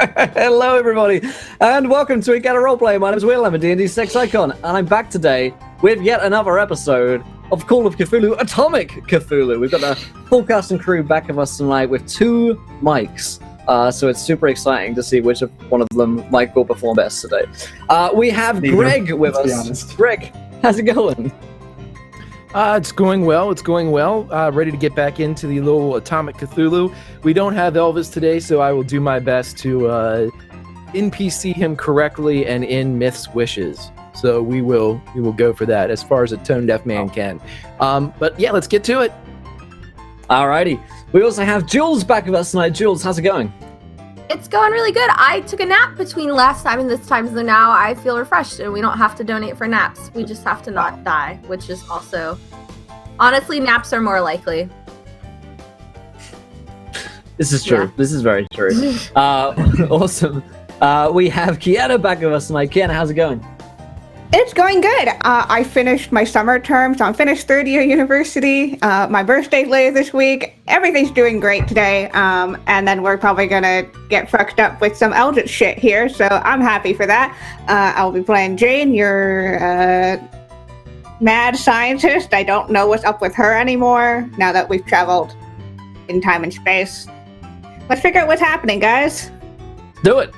Hello, everybody, and welcome to Get a Roleplay. My name is Will. I'm a D&D 6 icon, and I'm back today with yet another episode of Call of Cthulhu, Atomic Cthulhu. We've got the full cast and crew back of us tonight with 2 mics, so it's super exciting to see which of one of them Mike will perform best today. We have Greg with us. Greg, how's it going? It's going well. Ready to get back into the little Atomic Cthulhu. We don't have Elvis today, so I will do my best to NPC him correctly and in Myth's wishes. So we will go for that as far as a tone deaf man can. But yeah, let's get to it. Alrighty. We also have Jules back with us tonight. Jules, how's it going? It's going really good. I took a nap between last time and this time, so now I feel refreshed, and we don't have to donate for naps. We just have to not die, which is also... Honestly, naps are more likely. This is true. Yeah. This is very true. Awesome. We have Kiana back with us tonight. Kiana, how's it going? It's going good. I finished my summer term, so I'm finished third year university. My birthday's later this week. Everything's doing great today. And then we're probably gonna get fucked up with some Eldritch shit here, so I'm happy for that. I'll be playing Jane, your mad scientist. I don't know what's up with her anymore now that we've traveled in time and space. Let's figure out what's happening, guys. Do it.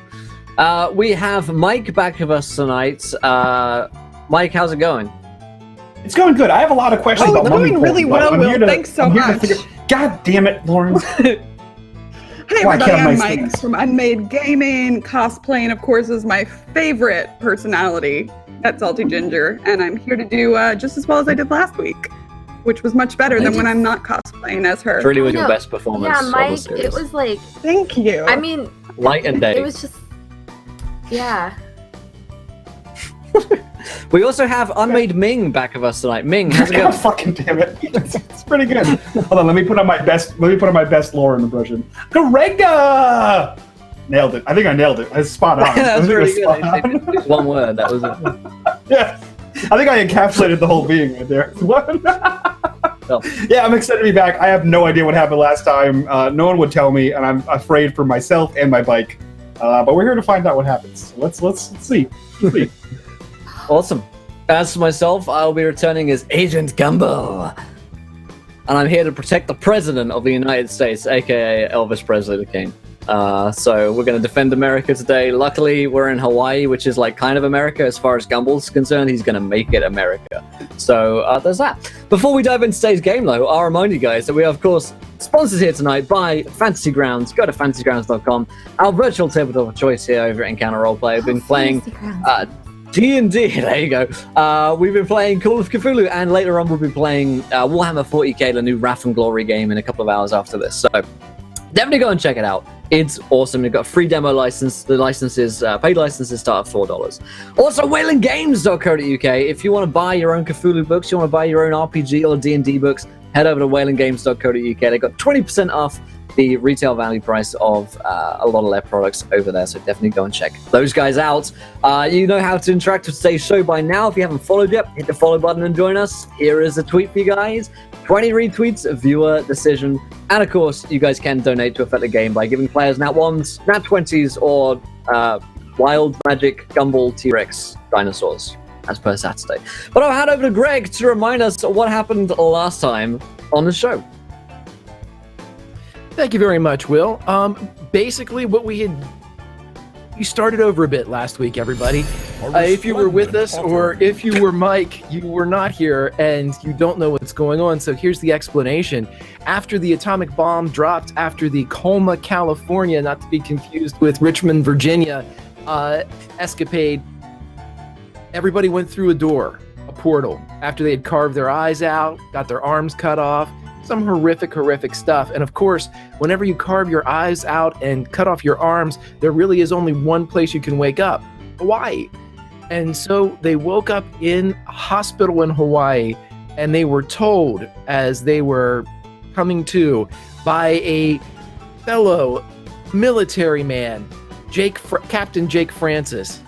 We have Mike back with us tonight. Mike, how's it going? It's going good. I have a lot of questions about Mummy. It's going really well, Will. Thanks so much. God damn it, Lauren. Hey everybody, I'm Mike from Unmade Gaming. Cosplaying, of course, is my favorite personality. That's Salty Ginger, and I'm here to do just as well as I did last week, which was much better than when I'm not cosplaying as her. It really was your best performance. Yeah, Mike, it was like... Thank you. I mean... Light and day. It was just... Yeah. We also have Unmade Ming back with us tonight. Ming, how's it going? God fucking damn it. It's pretty good. Hold on, let me put on my best Lauren impression. Grega! Nailed it. I think I nailed it. It's spot on. That's really good. It's one word. That was it. Yeah. I think I encapsulated the whole being right there. Yeah, I'm excited to be back. I have no idea what happened last time. No one would tell me, and I'm afraid for myself and my bike. But we're here to find out what happens. Let's see. Awesome. As for myself, I'll be returning as Agent Gumbo. And I'm here to protect the President of the United States, aka Elvis Presley the King. So we're going to defend America today. Luckily, we're in Hawaii, which is like kind of America as far as Gumball's concerned. He's going to make it America. So there's that. Before we dive into today's game, though, I'll remind you guys that we are, of course, sponsored here tonight by Fantasy Grounds. Go to fantasygrounds.com. Our virtual tabletop of choice here over at Encounter Roleplay. We've been playing D&D. There you go. We've been playing Call of Cthulhu, and later on we'll be playing Warhammer 40k, the new Wrath and Glory game, in a couple of hours after this. So definitely go and check it out. It's awesome. You've got a free demo license. The licenses, paid licenses start at $4. Also, whalingames.co.uk. If you want to buy your own Cthulhu books, you want to buy your own RPG or D&D books, head over to whalingames.co.uk. They've got 20% off the retail value price of a lot of their products over there, so definitely go and check those guys out. You know how to interact with today's show by now. If you haven't followed yet, hit the follow button and join us. Here is a tweet for you guys. 20 retweets, viewer decision, and of course, you guys can donate to affect the game by giving players nat 1s, nat 20s, or wild magic Gumball T-Rex dinosaurs, as per Saturday. But I'll hand over to Greg to remind us what happened last time on the show. Thank you very much, Will. Basically, you started over a bit last week, everybody. If you were with us, or if you were Mike, you were not here, and you don't know what's going on, so here's the explanation. After the atomic bomb dropped after the Colma, California, not to be confused with Richmond, Virginia, escapade, everybody went through a portal, after they had carved their eyes out, got their arms cut off, some horrific stuff. And of course, whenever you carve your eyes out and cut off your arms, there really is only one place you can wake up: Hawaii. And so they woke up in a hospital in Hawaii, and they were told, as they were coming to, by a fellow military man, Captain Jake Francis,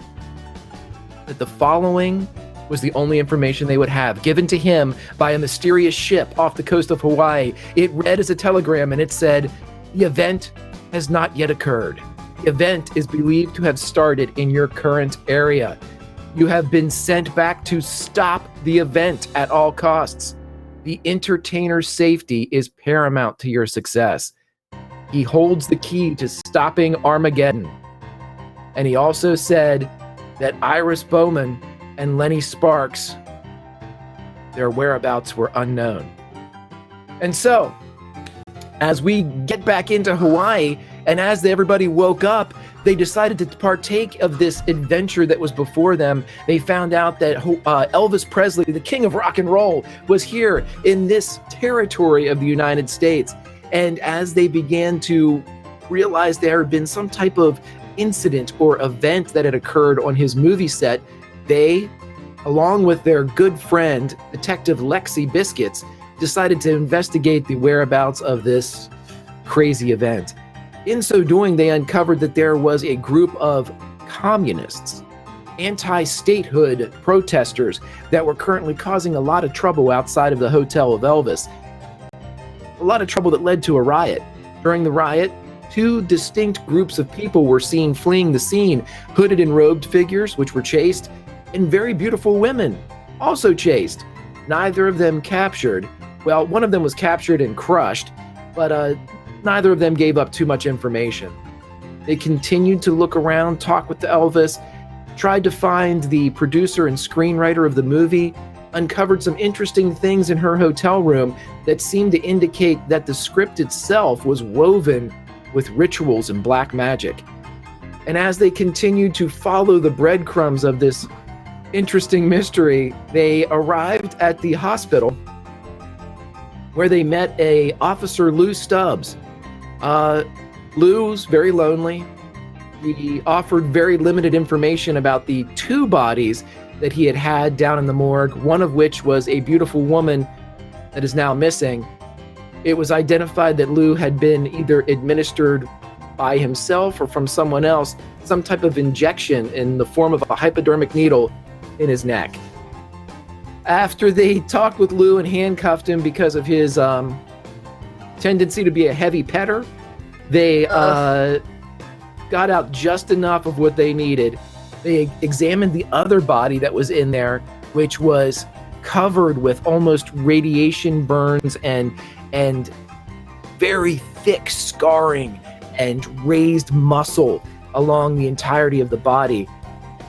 that the following was the only information they would have, given to him by a mysterious ship off the coast of Hawaii. It read as a telegram, and it said, "The event has not yet occurred. The event is believed to have started in your current area. You have been sent back to stop the event at all costs. The entertainer's safety is paramount to your success. He holds the key to stopping Armageddon. And he also said that Iris Bowman and Lenny Sparks, their whereabouts were unknown. And so, as we get back into Hawaii, and as everybody woke up, they decided to partake of this adventure that was before them. They found out that Elvis Presley, the king of rock and roll, was here in this territory of the United States. And as they began to realize there had been some type of incident or event that had occurred on his movie set, they, along with their good friend, Detective Lexi Biscuits, decided to investigate the whereabouts of this crazy event. In so doing, they uncovered that there was a group of communists, anti-statehood protesters that were currently causing a lot of trouble outside of the Hotel of Elvis. A lot of trouble that led to a riot. During the riot, two distinct groups of people were seen fleeing the scene, hooded and robed figures, which were chased, and very beautiful women, also chased. Neither of them captured. Well, one of them was captured and crushed, but neither of them gave up too much information. They continued to look around, talk with the Elvis, tried to find the producer and screenwriter of the movie, uncovered some interesting things in her hotel room that seemed to indicate that the script itself was woven with rituals and black magic. And as they continued to follow the breadcrumbs of this interesting mystery, they arrived at the hospital where they met Officer Lou Stubbs. Lou's very lonely. He offered very limited information about the two bodies that he had down in the morgue, one of which was a beautiful woman that is now missing. It was identified that Lou had been either administered by himself or from someone else, some type of injection in the form of a hypodermic needle in his neck. After they talked with Lou and handcuffed him because of his tendency to be a heavy petter, they got out just enough of what they needed. They examined the other body that was in there, which was covered with almost radiation burns and very thick scarring and raised muscle along the entirety of the body.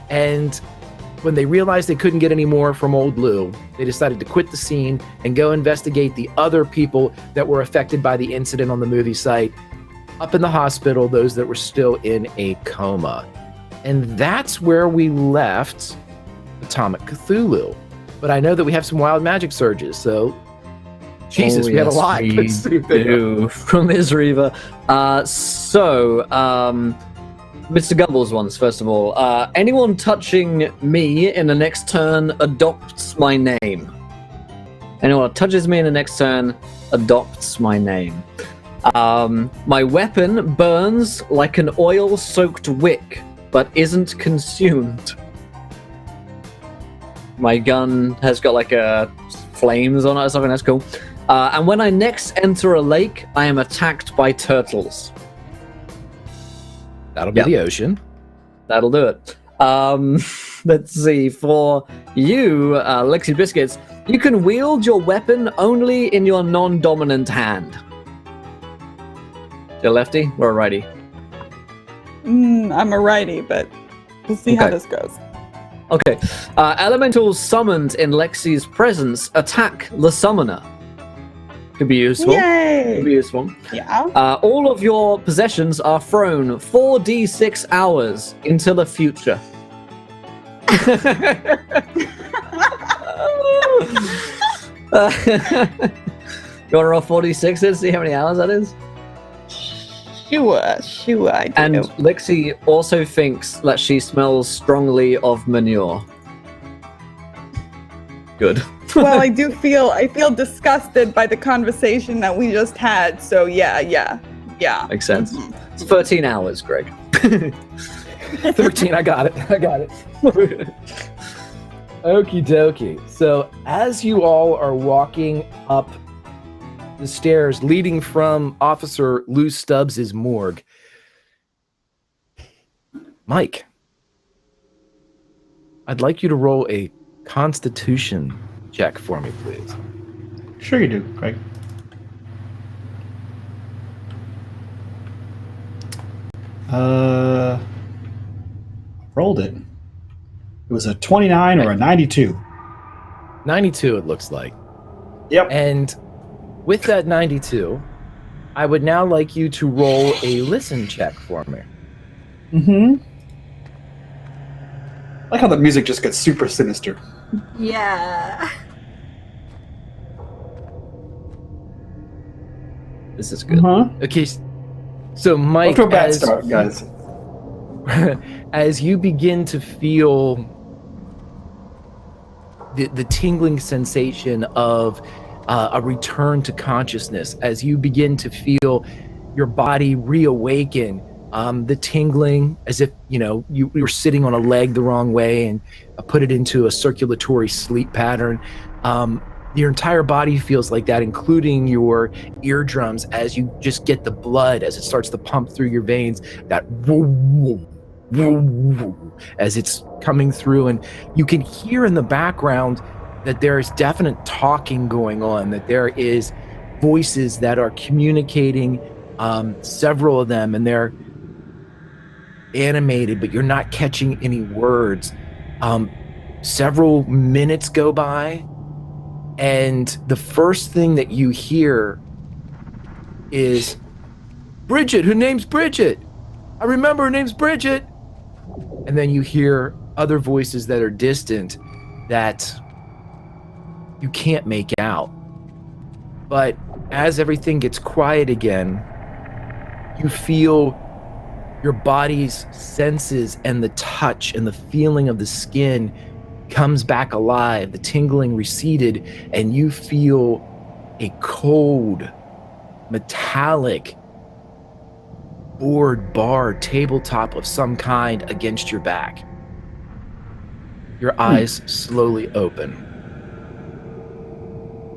And when they realized they couldn't get any more from old Lou, they decided to quit the scene and go investigate the other people that were affected by the incident on the movie site. Up in the hospital, those that were still in a coma. And that's where we left Atomic Cthulhu. But I know that we have some wild magic surges, so Jesus, we have a lot. We do from Isriva. Mr. Gumbles ones, first of all. Anyone touching me in the next turn adopts my name. Anyone that touches me in the next turn adopts my name. My weapon burns like an oil-soaked wick, but isn't consumed. My gun has got like flames on it or something. That's cool. And when I next enter a lake, I am attacked by turtles. That'll be the ocean. That'll do it. Let's see. For you, Lexi Biscuits, you can wield your weapon only in your non-dominant hand. You're lefty or a righty? I'm a righty, but we'll see how this goes. Okay. Elementals summoned in Lexi's presence attack the summoner. Could be useful. Yay! Could be useful. Yeah. All of your possessions are thrown 4d6 hours into the future. You want to roll 4d6s? See how many hours that is? Sure, I do. And Lexi also thinks that she smells strongly of manure. Good. Well, I feel disgusted by the conversation that we just had, so yeah. Makes sense. It's 13 hours, Greg. 13, I got it. Okie dokie. So as you all are walking up the stairs leading from Officer Lou Stubbs' morgue, Mike, I'd like you to roll a Constitution check for me, please. Sure you do, Craig. Rolled it. It was a 29 or a 92. 92, it looks like. Yep. And with that 92, I would now like you to roll a listen check for me. Mm-hmm. I like how the music just gets super sinister. Yeah. This is good. Okay, so Mike, Off to a bad start, guys. as you begin to feel the tingling sensation of a return to consciousness, as you begin to feel your body reawaken, the tingling as if you were sitting on a leg the wrong way and put it into a circulatory sleep pattern. Your entire body feels like that, including your eardrums, as you just get the blood as it starts to pump through your veins, that woo, woo, woo, woo, as it's coming through. And you can hear in the background that there is definite talking going on, that there is voices that are communicating, several of them, and they're animated, but you're not catching any words. Several minutes go by, and the first thing that you hear is, Bridget, her name's Bridget. I remember her name's Bridget. And then you hear other voices that are distant that you can't make out. But as everything gets quiet again, you feel your body's senses and the touch and the feeling of the skin comes back alive, the tingling receded, and you feel a cold, metallic, board bar tabletop of some kind against your back. Your eyes slowly open.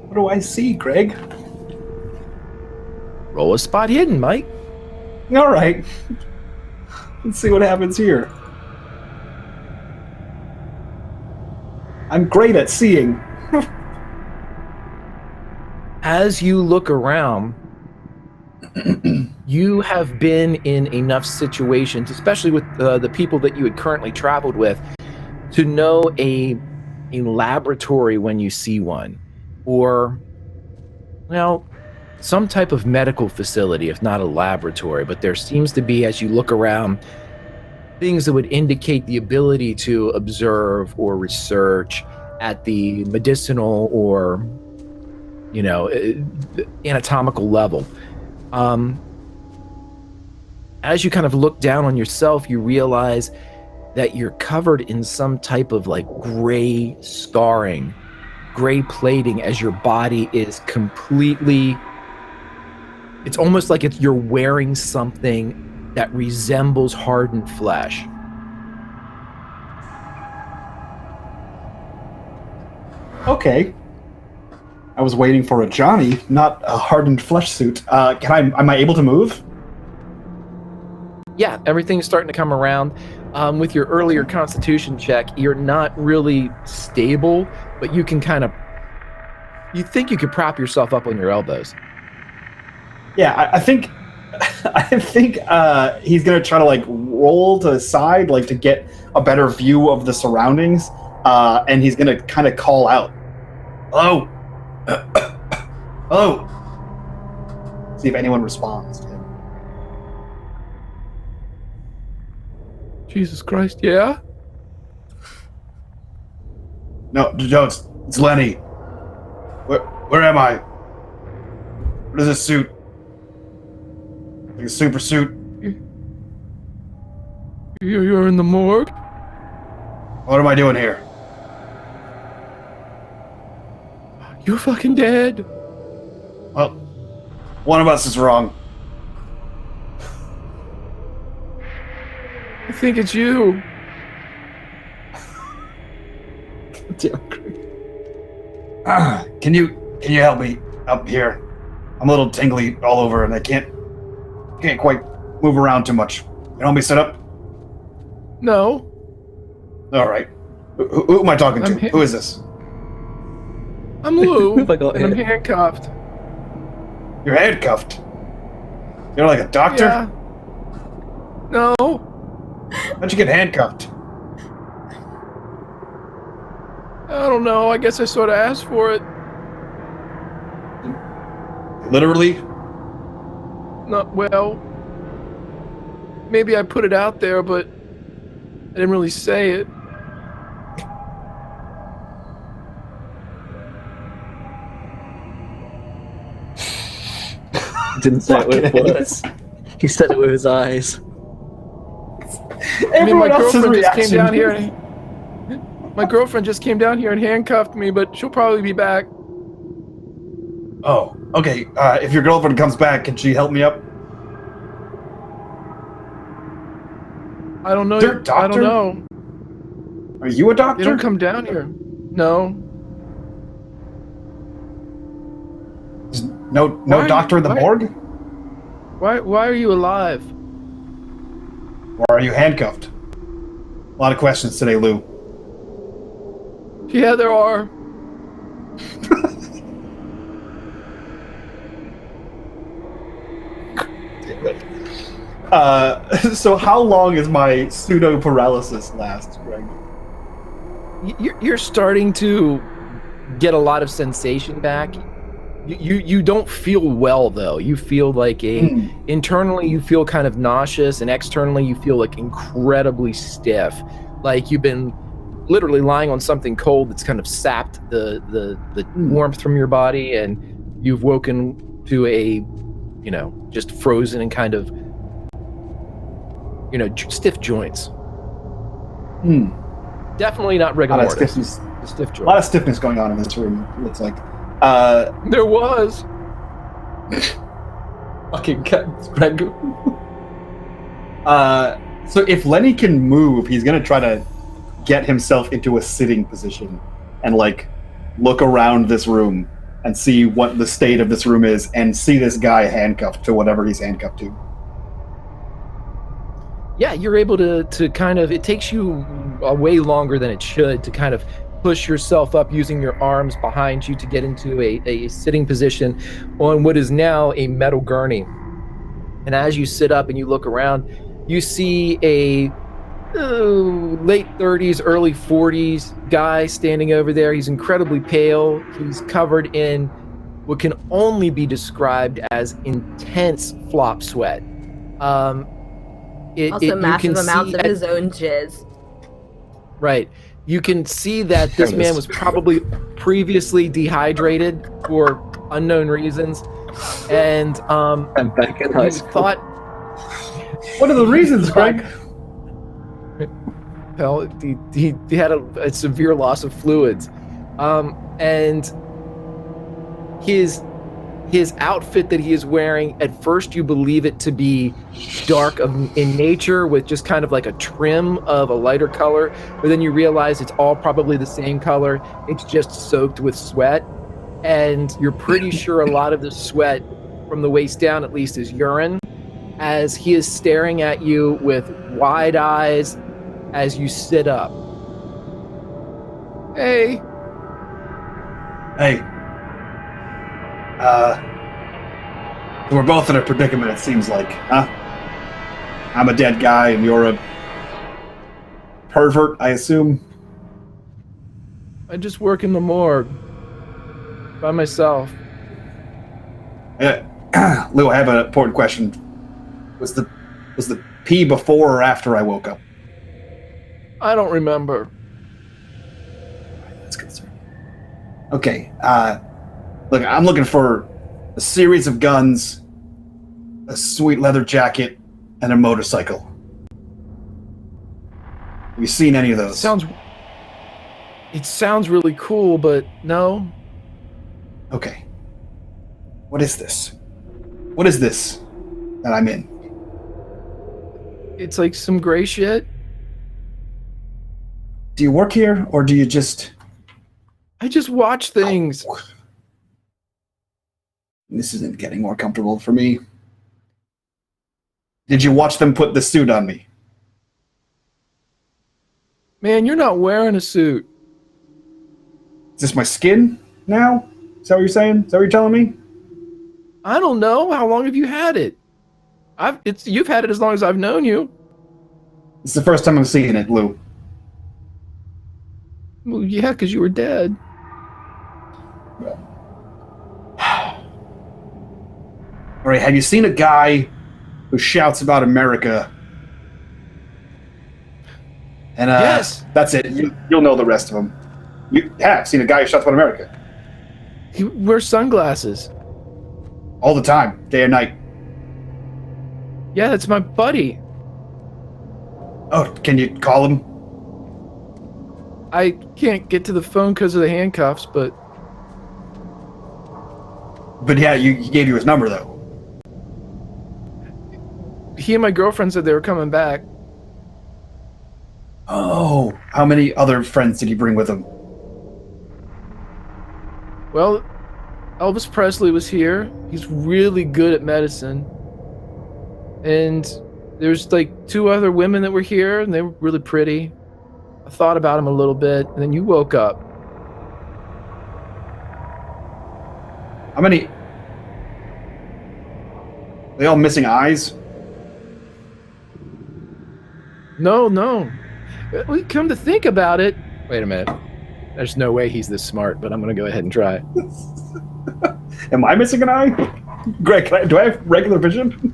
What do I see, Greg? Roll a spot hidden, Mike. All right. Let's see what happens here. I'm great at seeing. As you look around, you have been in enough situations, especially with the people that you had currently traveled with, to know a laboratory when you see one, or, well, some type of medical facility, if not a laboratory. But there seems to be, as you look around, things that would indicate the ability to observe or research at the medicinal or, anatomical level. As you kind of look down on yourself, you realize that you're covered in some type of like gray scarring, gray plating, as your body is completely, it's almost like you're wearing something that resembles hardened flesh. Okay. I was waiting for a Johnny, not a hardened flesh suit. Am I able to move? Yeah, everything's starting to come around. With your earlier Constitution check, you're not really stable, but you can you think you could prop yourself up on your elbows. Yeah, I think he's gonna try to roll to the side, to get a better view of the surroundings, and he's gonna kind of call out, "Hello, hello." See if anyone responds to him. Jesus Christ, yeah? No, it's Lenny. Where am I? What is this suit? Like a super suit? You're in the morgue? What am I doing here? You're fucking dead. Well, one of us is wrong. I think it's you. Can you help me up here? I'm a little tingly all over, and I can't quite move around too much. You want me to sit up? No. All right. Who am I talking to? Who is this? I'm Lou, If I got and I'm hit. handcuffed. You're handcuffed. You're like a doctor? Yeah. No. How'd you get handcuffed? I don't know. I guess I sort of asked for it. Literally? Not well. Maybe I put it out there, but I didn't really say it. Didn't say it with words. He said it with his eyes. I mean, my Everyone else's girlfriend just came reaction. down here. My girlfriend just came down here and handcuffed me, but she'll probably be back. Oh, okay. If your girlfriend comes back, can she help me up? I don't know. Is there a I doctor? don't know. Are you a They doctor? don't come down here. No. No Why- doctor in the why- morgue? Why are you alive? Or are you handcuffed? A lot of questions today, Lou. Yeah, there are. So how long is my pseudo paralysis last, Greg? You're starting to get a lot of sensation back. You don't feel well though. You feel like internally you feel kind of nauseous, and externally you feel like incredibly stiff, like you've been literally lying on something cold that's kind of sapped the warmth from your body, and you've woken to a just frozen and kind of stiff joints. Definitely not rigor A lot of mortis. stiffness. Stiff A joints. lot of stiffness going on in this room. It looks like. There was. Fucking Greg. So if Lenny can move, he's gonna try to get himself into a sitting position and look around this room and see what the state of this room is, and see this guy handcuffed to whatever he's handcuffed to. Yeah, you're able to kind of, it takes you way longer than it should to kind of push yourself up using your arms behind you to get into a sitting position on what is now a metal gurney. And as you sit up and you look around, you see a late 30s, early 40s guy standing over there. He's incredibly pale. He's covered in what can only be described as intense flop sweat. Also massive amounts of his own jizz. Right. You can see that this man was probably previously dehydrated for unknown reasons. And I'm back in high school. What are the reasons, Greg? Well, he had a severe loss of fluids. And his outfit that he is wearing, at first you believe it to be dark in nature with just kind of like a trim of a lighter color, but then you realize it's all probably the same color. It's just soaked with sweat, and you're pretty sure a lot of the sweat from the waist down at least is urine, as he is staring at you with wide eyes as you sit up. Hey. We're both in a predicament, it seems like, huh? I'm a dead guy and you're a pervert, I assume? I just work in the morgue by myself. Yeah. Lou, I have an important question. Was the pee before or after I woke up? I don't remember. That's concerning. Okay, look, I'm looking for a series of guns, a sweet leather jacket, and a motorcycle. Have you seen any of those? It sounds really cool, but no. Okay. What is this? What is this that I'm in? It's like some gray shit. Do you work here, or do you just... I just watch things. This isn't getting more comfortable for me. Did you watch them put the suit on me? Man, you're not wearing a suit. Is this my skin now? Is that what you're saying? Is that what you're telling me? I don't know. How long have you had it? You've had it as long as I've known you. It's the first time I'm seeing it, Lou. Well, yeah, because you were dead. All right, have you seen a guy who shouts about America? And yes, that's it. You'll know the rest of them. You have seen a guy who shouts about America. He wears sunglasses. All the time, day and night. Yeah, that's my buddy. Oh, can you call him? I can't get to the phone because of the handcuffs, but... But yeah, he gave you his number, though. He and my girlfriend said they were coming back. Oh, how many other friends did he bring with him? Well, Elvis Presley was here. He's really good at medicine. And there's like 2 other women that were here, and they were really pretty. I thought about him a little bit, and then you woke up. How many? Are they all missing eyes? No. We come to think about it. Wait a minute. There's no way he's this smart, but I'm going to go ahead and try it. Am I missing an eye? Greg, do I have regular vision?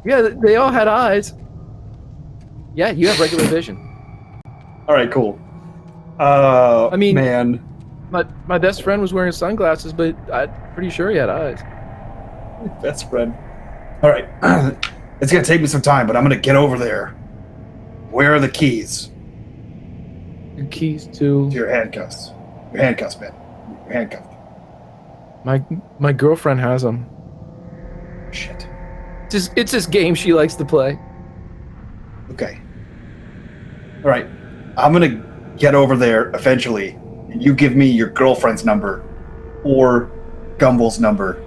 Yeah, they all had eyes. Yeah, you have regular vision. All right, cool. I mean, man. My best friend was wearing sunglasses, but I'm pretty sure he had eyes. Best friend. All right. It's going to take me some time, but I'm going to get over there. Where are the keys? Your keys to your handcuffs. Your handcuffs, man. You're handcuffed. My girlfriend has them. Shit. It's this game she likes to play. Okay. All right. I'm going to get over there eventually, and you give me your girlfriend's number or Gumbel's number,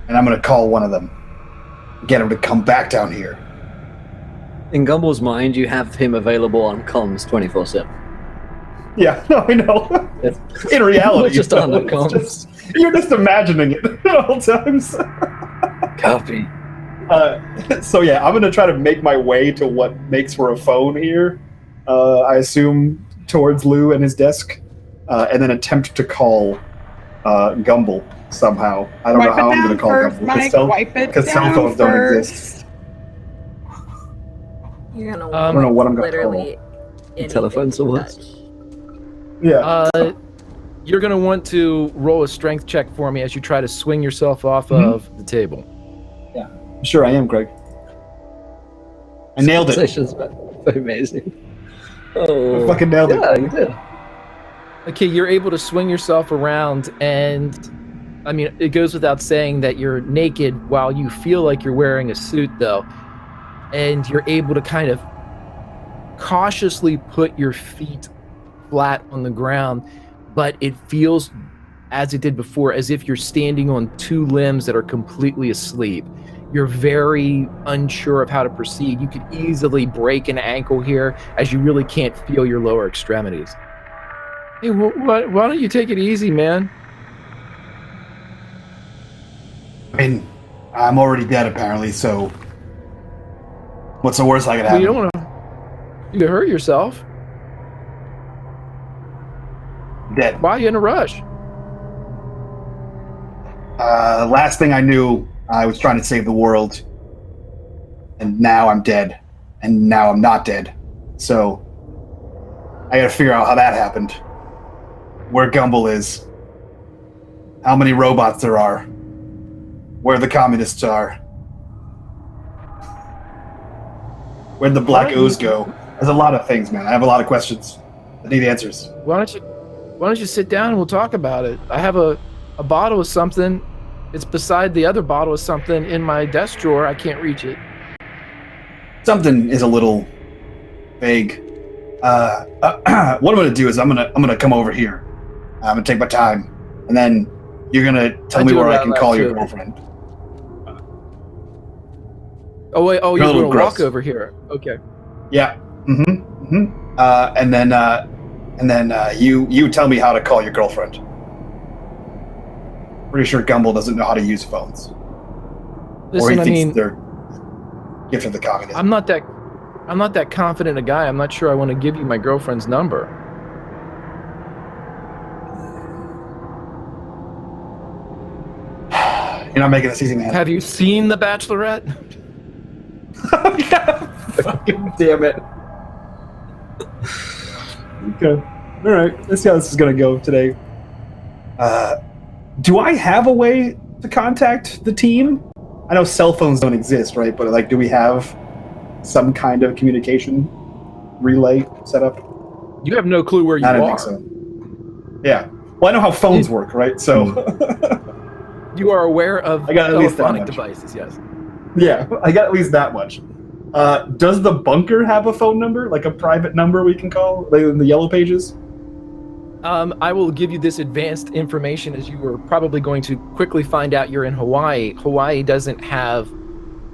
and I'm going to call one of them. Get him to come back down here. In Gumbel's mind, you have him available on comms 24/7. Yeah, no, I know. In reality, just on the comms. You're just imagining it at all times. Copy. So yeah, I'm gonna try to make my way to what makes for a phone here. I assume towards Lou and his desk, and then attempt to call Gumbel somehow. I don't know how I'm gonna call Gumbel because cell phones don't exist. You're gonna I don't know what I'm gonna literally call. Telephone someone. Yeah. You're gonna want to roll a strength check for me as you try to swing yourself off of the table. Yeah, sure I am, Greg. I nailed it. That's amazing. Oh, I fucking nailed it. Yeah, you did. Okay, you're able to swing yourself around, and I mean, it goes without saying that you're naked while you feel like you're wearing a suit, though, and you're able to kind of cautiously put your feet flat on the ground, but it feels, as it did before, as if you're standing on 2 limbs that are completely asleep. You're very unsure of how to proceed. You could easily break an ankle here, as you really can't feel your lower extremities. Hey, why don't you take it easy, man? I mean, I'm already dead apparently, so what's the worst that could happen? Well, you don't want to hurt yourself. Dead. Why are you in a rush? Last thing I knew, I was trying to save the world, and now I'm dead, and now I'm not dead. So I gotta figure out how that happened. Where Gumbel is. How many robots there are. Where the communists are. Where'd the black ooze go? There's a lot of things, man. I have a lot of questions. I need answers. Why don't you sit down and we'll talk about it? I have a bottle of something. It's beside the other bottle of something in my desk drawer. I can't reach it. Something is a little vague. What I'm gonna do is I'm gonna come over here. I'm gonna take my time, and then you're gonna tell me where I can call your girlfriend. Oh wait, oh, you're You're a going little to walk gross. over here. Okay. Yeah. And then you tell me how to call your girlfriend. Pretty sure Gumbel doesn't know how to use phones. Or he Listen, I thinks mean, they're gift of the communism. I'm not that confident a guy. I'm not sure I want to give you my girlfriend's number. You're not making this easy, man. Have you seen The Bachelorette? Fucking damn it. Okay. All right. Let's see how this is going to go today. Do I have a way to contact the team? I know cell phones don't exist, right? But like, do we have some kind of communication relay set up? You have no clue where you I don't are. think so. Yeah. Well, I know how phones work, right? So You are aware of I got at least that telephonic much. devices, yes. yeah, I got at least that much. Does the bunker have a phone number, like a private number we can call, like in the yellow pages? I will give you this advanced information as you were probably going to quickly find out you're in Hawaii. Hawaii doesn't have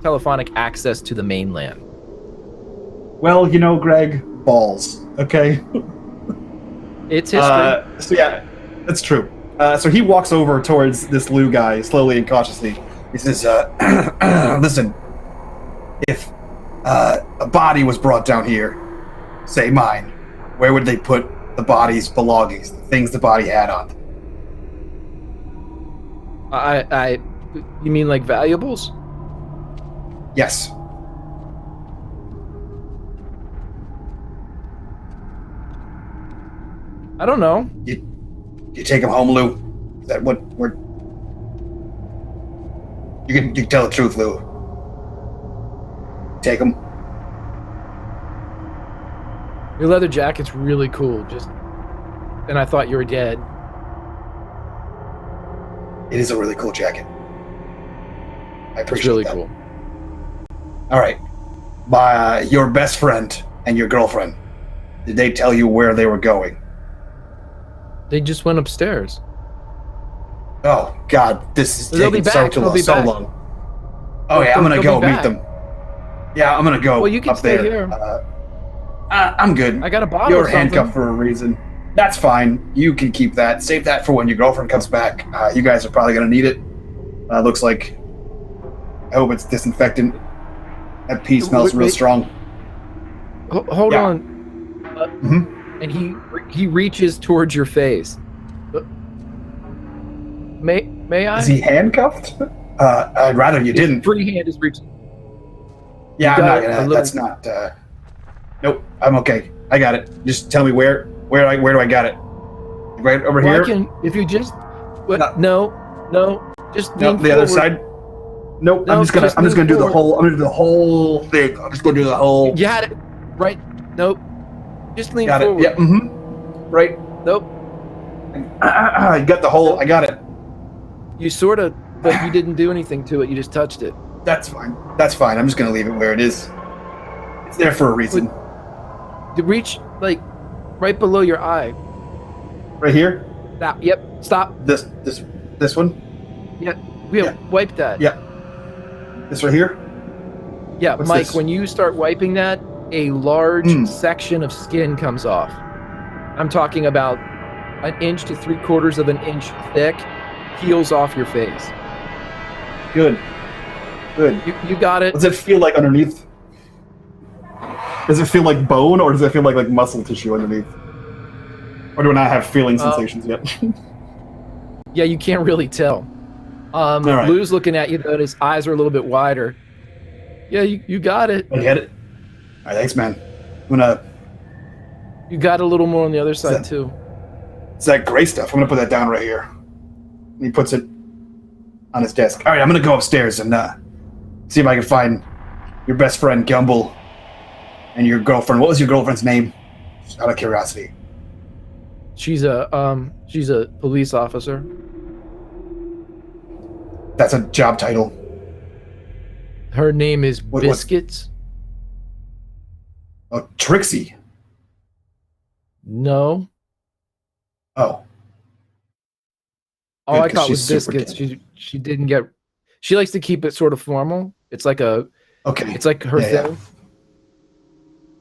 telephonic access to the mainland. Well, you know, Greg, balls. Okay. It's history. So yeah, that's true. So he walks over towards this Lou guy slowly and cautiously. He says, "Listen, if a body was brought down here, say mine, where would they put the body's belongings, the things the body had on them?" You mean like valuables? Yes. I don't know. You take him home, Lou? Is that what we're... You can tell the truth, Lou. Take him. Your leather jacket's really cool. And I thought you were dead. It is a really cool jacket. I It's appreciate really that. cool. All right. Your best friend and your girlfriend, did they tell you where they were going? They just went upstairs. Oh, God, this is They'll be taking so back. too They'll long. be So back. long. Oh, yeah, I'm going to They'll go be meet back. them. Yeah, I'm going to go Well, you can up stay there. here. I'm good. I got a bottle You're or something. handcuffed for a reason. That's fine. You can keep that. Save that for when your girlfriend comes back. You guys are probably going to need it. Looks like... I hope it's disinfectant. That pee smells real Wait. strong. Hold Yeah. on. And he reaches towards your face. May I? Is he handcuffed? I'd rather you His didn't. free hand is reaching. Yeah, I'm got not it, a gonna. little- That's not. Nope, I'm okay. I got it. Just tell me where do I got it? Right over Well, here? if you just. What? No. No. Just No, lean the other forward. side. Nope. No, I'm just gonna lean do the forward. whole. I'm gonna do the whole thing. I'm just gonna do the whole. You had it. Right. Nope. Just lean Got it. forward. Yep. Right. Nope. I got the whole. I got it. You sort of, but you didn't do anything to it. You just touched it. That's fine. That's fine. I'm just gonna leave it where it is. It's there for a reason. To reach like right below your eye. Right here. Stop. Yep. Stop. This one. Yeah. Yeah. Wipe that. Yeah. This right here. Yeah, What's Mike, this? when you start wiping that, a large section of skin comes off. I'm talking about 1 inch to 3/4 of an inch thick, peels off your face. Good. You got it. Does it feel like underneath? Does it feel like bone, or does it feel like muscle tissue underneath? Or do I not have feeling sensations yet? Yeah, you can't really tell. right. Lou's looking at you, though, and his eyes are a little bit wider. Yeah, you got it. I get it. All right, thanks, man. I'm gonna. You got a little more on the other side, that- too. It's that gray stuff. I'm gonna put that down right here. And he puts it on his desk. All right, I'm gonna go upstairs and see if I can find your best friend Gumbel and your girlfriend. What was your girlfriend's name? Just out of curiosity. She's a police officer. That's a job title. Her name is What's- Biscuits. Oh, Trixie. No. Oh. All I Good, 'cause caught was she's super Biscuits. She didn't get. She likes to keep it sort of formal. It's like a Okay. It's like her thing.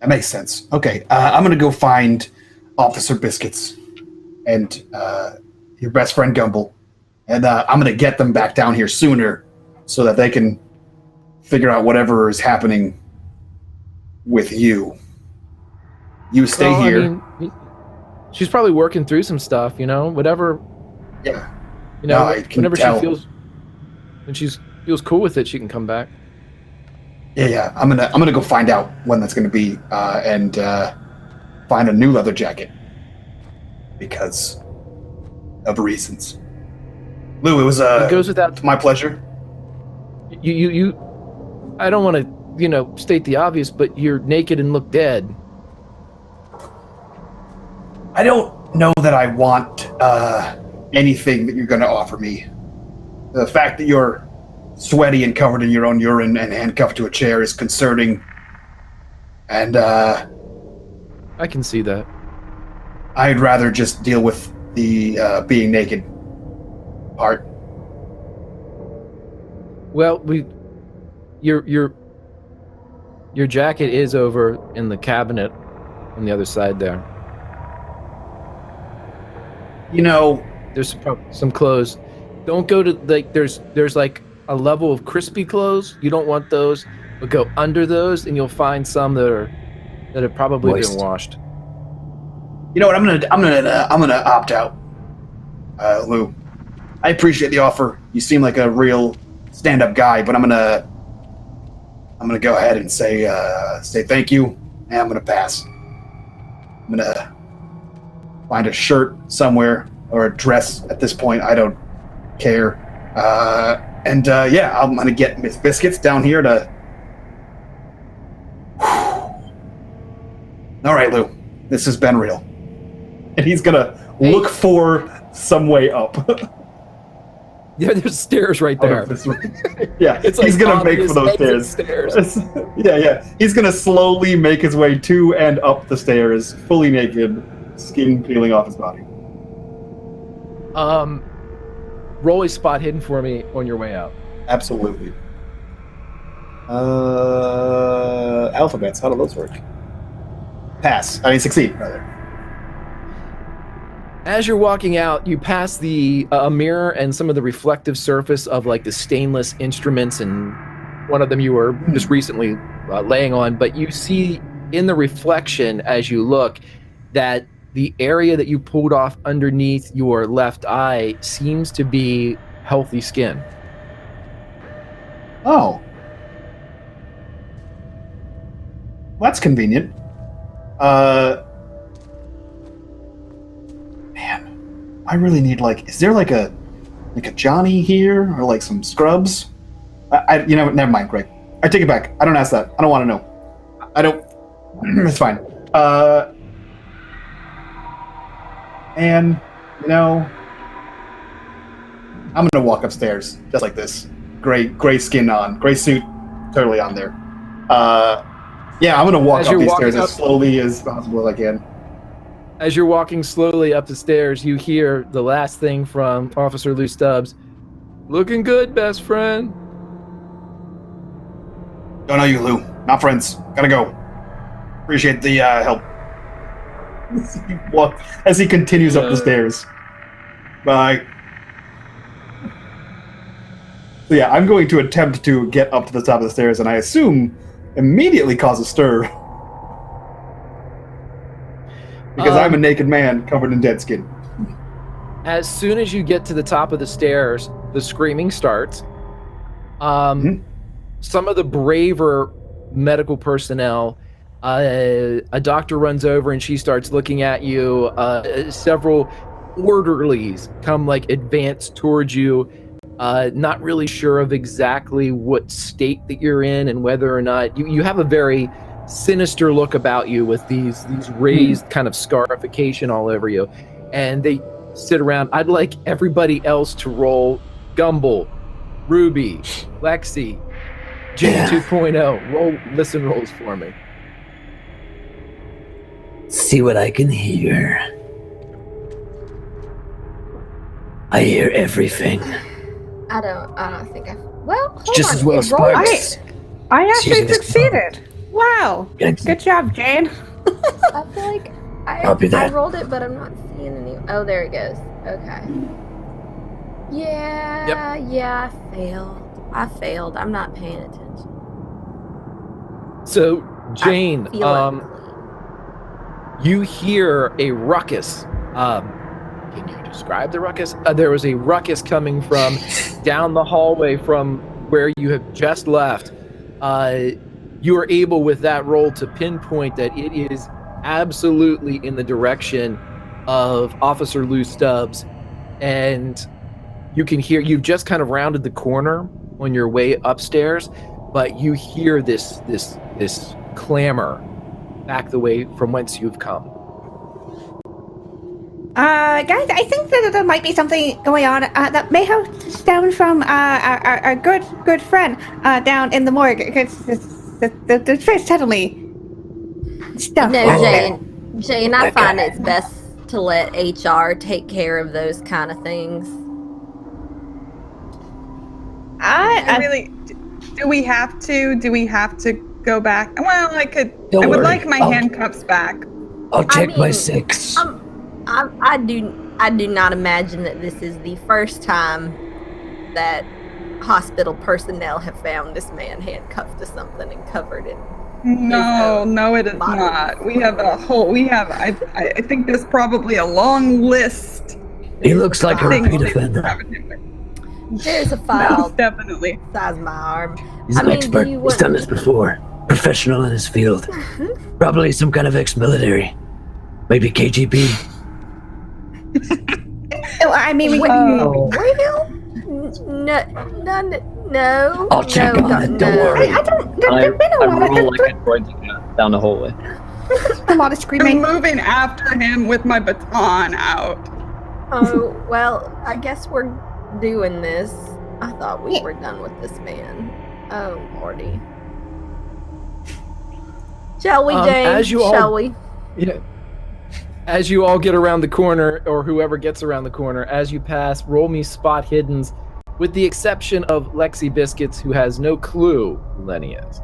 That makes sense. Okay, I'm gonna go find Officer Biscuits and your best friend Gumble, and I'm gonna get them back down here sooner so that they can figure out whatever is happening with you. You stay here. I mean, she's probably working through some stuff, whatever. Yeah. Whenever she feels cool with it, she can come back. Yeah. I'm gonna go find out when that's gonna be, and find a new leather jacket because of reasons. Lou, it was it goes without my pleasure. You. I don't want to, state the obvious, but you're naked and look dead. I don't know that I want anything that you're going to offer me. The fact that you're sweaty and covered in your own urine and handcuffed to a chair is concerning. And I can see that. I'd rather just deal with the being naked part. Well, your jacket is over in the cabinet on the other side there. There's some clothes. Don't go to there's like a level of crispy clothes. You don't want those, but go under those and you'll find some that have probably been washed. You know what? I'm gonna opt out, Lou. I appreciate the offer. You seem like a real stand-up guy, but I'm gonna go ahead and say thank you, and I'm gonna pass. I'm gonna find a shirt somewhere or a dress at this point. I don't care. I'm gonna get Miss Biscuits down here to. All right, Lou. This has been real. And he's gonna look for some way up. Yeah, there's stairs right there. Yeah, it's he's gonna make for those stairs. Yeah. He's gonna slowly make his way to and up the stairs, fully naked, skin peeling off his body. Roll a spot hidden for me on your way out. Absolutely. Alphabets, how do those work? Succeed, rather. As you're walking out, you pass a mirror and some of the reflective surface of like the stainless instruments, and one of them you were just recently laying on, but you see in the reflection as you look that the area that you pulled off underneath your left eye seems to be healthy skin. Oh. Well, that's convenient. Man, I really need is there like a Johnny here or like some scrubs? Never mind, Greg. I take it back. I don't ask that. I don't want to know. I don't. It's fine. And I'm gonna walk upstairs just like this. Gray skin on, gray suit, totally on there. I'm gonna walk up these stairs as slowly as possible as I can. As you're walking slowly up the stairs, you hear the last thing from Officer Lou Stubbs. Looking good, best friend. Don't know you, Lou. Not friends. Gotta go. Appreciate the help. As he continues up the stairs. Bye. So yeah, I'm going to attempt to get up to the top of the stairs, and I assume immediately cause a stir. Because I'm a naked man covered in dead skin. As soon as you get to the top of the stairs, the screaming starts. Some of the braver medical personnel, a doctor runs over and she starts looking at you. Several orderlies come advance towards you, not really sure of exactly what state that you're in and whether or not you have a very sinister look about you with these raised kind of scarification all over you, and they sit around. I'd like everybody else to roll Gumble, Ruby, Lexi, Jane 2.0. Roll listen rolls for me. See what I can hear. I hear everything. I don't think I. Well, hold Just on. as well as Sparks. I actually using this succeeded. Wow. Good job, Jane. I feel like Copy I that. rolled it, but I'm not seeing any. Oh, there it goes. Okay. Yeah, I failed. I'm not paying attention. So, Jane, I feel it. you hear a ruckus. Can you describe the ruckus? There was a ruckus coming from down the hallway from where you have just left. You are able with that roll to pinpoint that it is absolutely in the direction of Officer Lou Stubbs. And you can hear, you've just kind of rounded the corner on your way upstairs, but you hear this clamor back the way from whence you've come. Guys, I think that there might be something going on that may have stemmed from our good friend down in the morgue. Because the first suddenly stuff. No, Jane, I find it's best to let HR take care of those kind of things. I really. Do we have to? Do we have to go back? Well, I could. Don't I would worry. like my handcuffs back. I'll check my mean, 6. I do not imagine that this is the first time that hospital personnel have found this man handcuffed to something and covered in. No, it is not. We have a whole. I think there's probably a long list. He looks like a Things repeat they offender. have in there. There's a file Definitely. size my arm. He's an expert. He's done this before. Professional in his field. Probably some kind of ex-military. Maybe KGB. I mean, we No. I'll check on it. Don't worry. I don't. There's been a lot of roll like a droid down the hallway. a lot of I'm screaming. moving after him with my baton out. Oh, well, I guess we're doing this. I thought we were done with this man. Oh, Lordy. Shall we, Jane? Shall we? Yeah. As you all get around the corner, or whoever gets around the corner, as you pass, roll me spot hiddens, with the exception of Lexi Biscuits, who has no clue who Lenny is.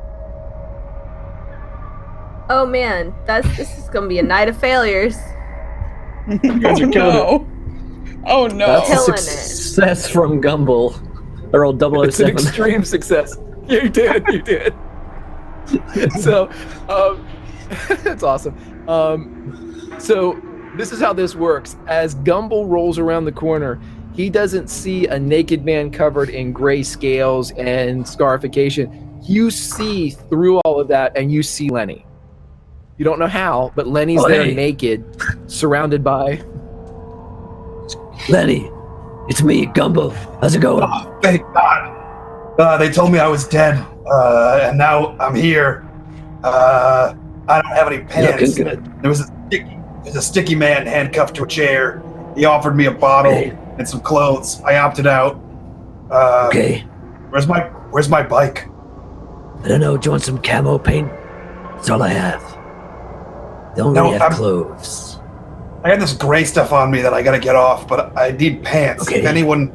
Oh, man. This is going to be a night of failures. No. Oh no. That's a Killing it. success from Gumball. Or old It's an 007. extreme success. You did. So, that's awesome. So, this is how this works. As Gumball rolls around the corner, he doesn't see a naked man covered in gray scales and scarification. You see through all of that, and you see Lenny. You don't know how, but Lenny's there naked, surrounded by... Lenny, it's me, Gumball. How's it going? Oh, thank God. They told me I was dead, and now I'm here. I don't have any pants. Looking good. There's a sticky man handcuffed to a chair. He offered me a bottle and some clothes. I opted out. Okay. Where's my bike? I don't know. Do you want some camo paint? That's all I have. They only have clothes. I got this gray stuff on me that I gotta get off, but I need pants. Okay. If anyone,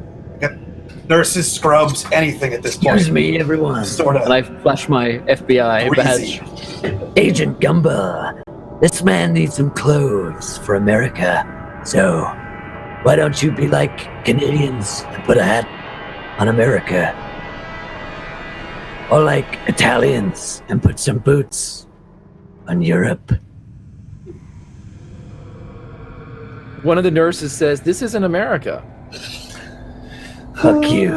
nurses, scrubs, anything at this point. Excuse me, everyone. Sort of. And I flash my FBI Breezy. badge. Agent Gumball, this man needs some clothes for America. So, why don't you be like Canadians and put a hat on America? Or like Italians and put some boots on Europe? One of the nurses says, "This isn't America." Fuck you.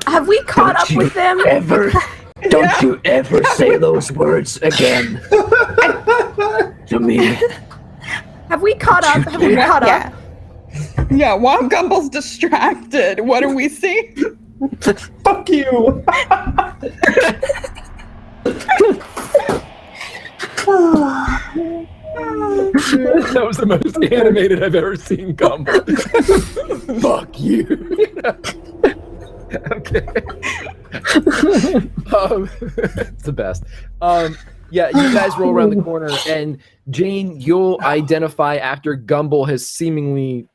Have we caught up with them? Don't you ever say those words again to me. Have we caught up? Have we caught up? Yeah, while Gumball's distracted, what do we see? Fuck you. That was the most animated I've ever seen Gumball. Fuck you. Okay. It's the best. Yeah, you guys roll around the corner, and Jane, you'll identify after Gumball has seemingly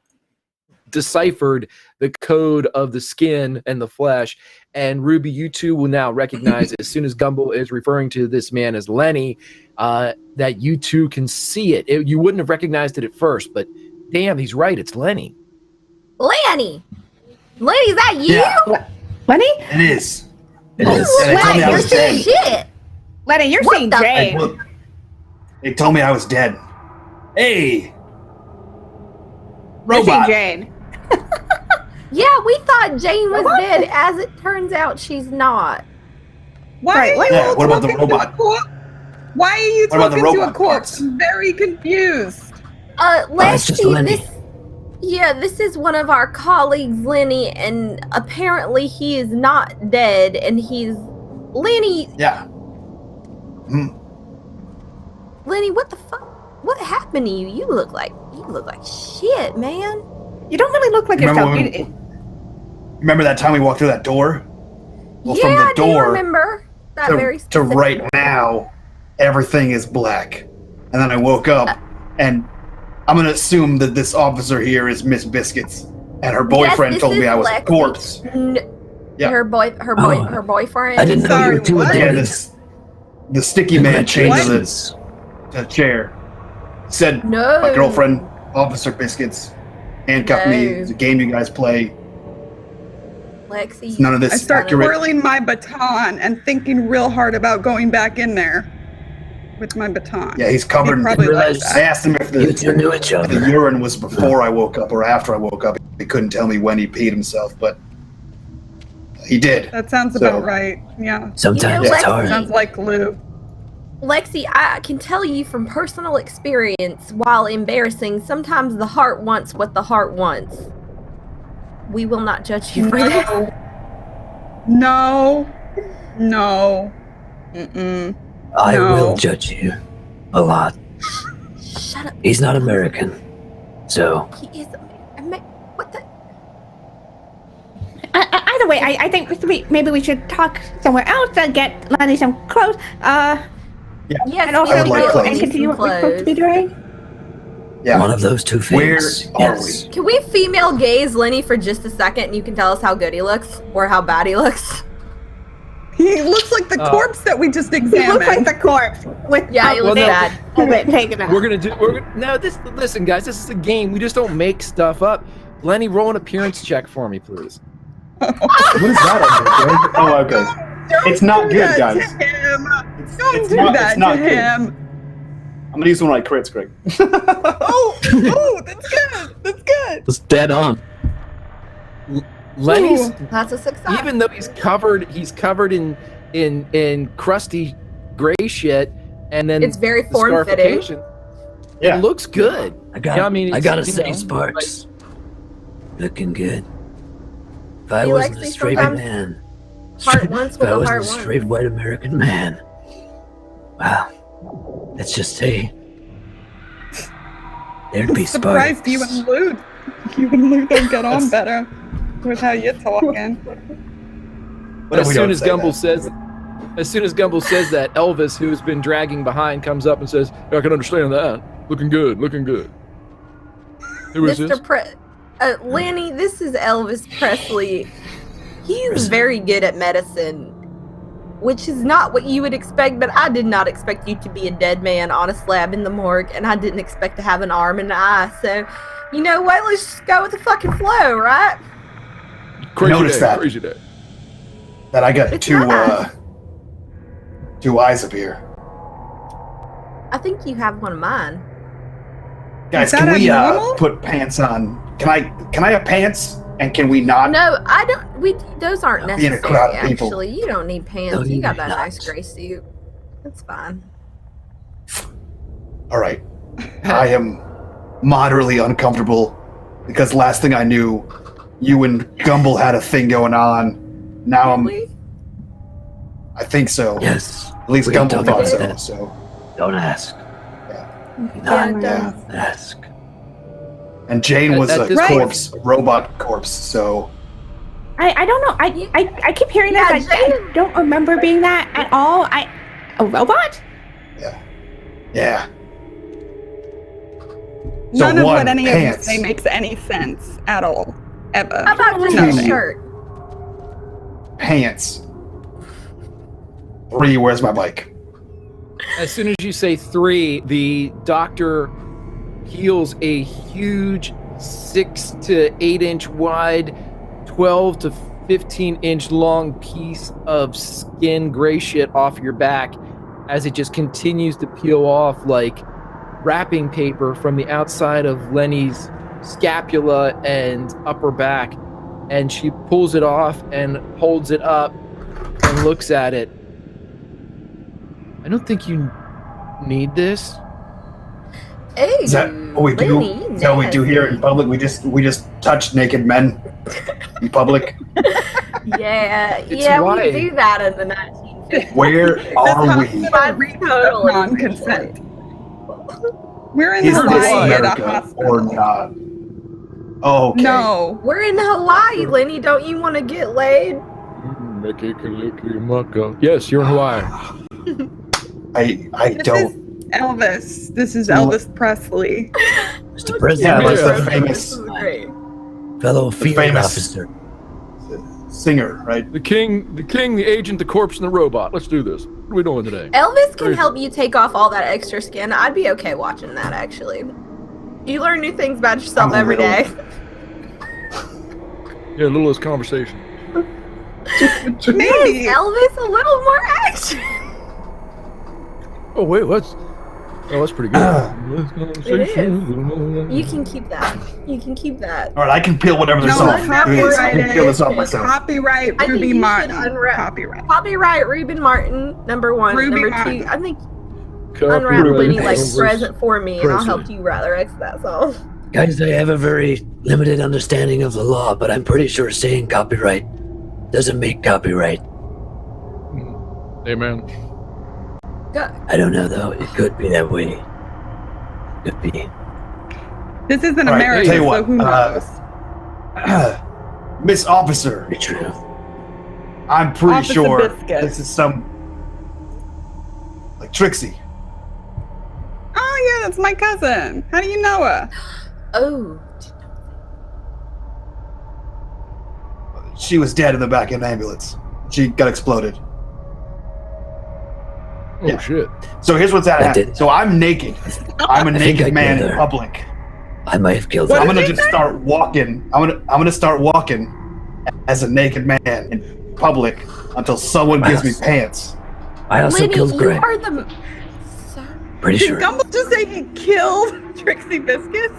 deciphered the code of the skin and the flesh. And Ruby, you two will now recognize as soon as Gumbel is referring to this man as Lenny, that you two can see it. You wouldn't have recognized it at first, but damn, he's right. It's Lenny. Lenny, is that you? Yeah. Lenny? It is. Oh, And they told me I was dead. shit. Lenny, you're What seeing the- Jane. They told me I was dead. Hey, You're seeing robot. Jane. Yeah, we thought Jane was dead. As it turns out, she's not. Why Right, are you yeah, all what about the talking to robot? a corpse? Why are you What about the talking to a robot corpse? parts? I'm very confused. it's just Lenny. This is one of our colleagues, Lenny, and apparently he is not dead, and he's Lenny. Yeah. Lenny, what the fuck? What happened to you? You look like shit, man. You don't really look like yourself. Remember that time we walked through that door? Well, yeah, from the I do door remember that very to specific right door. now, everything is black. And then I woke up, and I'm gonna assume that this officer here is Miss Biscuits, and her boyfriend this told me is I was a Lexi. corpse. Yeah. Her boyfriend. I didn't know you were two What? Yeah, identities. the sticky man chained to Congratulations. the chair. Said No. my girlfriend, Officer Biscuits, handcuffed me. No. It's a game you guys play. Lexi. It's none of this I start accurate. twirling my baton and thinking real hard about going back in there with my baton. Yeah, he's covered He in. probably likes realized- I that. asked him if You two knew each the other. urine was before I woke up or after I woke up. He couldn't tell me when he peed himself, but he did. That sounds So- about right. Yeah. Sometimes You know, it's Lexi- hard. Sounds like glue. Lexi, I can tell you from personal experience, while embarrassing, sometimes the heart wants what the heart wants. We will not judge you for this. No. Mm-mm. I No. will judge you a lot. Shut up. He's not American. So, He is. What the? Either way, I think maybe we should talk somewhere else and get Lenny some clothes. Yes, And also I would like go clothes. and continue what we're supposed to be doing. Yeah. one of those two Where things. are Yes. Can we female gaze Lenny for just a second and you can tell us how good he looks or how bad he looks? He looks like the corpse that we just He examined. looks like the corpse with Yeah, he looks no. bad. taken out. We're gonna listen, guys. This is a game. We just don't make stuff up. Lenny, roll an appearance check for me, please. What is that? Oh, okay. It's not good, that guys. to him. It's Don't do not, that it's not to good. him. I'm gonna use one of my crits, Greg. Oh, that's good. That's good. It's dead on. Lenny's, That's a success. even though he's covered in crusty gray shit, and then It's very the form-fitting. scarification, Yeah. it looks good. I got. Yeah, I mean, I it's, gotta you say, know, Sparks, looking good. If I He wasn't likes a me straight sometimes. man, Heart wants if what I the wasn't heart a wants. straight white American man, wow, let's just say there'd be Surprised sparks. you and Lou. You and Lou don't get on better with how you're talking. What if As we soon don't as say Gumbel that? says that, Elvis, who's been dragging behind, comes up and says, "I can understand that. Looking good, looking good." Who is this? Lenny, this is Elvis Presley. He's very good at medicine, which is not what you would expect, but I did not expect you to be a dead man on a slab in the morgue, and I didn't expect to have an arm and an eye, so, you know what, let's just go with the fucking flow, right? Crazy Notice day, that. crazy day. That I got It's two not. two eyes up here. I think you have one of mine. Guys, that can we abnormal? put pants on? Can I have pants? And can we not? No, I don't, those aren't Being a necessary, crowd of people. actually. You don't need pants. No, You you got do that not. nice gray suit. That's fine. All right. I am moderately uncomfortable because last thing I knew, you and Gumbel had a thing going on. Now Really? I think so. Yes. At least We can Gumbel talk thought about so. that. So Don't ask. Yeah, Not yeah. ask. And Jane was At a this corpse, a robot corpse. So I don't know. I keep hearing Yeah, that. I don't remember being that at all. A robot? yeah. None of one, what any pants. of you say makes any sense at all. Ever. How about just Nothing. a shirt? Pants. 3, where's my bike? As soon as you say 3, the doctor heals a huge 6 to 8 inch wide, 12 to 15 inch long piece of skin gray shit off your back as it just continues to peel off like wrapping paper from the outside of Lenny's scapula and upper back. And she pulls it off and holds it up and looks at it. I don't think you need this. Hey, Is that what we do? Lenny, Is that what we do here in public? We just touch naked men in public. Yeah, It's yeah, why- we do that in the 1950s. Where are we? Totally Non-consent. We're in Is this Hawaii at a America hospital. or not? Oh, okay. No. We're in Hawaii, Lenny. Don't you want to get laid? Yes, you're in Hawaii. I This don't. is Elvis. This is Elvis Presley. Mr. Yeah, President, that's Yeah. the This famous is great. fellow field famous- officer. singer, right? The king, the agent, the corpse, and the robot. Let's do this. What are we doing today? Elvis can Crazy. help you take off all that extra skin. I'd be okay watching that, actually. You learn new things about yourself I'm a every little- day. Yeah, a little less conversation. Maybe. Elvis, a little more action. Oh wait, that's pretty good. You can keep that. You can keep that. All right, I can peel whatever this No, off. I can peel this off myself. Copyright I think Ruby you should Martin. unwrap- Copyright. Copyright Reuben Martin, number 1. Ruby number Martin. 2, I think unwrap Lenny like present for me, and I'll help you rather X that song. Guys, I have a very limited understanding of the law, but I'm pretty sure saying copyright doesn't make copyright. Amen. I don't know though. It could be that way. Could be. This isn't All right, America, tell you so what, who knows? Miss Officer, Pretty true. I'm pretty Officer sure Biscuit. this is some like Trixie. Oh yeah, that's my cousin. How do you know her? Oh. She was dead in the back of an ambulance. She got exploded. Oh Yeah. shit. So here's what's I happening. did- So I'm naked. I'm a I think I naked man killed in her. public. I might have killed What I'm her. gonna did you just say? start walking. I'm gonna start walking as a naked man in public until someone gives me pants. I also Lenny, killed you Greg. are the... Pretty Did sure. Gumball just say he killed Trixie Biscuits?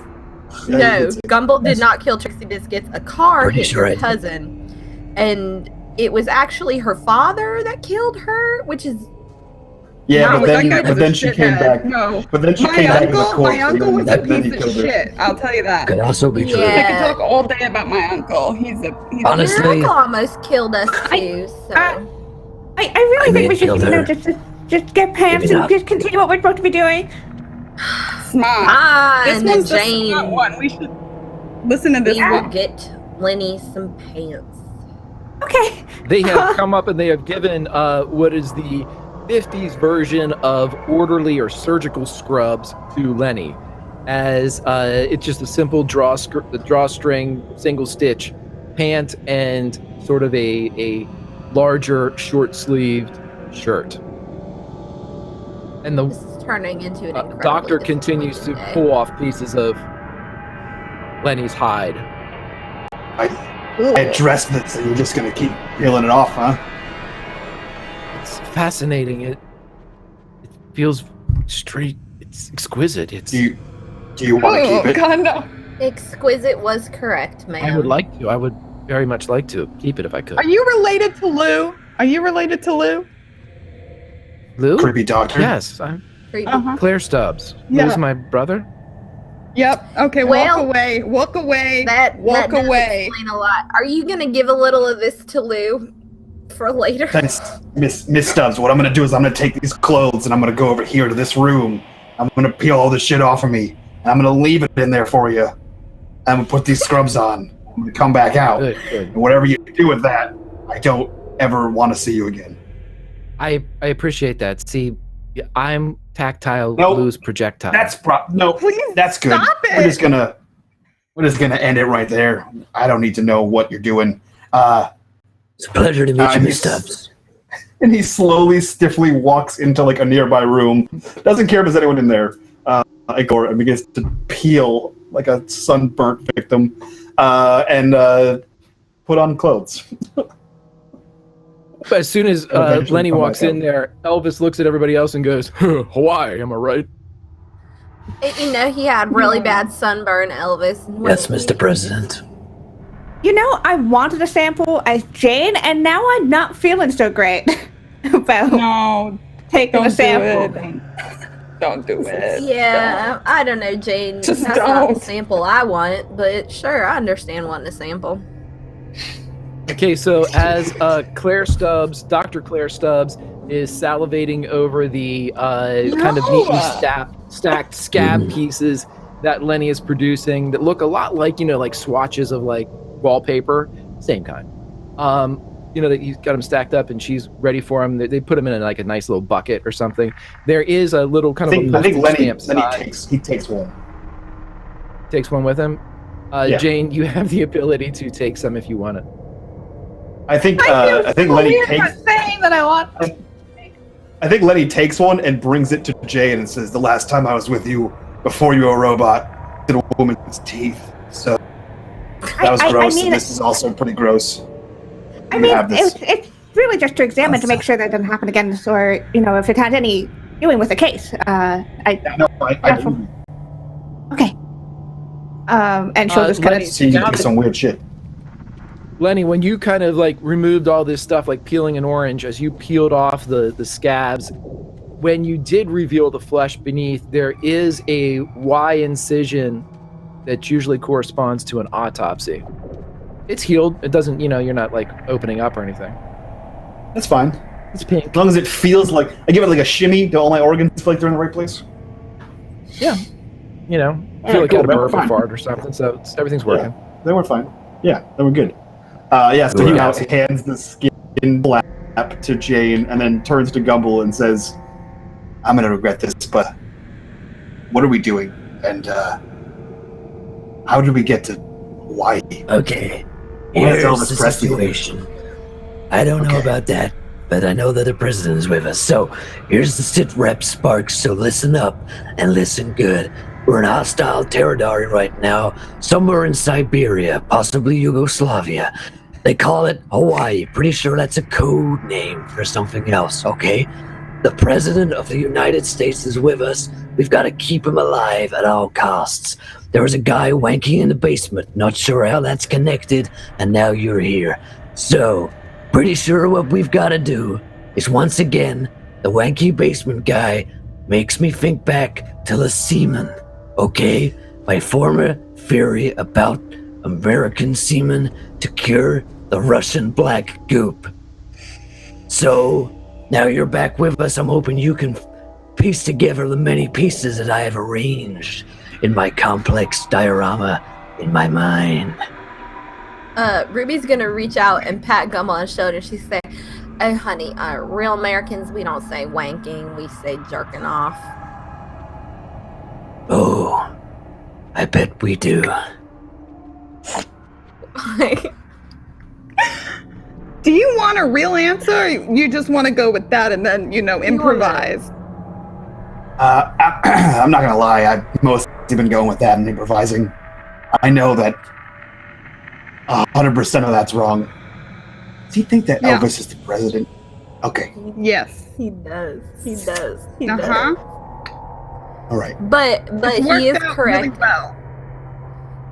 Yeah, you No, could say. Gumball did not kill Trixie Biscuits. A car Pretty hit sure I her did. cousin, and it was actually her father that killed her, which is Yeah, No, but that guy then was a she came shithead. back. No. But then she My came back in the uncle, corpse. my uncle was a then he piece of killed her. shit. I'll tell you that. Could also be true. Yeah. I could talk all day about my uncle. He's Honestly- your uncle almost killed us too. So I really I may think we have should, killed you know, her. just get pants Maybe and not. just continue what we're supposed to be doing. smart. This fine, one's the Jane. smart one. We should listen to this We will one. get Lenny some pants. Okay. They have come up and they have given what is the 50s version of orderly or surgical scrubs to Lenny, as it's just a simple drawstring single stitch pant and sort of a larger short sleeved shirt. And the This is turning into an incredibly doctor continues to disappointing day. pull off pieces of Lenny's hide. I addressed this, and you're just gonna keep peeling it off, huh? It's fascinating. It feels straight. It's exquisite. It's. Do you want to keep it? God, no. Exquisite was correct, ma'am. I would like to. I would very much like to keep it if I could. Are you related to Lou? Are you related to Lou? Lou? Creepy doctor. Yes, I'm Creepy. Uh-huh. Claire Stubbs. Yeah. Lou's my brother. Yep. Okay, Well, walk away. Walk away. That Walk does away. explain a lot. Are you gonna give a little of this to Lou for later? Thanks, Miss Stubbs. What I'm gonna do is I'm gonna take these clothes and I'm gonna go over here to this room. I'm gonna peel all this shit off of me, and I'm gonna leave it in there for you. I'm gonna put these scrubs on. I'm gonna come back out, Good, good. and whatever you do with that, I don't ever want to see you again. I appreciate that. See, I'm tactile Nope. loose projectile. That's Please that's good. stop it. We're just gonna end it right there. I don't need to know what you're doing. It's a pleasure to meet you, Miss he's- Stubbs. And he slowly, stiffly walks into like a nearby room. Doesn't care if there's anyone in there. And begins to peel like a sunburnt victim, and put on clothes. But as soon as Eventually Lenny come walks back in out. there, Elvis looks at everybody else and goes, Hawaii, am I right? You know, he had really bad sunburn, Elvis. Yes, Mr. President. You know, I wanted a sample as Jane, and now I'm not feeling so great about No, taking don't a do sample. it. Don't do it. Yeah, I don't know, Jane. Just That's not the don't. sample I want, but sure, I understand wanting a sample. Okay, so as Claire Stubbs, Dr. Claire Stubbs, is salivating over the kind of neatly stacked scab pieces that Lenny is producing that look a lot like, like swatches of like wallpaper, same kind. That he's got them stacked up and she's ready for him. They put them in like a nice little bucket or something. There is a little kind of I think Lenny stamp takes one. Takes one with him. Yeah. Jane, you have the ability to take some if you want it. I think Lenny takes. Saying that I want. I think Lenny takes one and brings it to Jane and says, "The last time I was with you, before you were a robot, did a woman's teeth. So that was gross. And this is also pretty gross." I mean, it's really just to examine to make sure that doesn't happen again, or if it had any doing with the case. I do. Okay. And she'll just kind Lenny, of Seems to be some weird shit. Lenny, when you kind of like removed all this stuff, like peeling an orange, as you peeled off the scabs, when you did reveal the flesh beneath, there is a Y incision that usually corresponds to an autopsy. It's healed. It doesn't, you're not like opening up or anything. That's fine. It's pink. As long as it feels like I give it like a shimmy, do all my organs feel like they're in the right place? Yeah. Feel right, like cool, you had a man, burp or fine. fart or something, so everything's working. Yeah, they were fine. Yeah, they were good. So he now hands the skin flap to Jane and then turns to Gumble and says, "I'm gonna regret this, but what are we doing? And how did we get to Hawaii?" Okay. Where's Here's Elvis the Presley? situation. I don't know about that, but I know that the president is with us. So here's the sit rep, Sparks. So listen up and listen good. We're in hostile territory right now, somewhere in Siberia, possibly Yugoslavia. They call it Hawaii. Pretty sure that's a code name for something else, okay? The president of the United States is with us. We've got to keep him alive at all costs. There was a guy wanking in the basement. Not sure how that's connected, and now you're here. So, pretty sure what we've got to do is once again, the wanky basement guy makes me think back to the seaman, okay? My former theory about American seamen to cure the Russian black goop. So, now you're back with us. I'm hoping you can piece together the many pieces that I have arranged in my complex diorama in my mind. Ruby's gonna reach out and pat Gum on the shoulder. She say, "Oh, honey, real Americans, we don't say wanking, we say jerking off." Oh, I bet we do. Do you want a real answer? Or you just want to go with that and then, improvise? I'm not gonna lie. I've mostly been going with that and improvising. I know that 100% of that's wrong. Does he think that Elvis is the president? Okay. Yes. He does. He does. He Uh-huh. does. All right. But It's he worked is out correct. really well.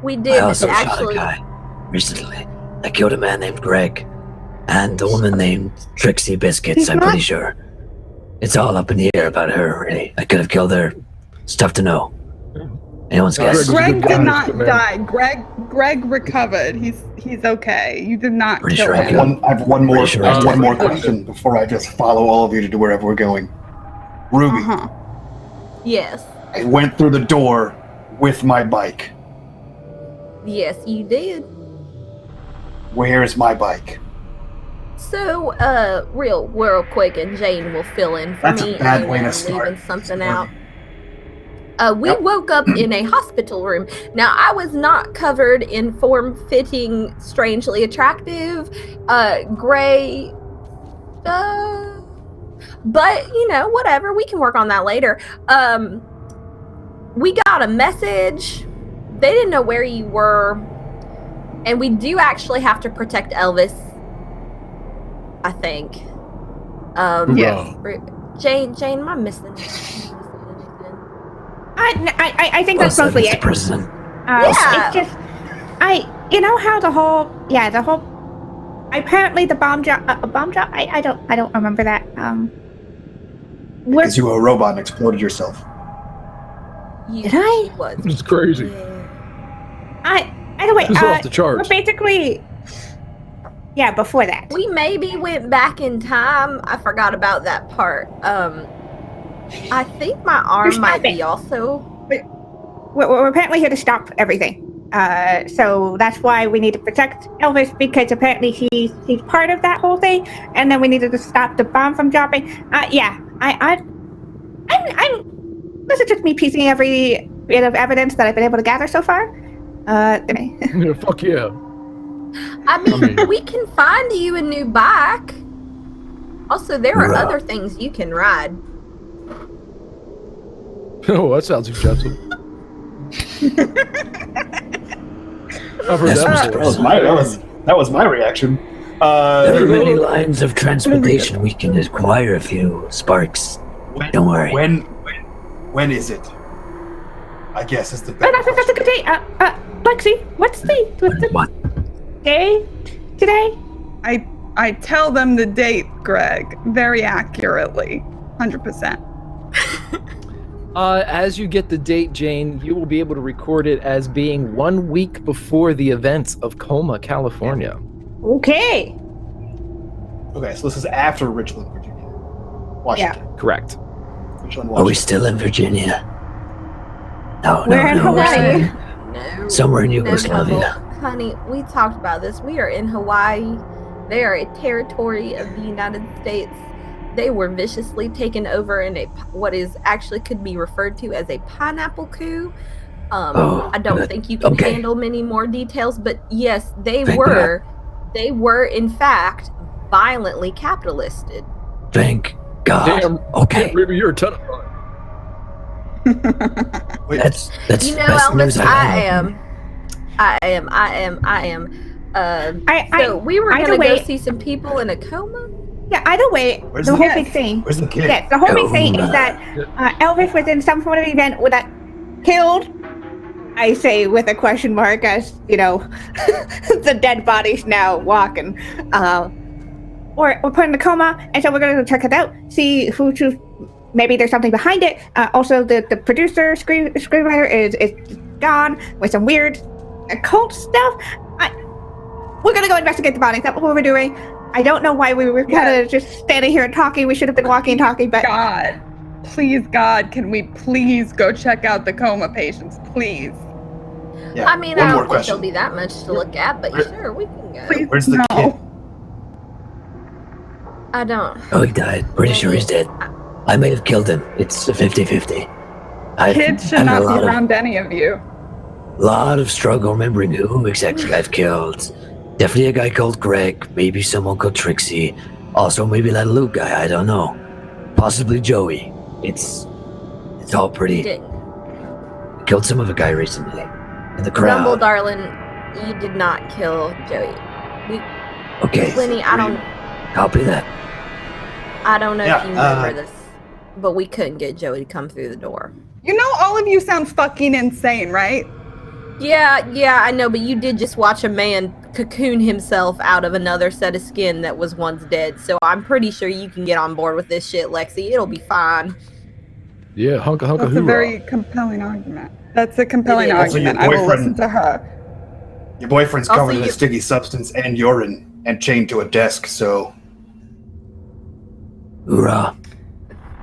We I did also shot a actually. guy recently. I killed a man named Greg and a woman named Trixie Biscuits, I'm pretty sure. It's all up in the air about her, really. I could have killed her. It's tough to know. Anyone's guess. Greg did not die. Greg recovered. He's okay. You did not Pretty kill sure I him. I have one more. Pretty sure I have I one did. more question before I just follow all of you to wherever we're going. Ruby, Uh-huh. Yes. I went through the door with my bike. Yes, you did. Where's my bike? So, real quick, and Jane will fill in for That's me. a bad way and to start. leaving something out. We woke up in a hospital room. Now, I was not covered in form-fitting, strangely attractive, gray, but, whatever. We can work on that later. We got a message. They didn't know where you were. And we do actually have to protect Elvis, I think. Yes. Jane, am I missing anything? I think that's mostly it. President. Yeah. It's just, how the whole, apparently the bomb drop, I don't remember that. Because you were a robot and exploded yourself. Did I? Was. It's crazy. Either way, It's off the charts. we're basically, before that. We maybe went back in time. I forgot about that part. I think my arm might be also. We're apparently here to stop everything. So that's why we need to protect Elvis, because apparently he's part of that whole thing, and then we needed to stop the bomb from dropping. This is just me piecing every bit of evidence that I've been able to gather so far. Yeah, fuck yeah. I mean, we can find you a new bike. Also, there are other things you can ride. Oh, that sounds expensive. I've heard that before. That was my reaction. There are many lines of transportation we can acquire a few sparks. Don't worry. When is it? I guess it's the better That's a good day. Lexi, what's the day today? I tell them the date, Greg, very accurately, 100%. As you get the date, Jane, you will be able to record it as being 1 week before the events of Coma, California. Okay. Okay, so this is after Richland, Virginia. Washington. Correct. Richland, Are we Washington. still in Virginia? No, We're in Hawaii. No. Somewhere in No, Yugoslavia. honey, we talked about this. We are in Hawaii. They are a territory of the United States. They were viciously taken over in what is actually could be referred to as a pineapple coup. I don't think you can handle many more details, but yes, they were in fact violently capitalisted. Thank God. Damn. Okay. Maybe you're a ton of fun. Wait, That's You know, best news Elvis, I am. So we were either gonna go way- see some people in a coma. Yeah, either way, Where's the the whole kid? big thing. Where's the kid? Yes, the whole big thing is that Elvis was in some sort of event that killed, I say with a question mark, as, the dead body's now walking. Or put in a coma, and so we're going to check it out, see maybe there's something behind it. Also, the producer, screenwriter is gone with some weird occult stuff. We're going to go investigate the body. That's what we're doing. I don't know why we were kind of just standing here and talking. We should have been walking and talking, but... God, please, God, can we please go check out the coma patients, please? Yeah. I mean, One I more don't think question. there'll be that much to look at, but sure, we can go. Please, Where's the kid? I don't. Oh, he died. Pretty sure he's dead. I may have killed him. It's a 50-50. Kids should not be around any of you. Lot of struggle remembering who exactly I've killed. Definitely a guy called Greg. Maybe someone called Trixie. Also, maybe that Luke guy. I don't know. Possibly Joey. It's all pretty. Killed some of a guy recently in the crowd. Rumble, darling, you did not kill Joey. Okay. Lenny, I don't Copy that. know if you remember this, but we couldn't get Joey to come through the door. You know, all of you sound fucking insane, right? Yeah, I know, but you did just watch a man cocoon himself out of another set of skin that was once dead, so I'm pretty sure you can get on board with this shit, Lexi. It'll be fine. Yeah, hunka That's a hoorah. very compelling argument. That's a compelling It is. argument. Also, I your will listen boyfriend- to her. Your boyfriend's Also, covered in you- a sticky substance and urine and chained to a desk, so... Hoorah.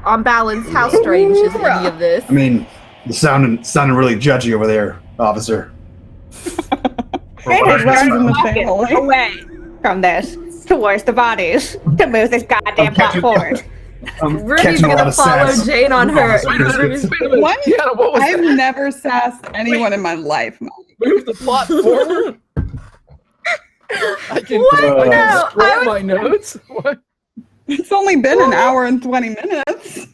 On balance, how strange is any of this? I mean, you sounding really judgy over there, officer. Granted, Runs in we're the family. away from this. towards the bodies to move this goddamn plot forward. Ruby's gonna follow Jane on her. What? Yeah, what was I've that? never sassed anyone in my life. Move the plot forward. I can What? No, scroll my notes. What? It's only been an hour and 20 minutes.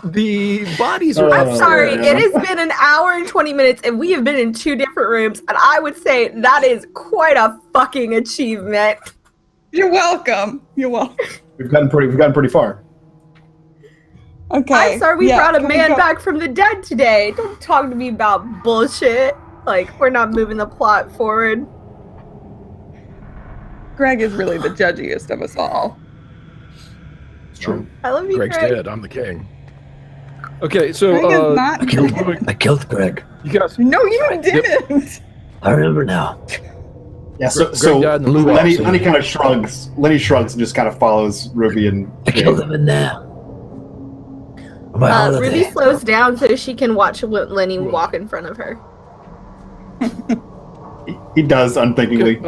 The bodies are. I'm sorry, it has been an hour and 20 minutes, and we have been in 2 different rooms, and I would say that is quite a fucking achievement. You're welcome. You're welcome. We've gotten pretty far. Okay. I'm sorry we brought a can we man go- back from the dead today. Don't talk to me about bullshit. Like, we're not moving the plot forward. Greg is really the judgiest of us all. It's true. I love you, Greg's Greg. dead. I'm the king. Okay, so Greg is not. I killed Greg. you guys. No, you didn't. I remember now. Yeah, so, Greg so died in the Lou Lenny, scene. Lenny kind of shrugs. Lenny shrugs and just kind of follows Ruby and I killed him in there. On my holiday. Ruby slows down so she can watch Lenny walk in front of her. he does unthinkingly.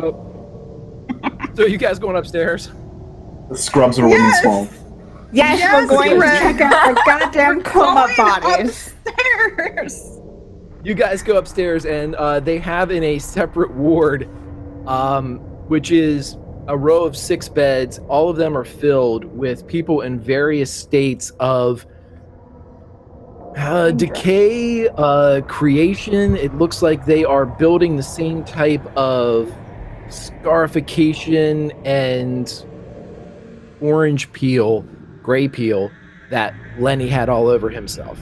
So you guys going upstairs? The scrubs are women small. Yes, Yes, we're going Greg. to check out the goddamn coma Going bodies. upstairs. You guys go upstairs, and they have in a separate ward, which is a row of 6 beds. All of them are filled with people in various states of decay, creation. It looks like they are building the same type of scarification and orange peel, gray peel that Lenny had all over himself.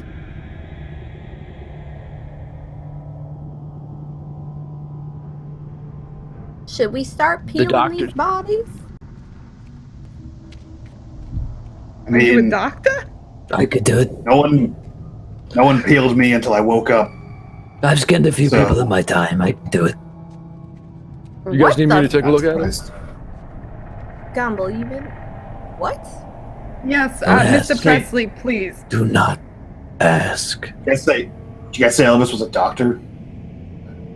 Should we start peeling doctor- these bodies? I Are you a mean, doctor? I could do it. no one peeled me until I woke up. I've skinned a few So- people in my time. I can do it. You guys need me to take a look at it? Christ. Gamble, you been... What? Yes, yes. Mr. Presley, please. Do not ask. Did you guys say Elvis was a doctor?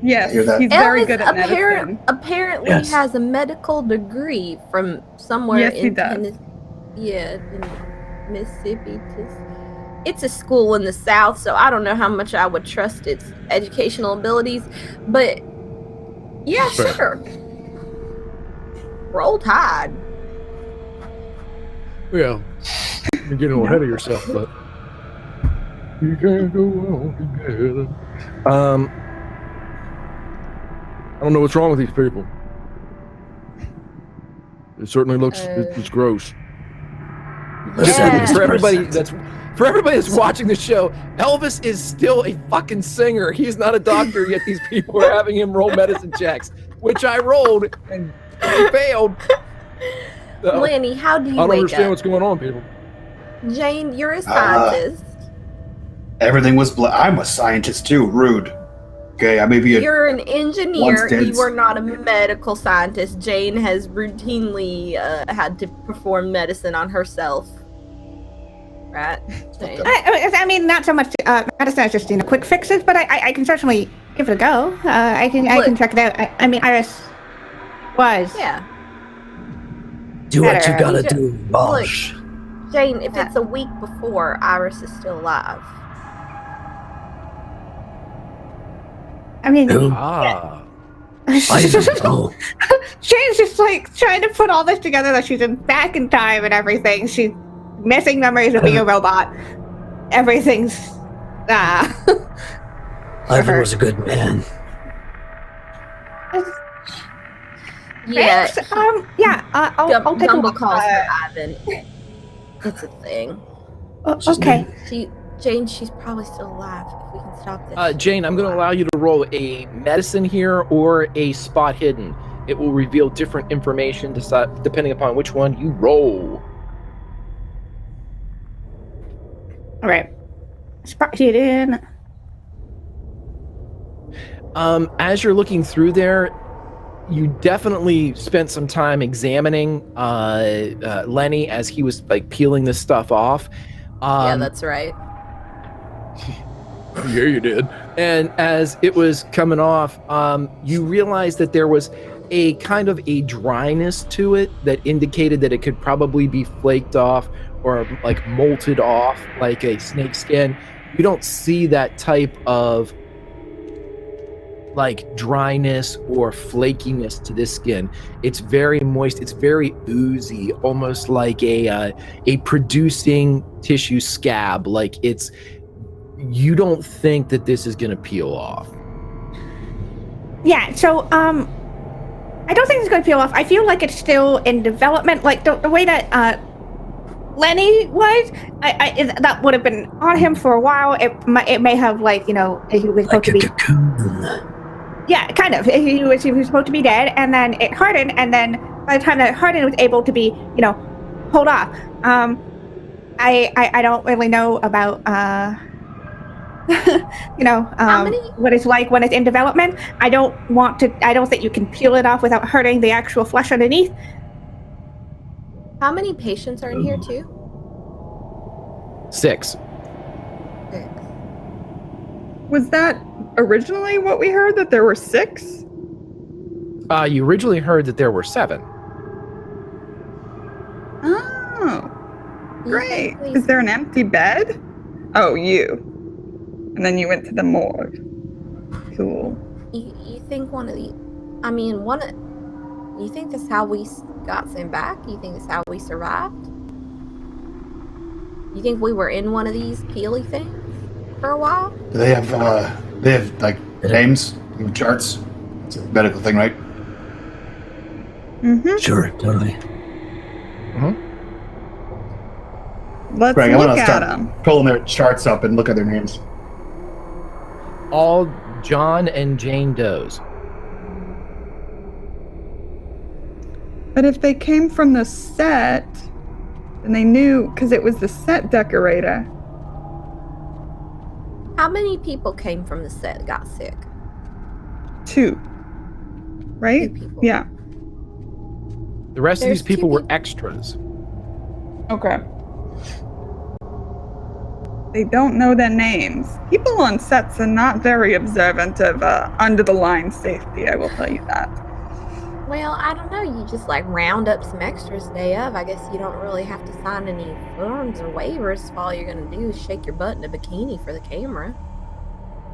Yes, Hear that? he's very Elvis good at medicine. apparently Yes. has a medical degree from somewhere Yes, he in does. in Mississippi. It's a school in the South, so I don't know how much I would trust its educational abilities, but yeah, Fair. sure. Roll Tide. Yeah, you're getting ahead of yourself, but you can't go on together. I don't know what's wrong with these people. It certainly looks it's gross. Yeah. For everybody that's watching the show, Elvis is still a fucking singer. He's not a doctor, yet these people are having him roll medicine checks, which I rolled and he failed. So, Lenny, how do I you don't wake understand up? what's going on, people. Jane, you're a scientist. Everything was. I'm a scientist too. Rude. Okay, I may be a. You're an engineer. Once dead. You are not a medical scientist. Jane has routinely had to perform medicine on herself. Right? Jane. I mean, not so much medicine as just quick fixes, but I can certainly give it a go. I can check it out. I mean, Iris was. Yeah. Do what you Better. gotta Look, do, Bosh. Jane, if it's a week before, Iris is still alive. I mean, Who? Ah. I don't know. Shane's just like trying to put all this together that she's back in time and everything. She's missing memories of being a robot. Everything's Ivan was a good man. Yeah. Thanks. Yeah. I'll take a Gumble look. calls her Ivan. It's a thing. Okay. Jane, she's probably still alive. If we can stop this. Jane, I'm going to allow you to roll a medicine here or a spot hidden. It will reveal different information depending upon which one you roll. All right. Spot hidden. As you're looking through there, you definitely spent some time examining Lenny as he was like peeling this stuff off. Yeah, that's right. Yeah, you did. And as it was coming off, you realized that there was a kind of a dryness to it that indicated that it could probably be flaked off or like molted off like a snake skin. You don't see that type of like dryness or flakiness to this skin. It's very moist. It's very oozy, almost like a producing tissue scab. Like you don't think that this is gonna peel off. Yeah, so I don't think it's going to peel off. I feel like it's still in development. Like the way that Lenny was, that would have been on him for a while. It may have, like, he was supposed Like to a be. cocoon. Yeah, kind of. He was supposed to be dead, and then it hardened, and then by the time that it hardened, it was able to be, pulled off. I don't really know about what it's like when it's in development. I don't think you can peel it off without hurting the actual flesh underneath. How many patients are in here too? 6. Was that originally what we heard, that there were 6? You originally heard that there were 7. Oh, great. Is there an empty bed? Oh, you. And then you went to the morgue. Cool. You think one of the... you think that's how we got sent back? You think that's how we survived? You think we were in one of these peely things for a while? Do they have like names, charts? It's a medical thing, right? Mm-hmm. Sure, totally. Let's Greg, I look want to at start them. pulling their charts up and look at their names. All John and Jane Does. But if they came from the set, then they knew, because it was the set decorator. How many people came from the set that got sick? 2. Right? 2 people. Yeah. The rest of There's these people 2 were extras. Okay. They don't know their names. People on sets are not very observant of under-the-line safety, I will tell you that. Well, I don't know. You just round up some extras day of. I guess you don't really have to sign any forms or waivers. All you're going to do is shake your butt in a bikini for the camera.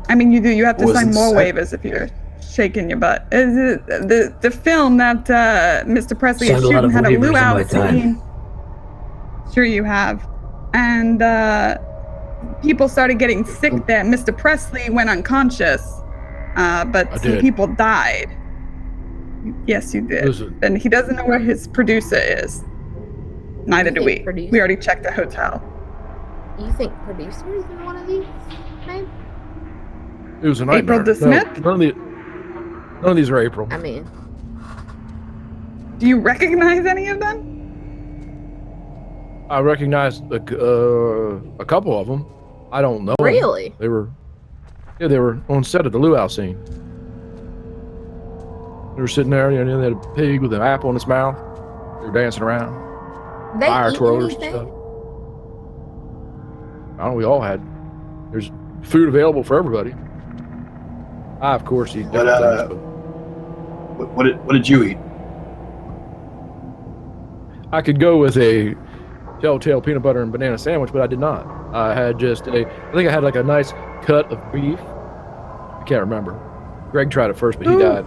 I mean, you do. You have to sign more set? waivers if you're shaking your butt. The film that Mr. Presley is Signed a lot shooting of had a waivers in luau my time. scene. Sure you have. And people started getting sick there. Mr. Presley went unconscious, but some did. people died. Yes, you did. Listen. And he doesn't know where his producer is. Neither do we. think producer- We already checked the hotel. You think producers in one of these, maybe? It was a April nightmare. DeSmith? None of these are April. I mean, Do you recognize any of them? I recognized a couple of them. I don't know 'em. really? They were on set of the luau scene. They were sitting there, they had a pig with an apple in its mouth. They were dancing around. They Fire eat twirlers and anything? stuff. I don't know, we all had. There's food available for everybody. I, of course, eat different things, but What did you eat? I could go with a telltale peanut butter and banana sandwich, but I did not. I had I think I had like a nice cut of beef. I can't remember. Greg tried it first, but he died.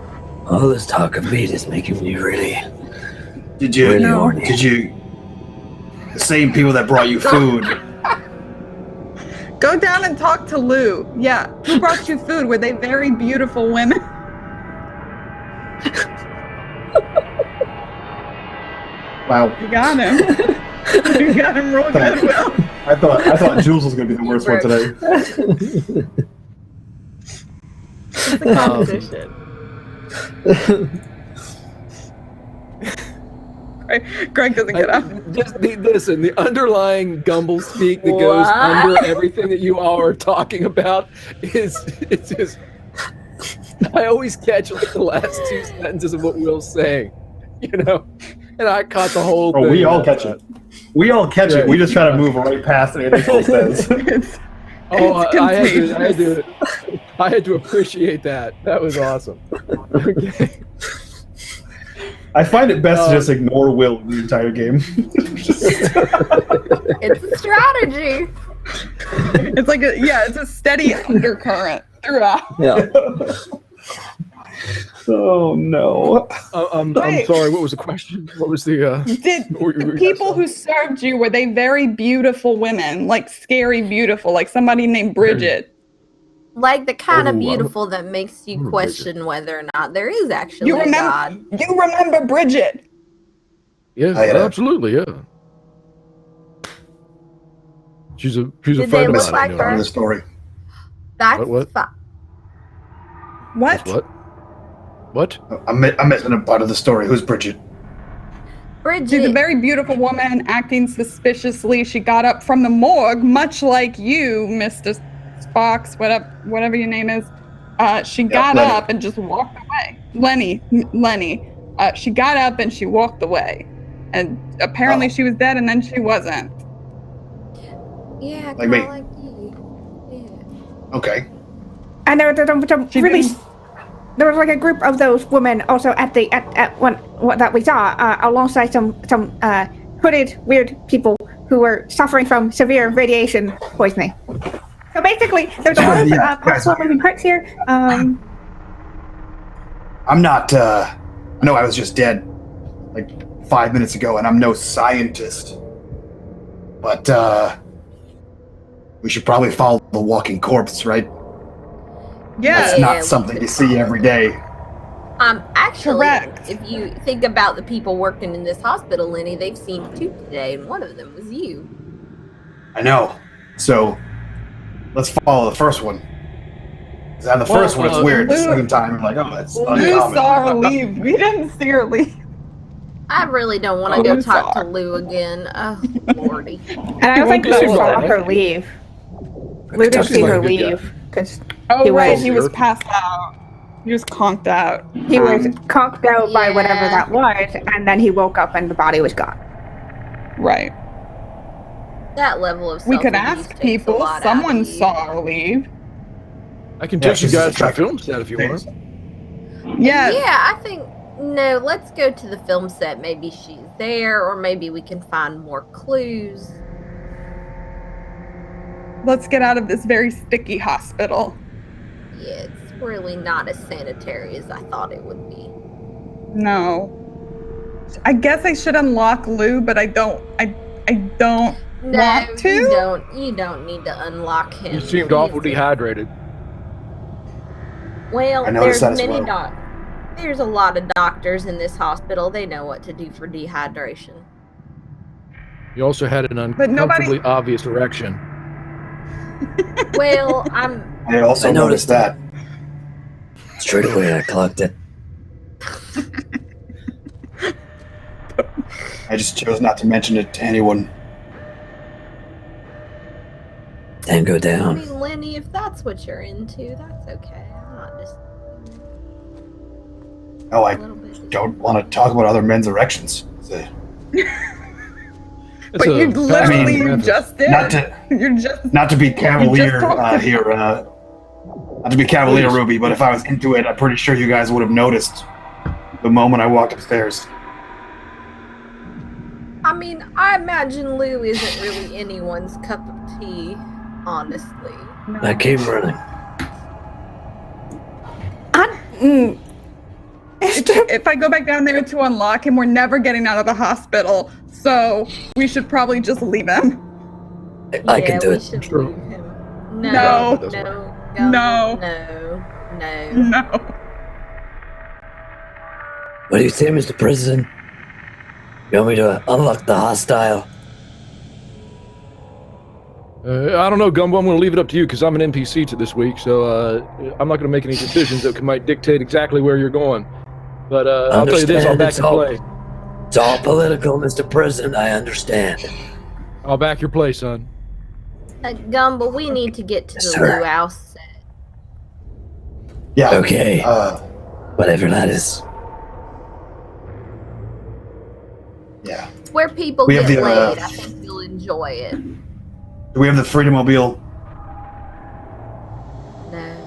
All this talk of meat is making me really, Did you? really horny. Did you? The same people that brought you food. Go down and talk to Lou. Yeah. Who brought you food? Were they very beautiful women? Wow. You got him. You got him real good, Will. I thought Jules was gonna be the worst one today. It's a competition. Greg doesn't get up. Listen, the underlying gumble speak that goes What? under everything that you all are talking about it's just. I always catch like the last 2 sentences of what Will's saying, and I caught the whole thing. Oh, we all catch it. We all catch it. We just try to move right past anything else says. It's I had to appreciate that. That was awesome. Okay. I find it best to just ignore Will the entire game. It's a strategy. It's like it's a steady undercurrent throughout. Yeah. Oh no. I'm sorry. What was the question? What was the? Did the people who served you, were they very beautiful women, like scary beautiful, like somebody named Bridget? Like the kind of beautiful that makes you question whether or not there is actually a God. You remember Bridget? Yeah, absolutely. Yeah. She's a friend of mine. Like Part of the story. That's What? What? What? I'm missing a part of the story. Who's Bridget? Bridget. She's a very beautiful woman, acting suspiciously. She got up from the morgue, much like you, Mr. Sparks, whatever your name is. She got Lenny. up and just walked away. Lenny. She got up and she walked away. And apparently she was dead, and then she wasn't. Yeah, Like me. like you. Yeah. Okay. And there was like a group of those women also at one that we saw alongside some hooded weird people who were suffering from severe radiation poisoning. So basically, there's a lot of possible moving parts here. I'm not. I know I was just dead like 5 minutes ago, and I'm no scientist. But we should probably follow the walking corpse, right? Yeah. That's not something you see every day. Actually, Correct. if you think about the people working in this hospital, Lenny, they've seen 2 today, and one of them was you. I know. So let's follow the first one. 'Cause on the first one, it's weird. The second time, I'm like, oh, that's Lou uncommon. saw her leave. We didn't see her leave. I really don't want to go talk to Lou again. Oh, lordy. And I don't think won't be Lou too saw bad. her leave. Lou didn't see her leave because Oh, right. He was Sure. passed out. He was conked out. he was conked out by whatever Yeah. that was, and then he woke up and the body was gone. Right. That level of We could self-abuse ask takes a people. lot out Someone of you. saw her leave. I can Yeah, take you she's guys to the attractive. film set if you want. Yeah. Yeah, I think no. Let's go to the film set. Maybe she's there, or maybe we can find more clues. Let's get out of this very sticky hospital. Yeah, it's really not as sanitary as I thought it would be. No. I guess I should unlock Lou, but I don't. I don't No, want to. You don't need to unlock him. You seemed awful dehydrated. Well, I there's noticed that as many well. There's a lot of doctors in this hospital. They know what to do for dehydration. You also had an But nobody- uncomfortably obvious erection. Well, I also noticed that. Straight away, I clocked it. I just chose not to mention it to anyone. Tango I down. mean, Lenny, if that's what you're into, that's okay. I'm not just Oh, a I little bit. don't want to talk about other men's erections. But you literally you just did. Not to You're just. not to be cavalier talked here, not to be cavalier, Please. Ruby, but if I was into it, I'm pretty sure you guys would have noticed the moment I walked upstairs. I mean, I imagine Lou isn't really anyone's cup of tea, honestly. I keep running. If I go back down there to unlock him, we're never getting out of the hospital. So we should probably just leave him. I can do we it. should True. leave him. No. No, No. no. No. What do you say, Mr. President? You want me to unlock the hostile? I don't know, Gumbo. I'm going to leave it up to you because I'm an NPC to this week, so I'm not going to make any decisions that might dictate exactly where you're going. But I'll tell you this: I'll back It's your all- play. It's all political, Mr. President. I understand. I'll back your play, son. Gumbo, we need to get to the Sir. luau set. Yeah. Okay. Whatever that is. Yeah. It's where people We get have the, laid. I think you'll enjoy it. Do we have the Freedomobile? No.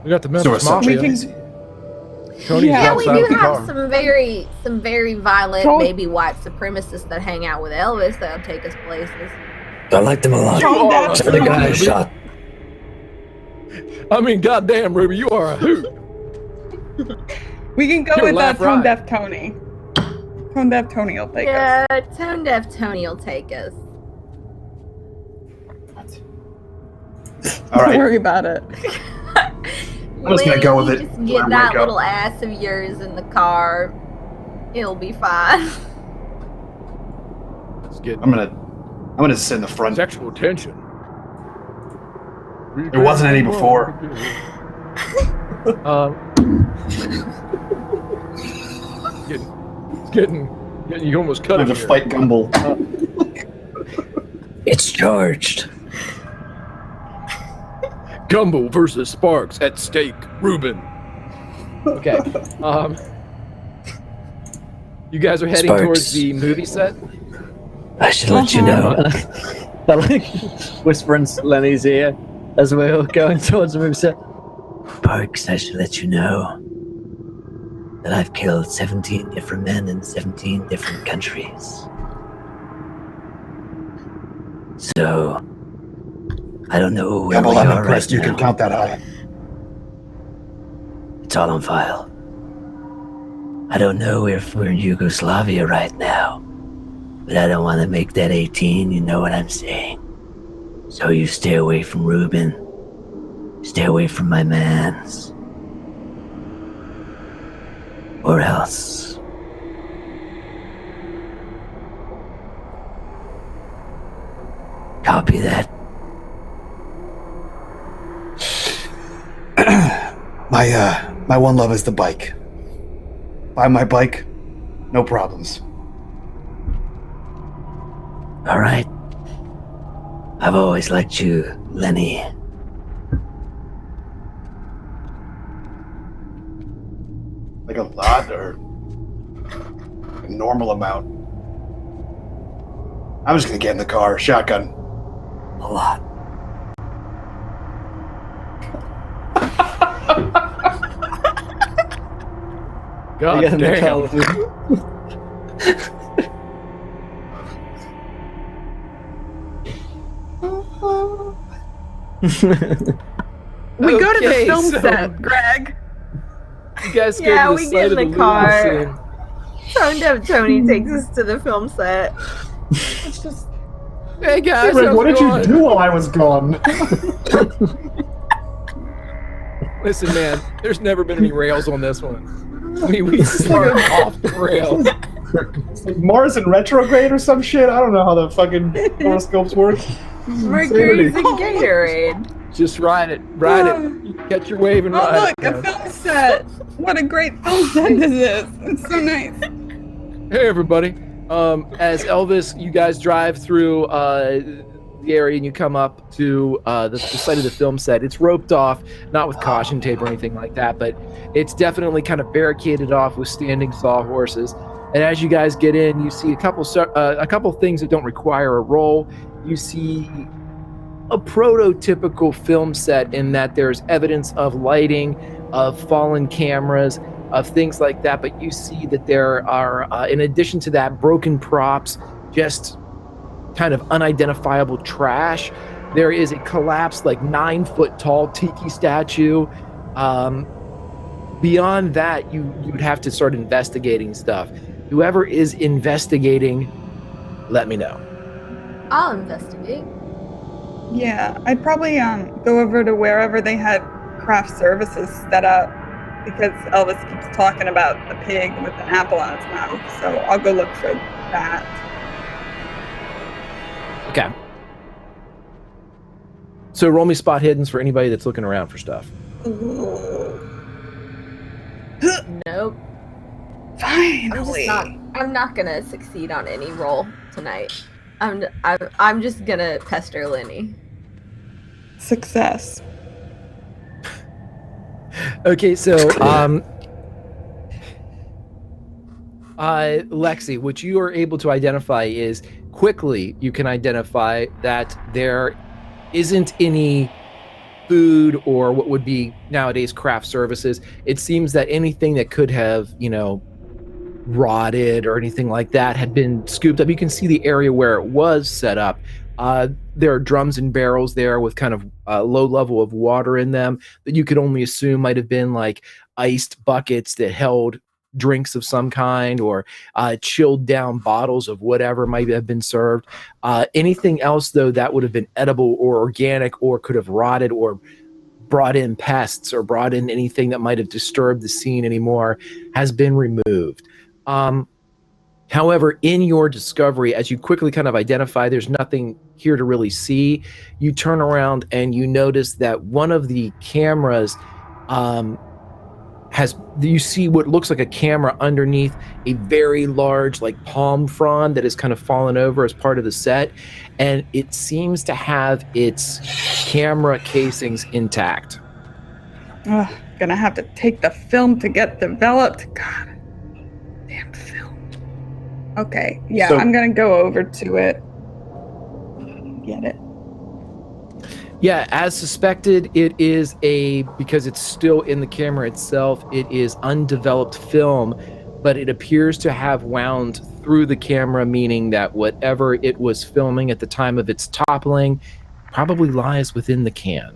We got the Memphis Source Mafia. We can- Tony Yeah, drops we out do of the have car. some very violent, Tony- maybe white supremacists that hang out with Elvis that'll take us places. I like them a lot. You are a So the guy I hoot, shot. I mean, goddamn, Ruby, you are a hoot. We can go You're with laugh Tone right. Deaf Tony. Tone Deaf Tony will take us. Yeah, Tone Deaf Tony will take us. All Don't right. worry about it. I'm just gonna go with it. Just Let get him that wake up. little ass of yours in the car. It'll be fine. Let's get I'm gonna sit in the front. sexual tension. There wasn't any before. Getting, you almost cut I it. have to fight Gumball. It's charged. Gumbo versus Sparks at stake. Ruben. Okay. You guys are heading Sparks. towards the movie set. I should let you know. I like whispering Lenny's ear as we're going towards the movie set. Sparks, I should let you know that I've killed 17 different men in 17 different countries. So, I don't know where Gumball, we I'm are impressed right you can now. count that high. It's all on file. I don't know if we're in Yugoslavia right now, but I don't want to make that 18, you know what I'm saying? So you stay away from Ruben. Stay away from my mans. Or else. Copy that. My one love is the bike. Buy my bike, no problems. All right. I've always liked you, Lenny. Like a lot or a normal amount. I'm just gonna get in the car, shotgun. A lot. God Get in the damn. car with me. We go to the Okay, film so- set, Greg. You guys go Yeah, to the we side get in of the movie car. scene. Tone Deaf Tony takes us to the film set. It's just Hey guys, Rick, how's what it did you going? do while I was gone? Listen, man, there's never been any rails on this one. We swerved off the rails. It's like Mars in retrograde or some shit? I don't know how the fucking horoscopes work. Mercury's in Gatorade. Just ride it. Catch your wave and oh ride look, it. a film set. What a great film set this is. It's so nice. Hey everybody. As Elvis, you guys drive through the area and you come up to the site of the film set. It's roped off, not with caution tape or anything like that, but it's definitely kind of barricaded off with standing sawhorses. And as you guys get in, you see a couple things that don't require a roll. You see a prototypical film set in that there's evidence of lighting, of fallen cameras, of things like that, but you see that there are, in addition to that, broken props, just kind of unidentifiable trash. There is a collapsed, like 9-foot tall tiki statue. Beyond that, you'd have to start investigating stuff. Whoever is investigating, let me know. I'll investigate. Yeah, I'd probably go over to wherever they had craft services set up because Elvis keeps talking about the pig with an apple on its mouth. So I'll go look for that. Okay. So roll me spot hiddens for anybody that's looking around for stuff. Nope. Finally. I'm not gonna succeed on any roll tonight. I'm just gonna pester Lenny. Success. Okay, so Lexi, what you are able to identify is quickly you can identify that there isn't any food or what would be nowadays craft services. It seems that anything that could have, rotted or anything like that had been scooped up. You can see the area where it was set up. There are drums and barrels there with kind of a low level of water in them that you could only assume might have been like iced buckets that held drinks of some kind, or chilled down bottles of whatever might have been served. Anything else, though, that would have been edible or organic or could have rotted or brought in pests or brought in anything that might have disturbed the scene anymore has been removed. However, in your discovery, as you quickly kind of identify there's nothing here to really see, you turn around and you notice that one of the cameras you see what looks like a camera underneath a very large like palm frond that has kind of fallen over as part of the set, and it seems to have its camera casings intact. Gonna have to take the film to get developed. God, damn film. Okay, yeah, so, I'm gonna go over to it. Get it. Yeah, as suspected, it is because it's still in the camera itself, it is undeveloped film, but it appears to have wound through the camera, meaning that whatever it was filming at the time of its toppling probably lies within the can.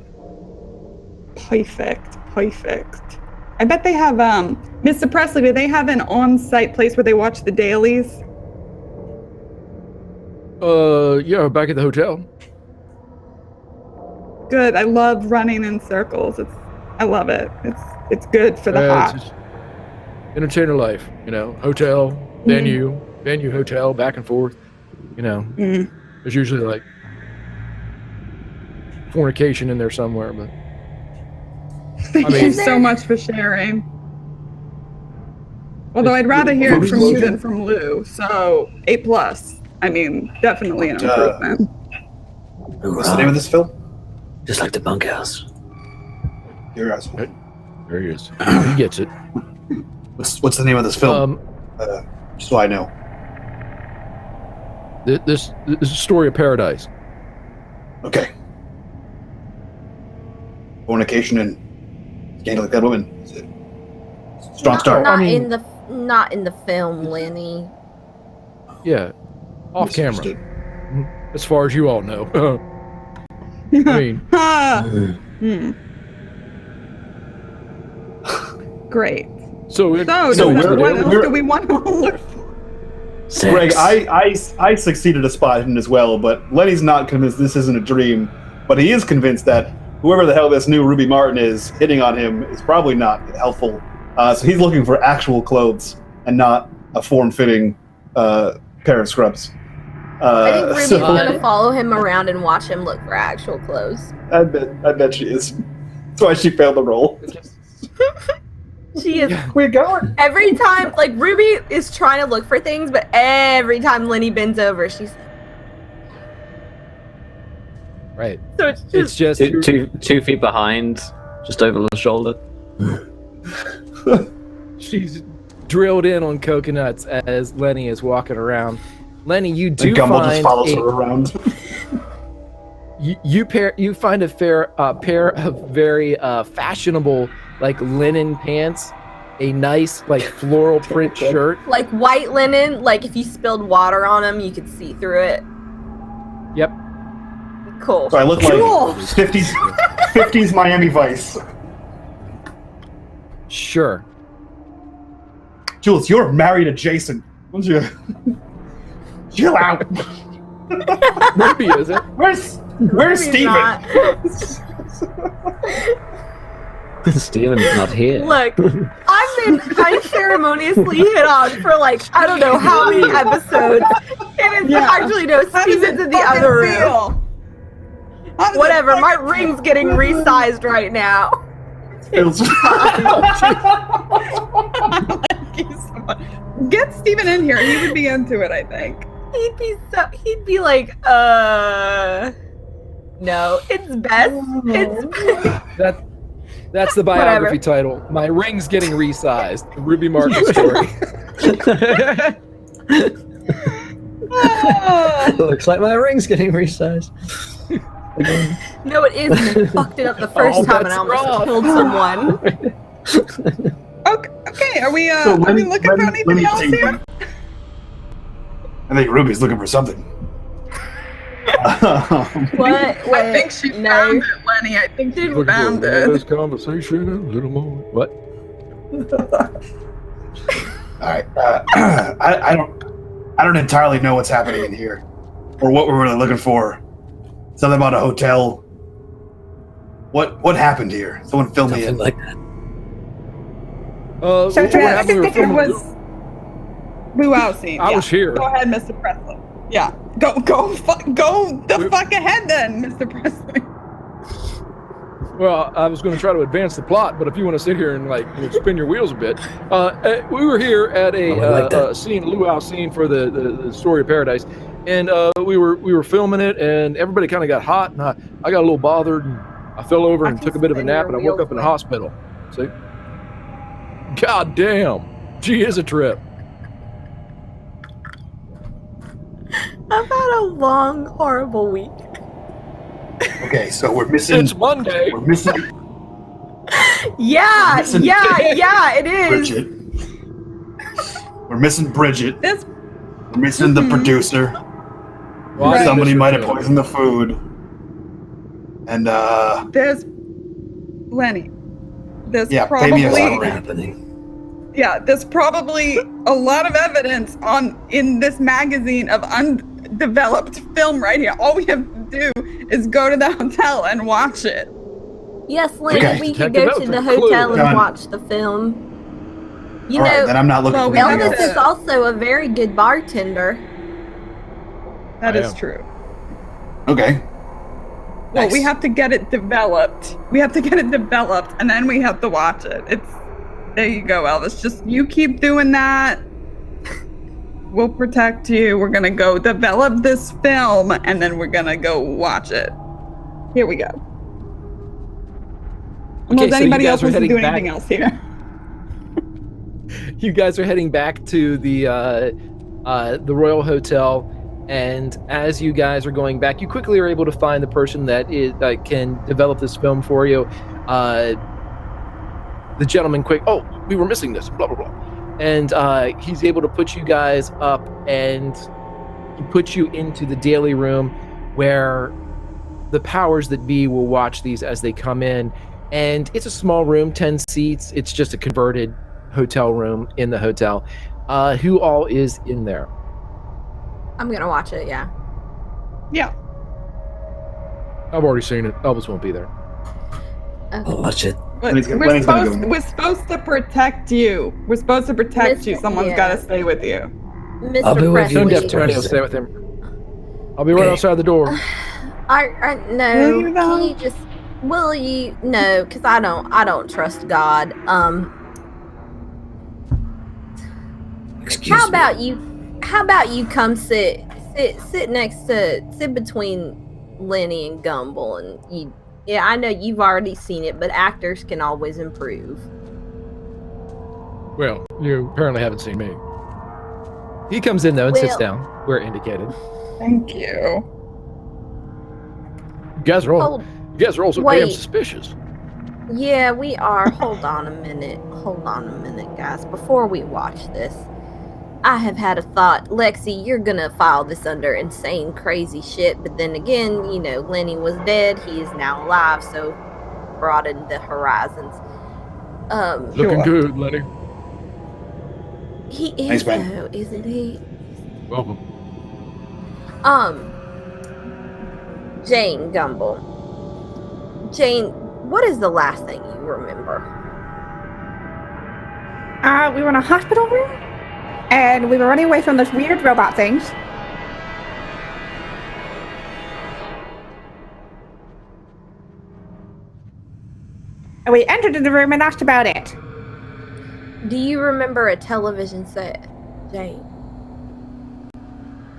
Perfect. I bet they have, Mr. Presley, do they have an on-site place where they watch the dailies? Yeah, back at the hotel. Good. I love running in circles. I love it. It's good for the heart. Entertainer life, hotel, venue, hotel, back and forth. There's usually like fornication in there somewhere, but thank you so much for sharing. Although I'd rather hear it from you than from Lou, so A+. I mean, definitely an improvement. What's the name of this film? Just like the bunkhouse. Your ass. There he is. He gets it. What's the name of this film? Just so I know. This is a story of paradise. Okay. Fornication and scandal like that woman. Is it strong start? Not in the film, Lenny. Yeah, off camera. As far as you all know. I mean, great. So what else do we want to look for? Greg, I succeeded a spot in as well, but Lenny's not convinced this isn't a dream, but he is convinced that whoever the hell this new Ruby Martin is hitting on him is probably not helpful. So he's looking for actual clothes and not a form-fitting pair of scrubs. I think Ruby's gonna follow him around and watch him look for actual clothes. I bet she is. That's why she failed the role. She is. We're going. Every time, like, Ruby is trying to look for things, but every time Lenny bends over, she's right. So it's just two feet behind, just over the shoulder. She's drilled in on coconuts as Lenny is walking around. Lenny, you do Gumball find just follows her around. You find a pair of very fashionable like linen pants, a nice like floral print shirt, like white linen. Like if you spilled water on them, you could see through it. Yep. Cool. So I look like 50s Miami Vice. Sure. Jules, you're married adjacent. Don't you? Chill out. Maybe is it? Where's Steven? Steven's not here. Look, I've been unceremoniously hit on for like I don't know how many episodes, and it's actually no Steven's in the other room. Whatever, my ring's getting resized right now. Get Steven in here. He would be into it, I think. He'd be like, no, it's best. That's the biography title. My ring's getting resized. The Ruby Martin story. Looks like my ring's getting resized. No, it is. You fucked it up the first time and I almost killed someone. Okay, are we So are we looking for anything else here? I think Ruby's looking for something. What? I think she found it, Lenny. I think she found it. This conversation a little more. What? All right. I don't entirely know what's happening in here, or what we're really looking for. Something about a hotel. What happened here? Someone fill me in. Like that. So what I happened? think it was luau scene. I was here. Go ahead, Mr. Presley. Yeah. Go the fuck ahead then, Mr. Presley. Well, I was going to try to advance the plot, but if you want to sit here and spin your wheels a bit, we were here at a luau scene for the Story of Paradise, and we were filming it, and everybody kind of got hot, and I got a little bothered, and I fell over and took a bit of a nap, and I woke up in the hospital. See? God damn, she is a trip. I've had a long, horrible week. Okay, so we're missing. It's Monday. We're missing. Yeah, Listen. yeah, it is. Bridget. We're missing Bridget. This We're missing the producer. Well, I Somebody miss might her have too. poisoned the food. And there's Lenny. There's yeah, pay me a probably salary. Happening. yeah, there's probably a lot of evidence in this magazine of undeveloped film right here. All we have to do is go to the hotel and watch it. Yes, Lenny, Okay. we could Detective go to the Elton, hotel and Done. watch the film. You All right, know, then I'm not looking well, for we anything have Elvis else. is also a very good bartender. That I is am. true. Okay. Well, Nice. we have to get it developed. We have to get it developed, and then we have to watch it. There you go, Elvis. Just you keep doing that. We'll protect you. We're gonna go develop this film, and then we're gonna go watch it. Here we go. Unless so you anybody guys else are wants to heading do back- anything else here. You guys are heading back to the Royal Hotel, and as you guys are going back, you quickly are able to find the person that can develop this film for you. The gentleman we were missing this, blah, blah, blah. And he's able to put you guys up, and he puts you into the daily room where the powers that be will watch these as they come in. And it's a small room, 10 seats. It's just a converted hotel room in the hotel. Who all is in there? I'm gonna watch it, yeah. Yeah. I've already seen it. Elvis won't be there. I'll watch it. But Lenny's gonna go. we're supposed to protect you. We're supposed to protect you. Mr. Someone's yeah. got to stay with you. Mr. I'll be with you, Tone Presley. deaf Tony will stay with him. I'll be right Okay. outside the door. No. Will you, though? Can you just? Will you? No, because I don't trust God. Excuse How me. about you? How about you come sit between Lenny and Gumbel, and you? Yeah, I know you've already seen it, but actors can always improve. Well, you apparently haven't seen me. He comes in though and sits Well- down where indicated. Thank you. You guys are all Hold. so damn Wait. suspicious. Yeah, we are. Hold on a minute, guys. Before we watch this, I have had a thought. Lexi, you're gonna file this under insane, crazy shit. But then again, Lenny was dead. He is now alive, so broaden the horizons. Looking Sure. good, Lenny. He is Thanks, man. though, isn't he? Welcome. Jane Gumbel. Jane, what is the last thing you remember? We were in a hospital room, and we were running away from those weird robot things. And we entered the room, and that's about it. Do you remember a television set, Jane?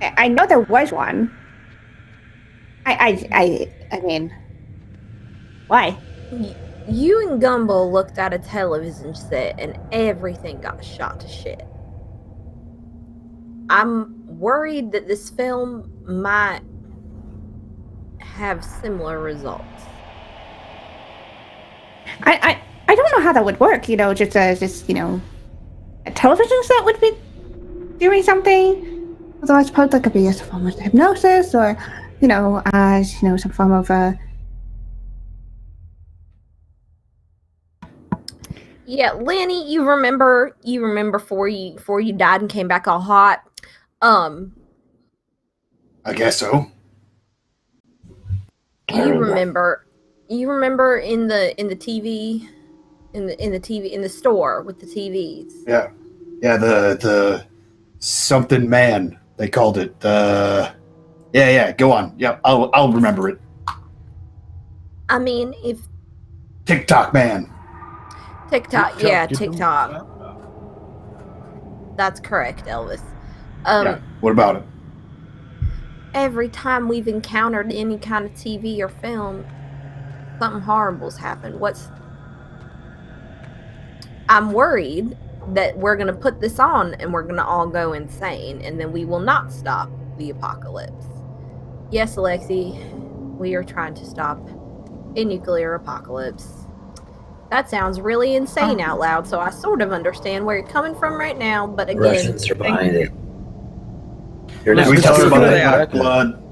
I know there was one. I mean, why? You and Gumbel looked at a television set and everything got shot to shit. I'm worried that this film might have similar results. I don't know how that would work. Just a television set would be doing something. Although I suppose that could be a form of hypnosis, or some form of Yeah, Lanny, you remember before you died and came back all hot. I guess so. You remember in the TV in the store with the TVs. Yeah, the something man they called it. Yeah. Go on. Yeah, I'll remember it. I mean, if TikTok man. TikTok, yeah, TikTok. That's correct, Elvis. Yeah. What about it? Every time we've encountered any kind of TV or film, something horrible's happened. I'm worried that we're going to put this on and we're going to all go insane, and then we will not stop the apocalypse. Yes, Alexi, we are trying to stop a nuclear apocalypse. That sounds really insane out loud, so I sort of understand where you're coming from right now, but again... Russians are behind it. Can we tell her about the black blood?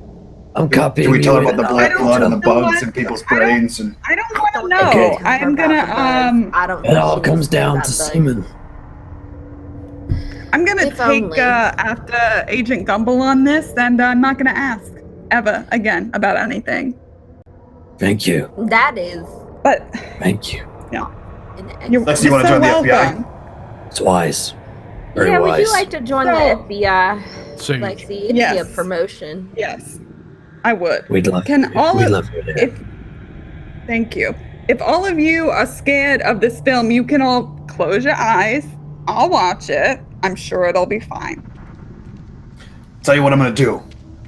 I'm copying. Can we tell her about the I black don't blood and the know bugs what- in people's brains? And I don't want to know. Okay. I'm gonna I don't. It all comes down to semen. I'm gonna If take only. after Agent Gumbel on this, and I'm not gonna ask ever again about anything. Thank you. That is But Thank you. an you're, Lexi, you you're wanna so join the FBI? welcome. It's wise. Very yeah, would wise. you like to join So- the FBI, Sage. Lexi? It'd Yes. be a promotion. Yes, I would. We'd love Can all we'd of love you there. if thank you. If all of you are scared of this film, you can all close your eyes. I'll watch it. I'm sure it'll be fine. tell you what I'm gonna do.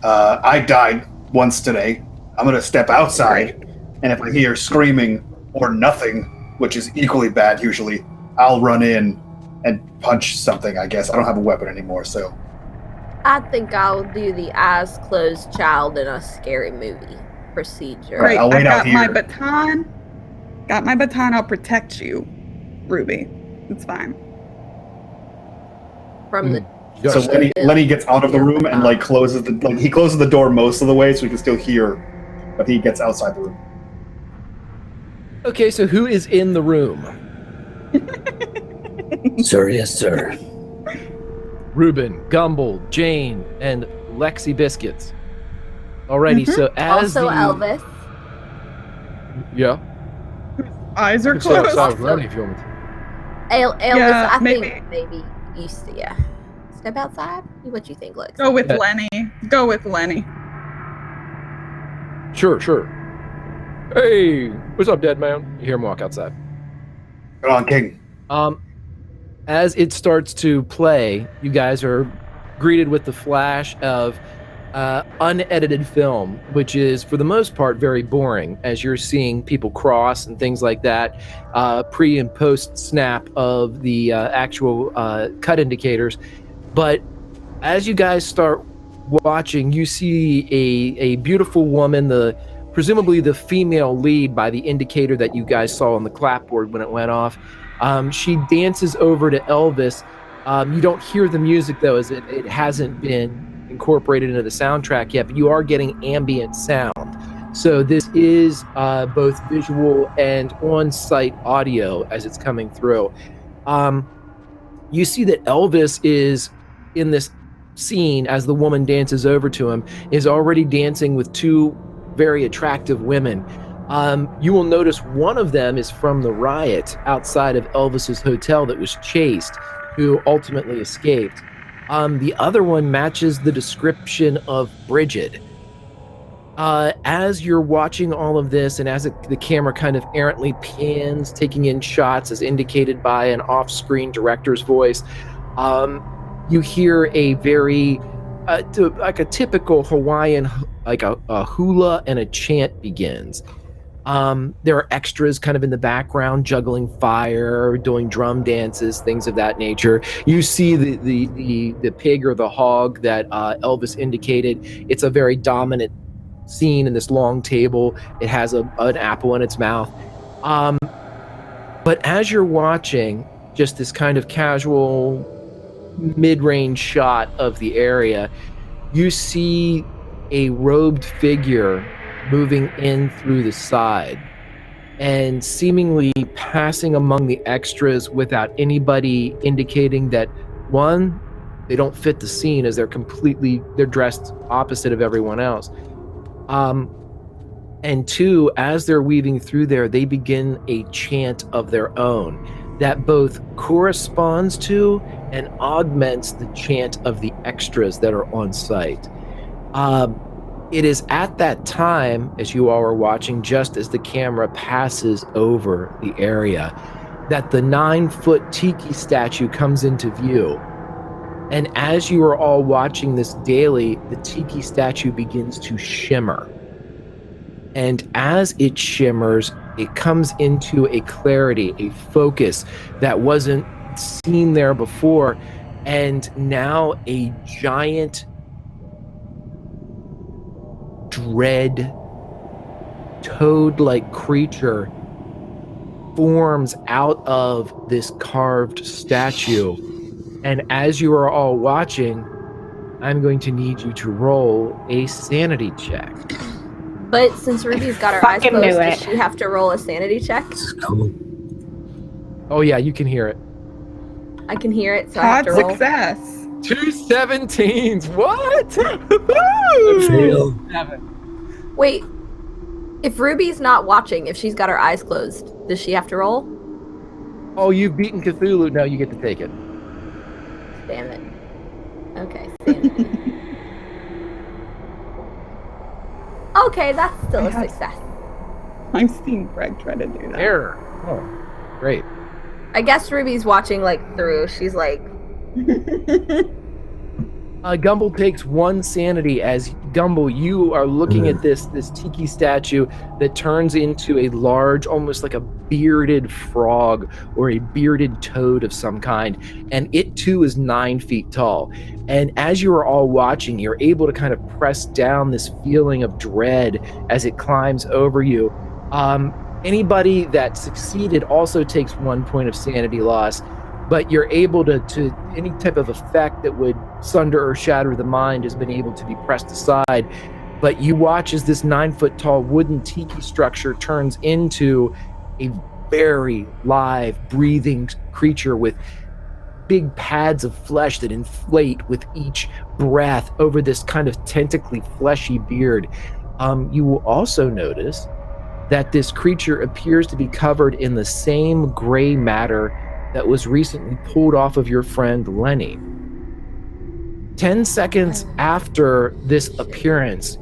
I died once today. I'm gonna step outside, and if I hear screaming or nothing, which is equally bad usually, I'll run in and punch something. I guess I don't have a weapon anymore, so. I think I'll do the eyes closed child in a scary movie procedure. Right, I'll wait I out got my here. baton. Got my baton. I'll protect you, Ruby. It's fine. From the So Lenny gets out of the room and closes he closes the door most of the way so he can still hear, but he gets outside the room. Okay, so who is in the room? Sir, yes, sir. Ruben, Gumbel, Jane, and Lexi Biscuits. Alrighty, so as also the Elvis. yeah, Eyes are you can stay closed. outside running if you want me to. Elvis, Yeah, I maybe. think maybe you step outside. What you think, Lex? Go with Yeah. Lenny. Go with Lenny. Sure. Hey, what's up, dead man? You hear him walk outside. Come on, King. As it starts to play, you guys are greeted with the flash of unedited film, which is for the most part very boring, as you're seeing people cross and things like that, pre and post snap of the actual cut indicators. But as you guys start watching, you see a beautiful woman, presumably the female lead by the indicator that you guys saw on the clapboard when it went off. She dances over to Elvis. You don't hear the music though, as it hasn't been incorporated into the soundtrack yet, but you are getting ambient sound. So this is both visual and on-site audio as it's coming through. You see that Elvis is in this scene as the woman dances over to him, is already dancing with two very attractive women. You will notice one of them is from the riot outside of Elvis's hotel that was chased, who ultimately escaped. The other one matches the description of Bridget. As you're watching all of this, and as the camera kind of errantly pans, taking in shots as indicated by an off-screen director's voice, you hear a very, like a typical Hawaiian, like a hula and a chant begins. There are extras kind of in the background, juggling fire, doing drum dances, things of that nature. You see the pig or the hog that Elvis indicated. It's a very dominant scene in this long table. It has an apple in its mouth. But as you're watching just this kind of casual mid-range shot of the area, you see a robed figure moving in through the side and seemingly passing among the extras without anybody indicating that, one, they don't fit the scene as they're dressed opposite of everyone else. And two, as they're weaving through there, they begin a chant of their own that both corresponds to and augments the chant of the extras that are on site. It is at that time, as you all are watching, just as the camera passes over the area, that the 9-foot tiki statue comes into view. And as you are all watching this daily, the tiki statue begins to shimmer. And as it shimmers, it comes into a clarity, a focus that wasn't seen there before. And now a giant, dread, toad-like creature forms out of this carved statue. And as you are all watching, I'm going to need you to roll a sanity check. But since Ruby's got her eyes closed, does she have to roll a sanity check? Oh yeah, you can hear it. I can hear it, so I have to roll. Success. 2 17s. What? Wait, if Ruby's not watching, if she's got her eyes closed, does she have to roll? Oh, you've beaten Cthulhu. Now you get to take it. Damn it. Okay, sanity. Okay, that's still a success. I've seen Greg try to do that. Error. Oh, great. I guess Ruby's watching through. She's like... Gumble takes 1 sanity as Gumble, you are looking at this tiki statue that turns into a large, almost like a bearded frog or a bearded toad of some kind. And it too is 9 feet tall. And as you are all watching, you're able to kind of press down this feeling of dread as it climbs over you. Anybody that succeeded also takes 1 point of sanity loss. But you're able to any type of effect that would sunder or shatter the mind has been able to be pressed aside. But you watch as this 9-foot tall wooden tiki structure turns into a very live, breathing creature with big pads of flesh that inflate with each breath over this kind of tentacly, fleshy beard. You will also notice that this creature appears to be covered in the same gray matter that was recently pulled off of your friend Lenny. 10 seconds after this appearance,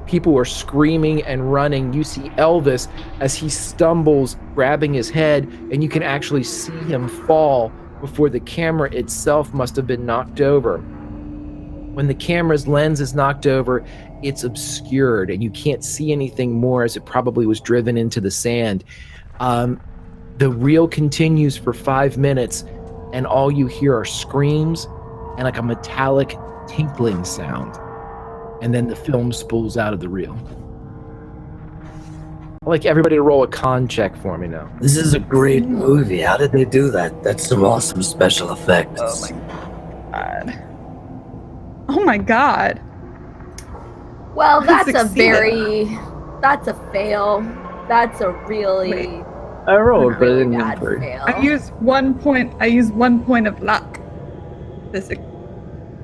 people were screaming and running. You see Elvis as he stumbles, grabbing his head, and you can actually see him fall before the camera itself must have been knocked over. When the camera's lens is knocked over, it's obscured and you can't see anything more as it probably was driven into the sand. The reel continues for 5 minutes, and all you hear are screams and like a metallic tinkling sound. And then the film spools out of the reel. I'd like everybody to roll a con check for me now. This is a great movie. How did they do that? That's some awesome special effects. Oh my god. Oh my god. Well, that's a fail. That's a really... Wait. I rolled, but it didn't bad come through. fail. I used 1 point. I used 1 point of luck. Let's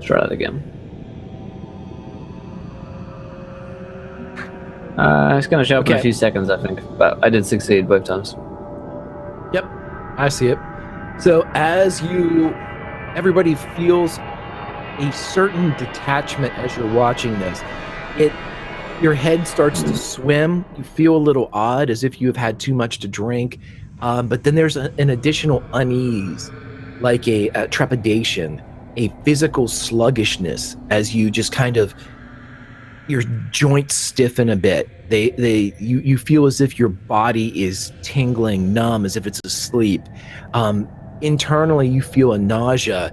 try that again. It's gonna show up in a few seconds, I think, but I did succeed both times. Yep, I see it. So as everybody feels a certain detachment as you're watching this. Your head starts to swim. You feel a little odd, as if you have had too much to drink. But then there's an additional unease, like a trepidation, a physical sluggishness, as you just kind of, your joints stiffen a bit. You feel as if your body is tingling, numb, as if it's asleep. Internally, you feel a nausea,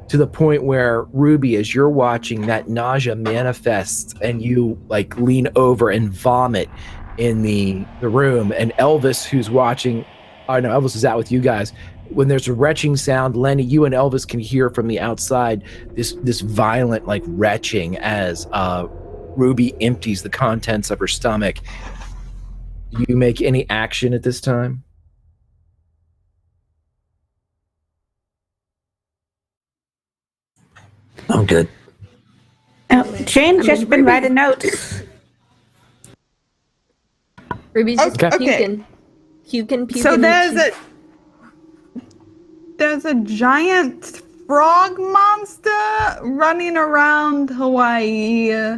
to the point where, Ruby, as you're watching, that nausea manifests and you like lean over and vomit in the room. And Elvis, who's watching, oh no, Elvis is out with you guys. When there's a retching sound, Lenny, you and Elvis can hear from the outside this violent like retching as Ruby empties the contents of her stomach. Do you make any action at this time? I'm good. Jane's just been writing notes. Ruby's just puking. Puking. So there's a giant frog monster running around Hawaii.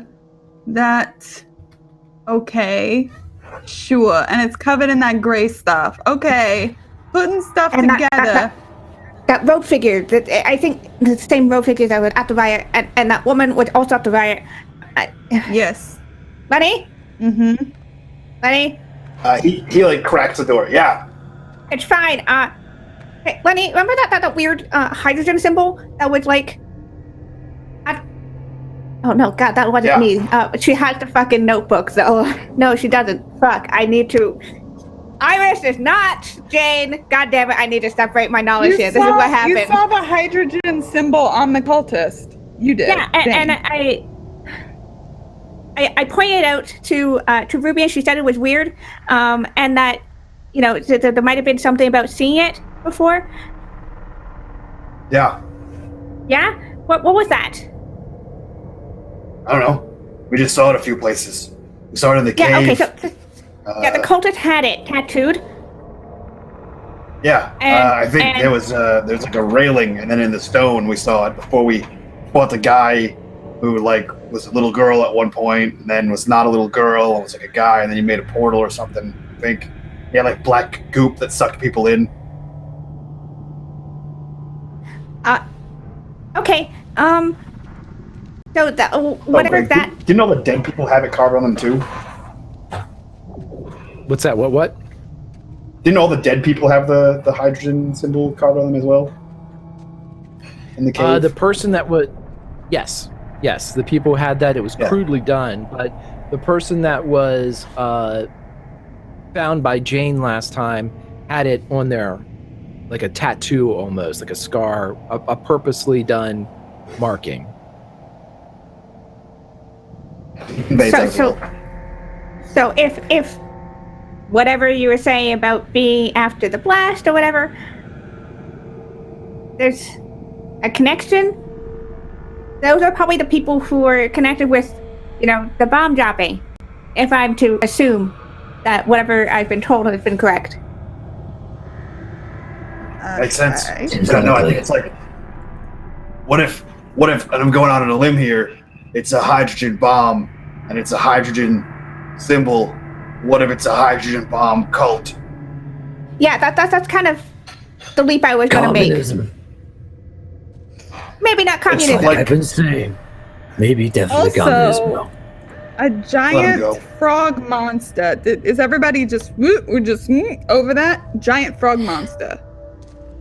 Okay, sure, and it's covered in that gray stuff. Okay, putting stuff And together. That road figure, I think the same road figure that was at the riot, and that woman was also at the riot. Yes. Lenny? Mm-hmm. Lenny? He like cracks the door. Yeah. It's fine. Hey, Lenny, remember that weird hydrogen symbol that was like... Oh no, God, that wasn't me. She has the fucking notebook, though. No, she doesn't. Fuck, I need to... Iris is not Jane. God damn it, I need to separate my knowledge here. This is what happened. You saw the hydrogen symbol on the cultist. You did. Yeah, and I pointed out to Ruby, and she said it was weird, and that, you know, there might have been something about seeing it before. Yeah. Yeah? What was that? I don't know. We just saw it a few places. We saw it in the cave. Yeah, okay, so... the cultist had it tattooed. Yeah, I think there's like a railing, and then in the stone we saw it before we fought the guy who like was a little girl at one point, and then was not a little girl, and was like a guy, and then he made a portal or something. I think he had like black goop that sucked people in. Okay. So whatever that. Do you know the dead people have it carved on them too? What's that? What? Didn't all the dead people have the hydrogen symbol carved on them as well? In the cave? The person that would... Yes, the people had that. It was crudely done, but the person that was found by Jane last time had it on there, like a tattoo almost, like a scar, a purposely done marking. So if whatever you were saying about being after the blast or whatever, there's a connection. Those are probably the people who are connected with, you know, the bomb dropping. If I'm to assume that whatever I've been told has been correct. Makes sense. No, I think it's like, what if, and I'm going out on a limb here, it's a hydrogen bomb, and it's a hydrogen symbol. What if it's a hydrogen bomb cult? Yeah, that's kind of the leap I was going to make. Maybe not communism. Like I've been saying. Maybe definitely communism. No. A giant frog monster. Is everybody just over that? Giant frog monster.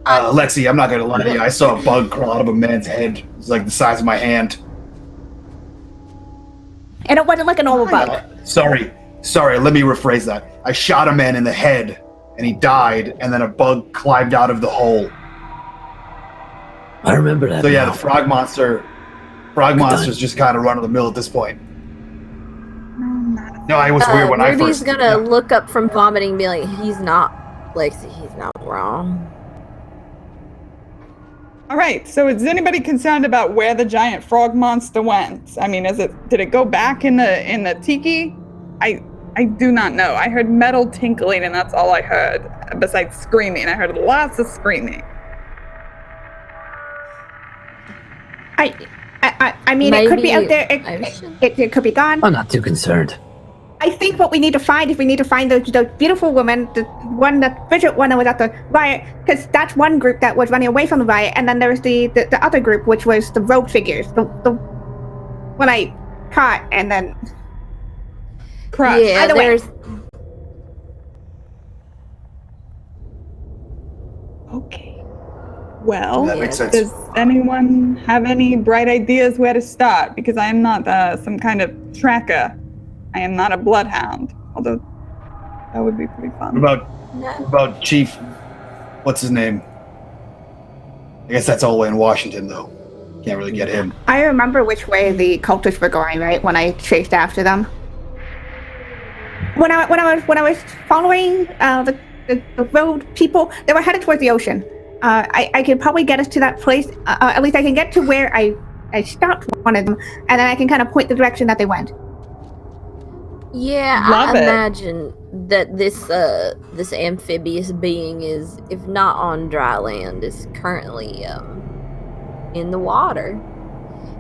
Lexi, I'm not going to lie to you. I saw a bug crawl out of a man's head. It was like the size of my hand. And it wasn't like a normal bug. Sorry, let me rephrase that. I shot a man in the head, and he died, and then a bug climbed out of the hole. I remember that. So yeah, the frog monster's just kind of run of the mill at this point. No, I was weird when I first... Ruby's gonna look up from vomiting and be like, he's not wrong. All right, so is anybody concerned about where the giant frog monster went? I mean, did it go back in the tiki? I do not know. I heard metal tinkling, and that's all I heard. Besides screaming, I heard lots of screaming. I mean, maybe it could be out there. It could be gone. I'm not too concerned. I think what we need to find is those beautiful women, the Bridget one that was at the riot, because that's one group that was running away from the riot, and then there was the other group, which was the rogue figures, the one I caught and then crushed. Yeah, either way. Okay. Well, That makes sense. does anyone have any bright ideas where to start? Because I am not some kind of tracker. I am not a bloodhound. Although that would be pretty fun. What about Chief? What's his name? I guess that's all the way in Washington, though. Can't really get him. I remember which way the cultists were going, right? When I chased after them. When I was following the road people, they were headed towards the ocean. I could probably get us to that place. At least I can get to where I stopped one of them, and then I can kind of point the direction that they went. Yeah, Love I it. imagine that this amphibious being is, if not on dry land, is currently in the water.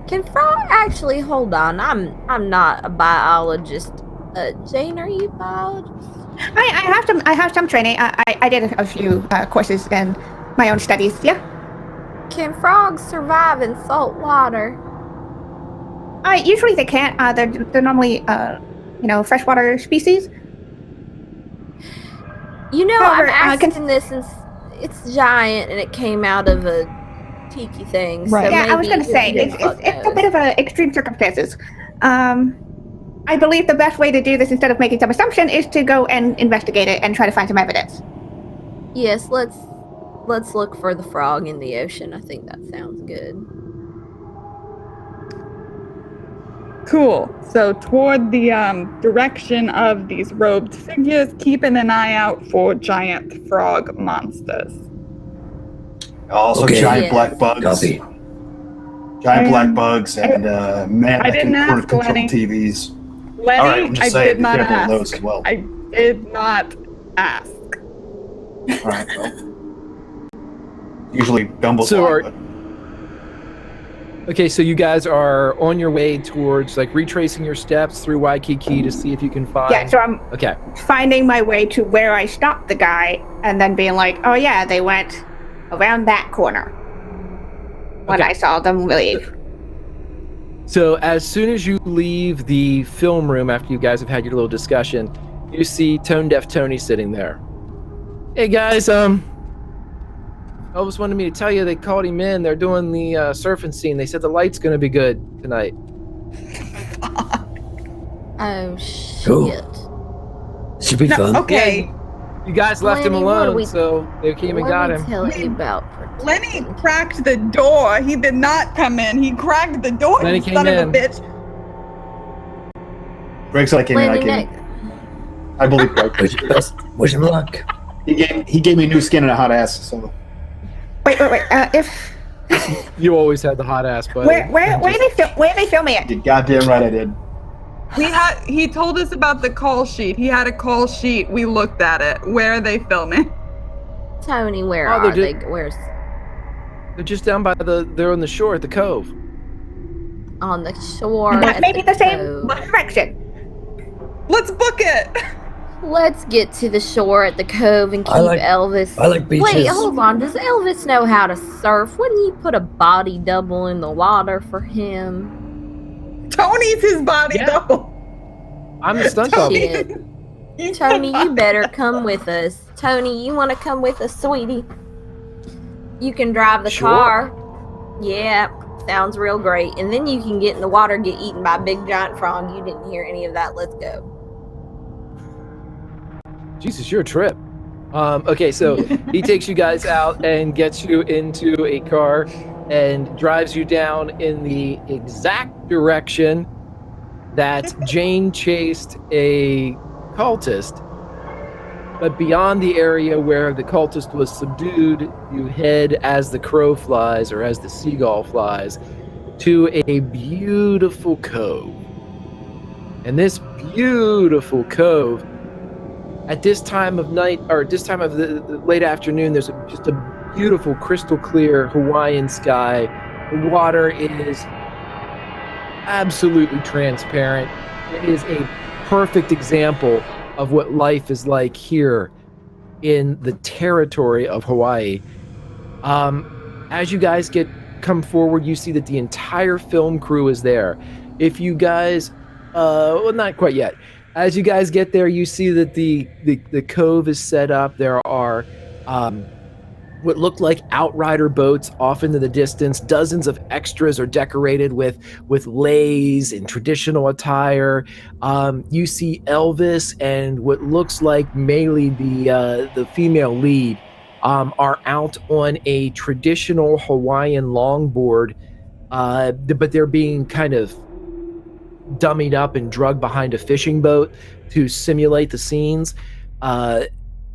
Can Frog actually hold on? I'm not a biologist. Jane, are you a biologist? I have some training. I did a few courses in my own studies. Yeah. Can frogs survive in salt water? Usually they can't. They're normally freshwater species. I'm However, asking this since it's giant and it came out of a tiki thing. Right. So Yeah, I was maybe gonna say who the fuck it's a knows? bit of extreme circumstances. I believe the best way to do this, instead of making some assumption, is to go and investigate it and try to find some evidence. Yes, let's look for the frog in the ocean. I think that sounds good. Cool. So toward the direction of these robed figures, keeping an eye out for giant frog monsters. Also, Okay. giant Yes. black bugs. Copy. Giant black bugs and man I that didn't can ask, control Lenny. TVs. Lenny, All right, I'm just I saying, did be not careful of ask. those as well. I did not ask. All right, well. Usually Gumble's So line, are- but Okay, so you guys are on your way towards, like, retracing your steps through Waikiki to see if you can find... Yeah, so I'm Okay. finding my way to where I stopped the guy, and then being like, oh yeah, they went around that corner when Okay. I saw them leave. So as soon as you leave the film room after you guys have had your little discussion, you see Tone Deaf Tony sitting there. Hey guys, Elvis wanted me to tell you they called him in. They're doing the surfing scene. They said the light's gonna be good tonight. Oh shit! Cool. Should be fun. Okay, You guys left him Lenny, what do alone, we- so they came and got Let me him. tell you about Lenny protecting. cracked the door. He did not come in. He cracked the door, Lenny you came son of in. a bitch. Greg said I came in. I Lenny, came in. next- I believe Greg. Wish him luck. He gave me new skin and a hot ass. So Wait. If You always had the hot ass, buddy. where are they filming it? you're goddamn right I did. He told us about the call sheet. He had a call sheet. We looked at it. Where are they filming? Tony, where Oh, are they're they? Where's They're just down by they're on the shore at the cove. on the shore? That at may be the same cove. direction. Let's book it. Let's get to the shore at the cove and keep I like- Elvis. I like beaches. Wait, hold on. Does Elvis know how to surf? Wouldn't you put a body double in the water for him? Tony's his body Yeah. double. I'm the stunt double. Shit. Tony, you better come with us. Tony, you want to come with us, sweetie? You can drive the Sure. car. Yeah, sounds real great. And then you can get in the water, get eaten by a big giant frog. You didn't hear any of that. Let's go. Jesus, you're a trip. Okay, so he takes you guys out and gets you into a car and drives you down in the exact direction that Jane chased a cultist. But beyond the area where the cultist was subdued, you head as the crow flies, or as the seagull flies, to a beautiful cove. And this beautiful cove, at this time of night, or at this time of the late afternoon, there's just a beautiful crystal clear Hawaiian sky. The water is absolutely transparent. It is a perfect example of what life is like here in the territory of Hawaii. As you guys come forward, you see that the entire film crew is there. If you guys, well, not quite yet. As you guys get there, you see that the cove is set up. There are what looked like outrider boats off into the distance. Dozens of extras are decorated with leis and traditional attire. You see Elvis and what looks like mainly the female lead are out on a traditional Hawaiian longboard, but they're being kind of dummied up and drugged behind a fishing boat to simulate the scenes.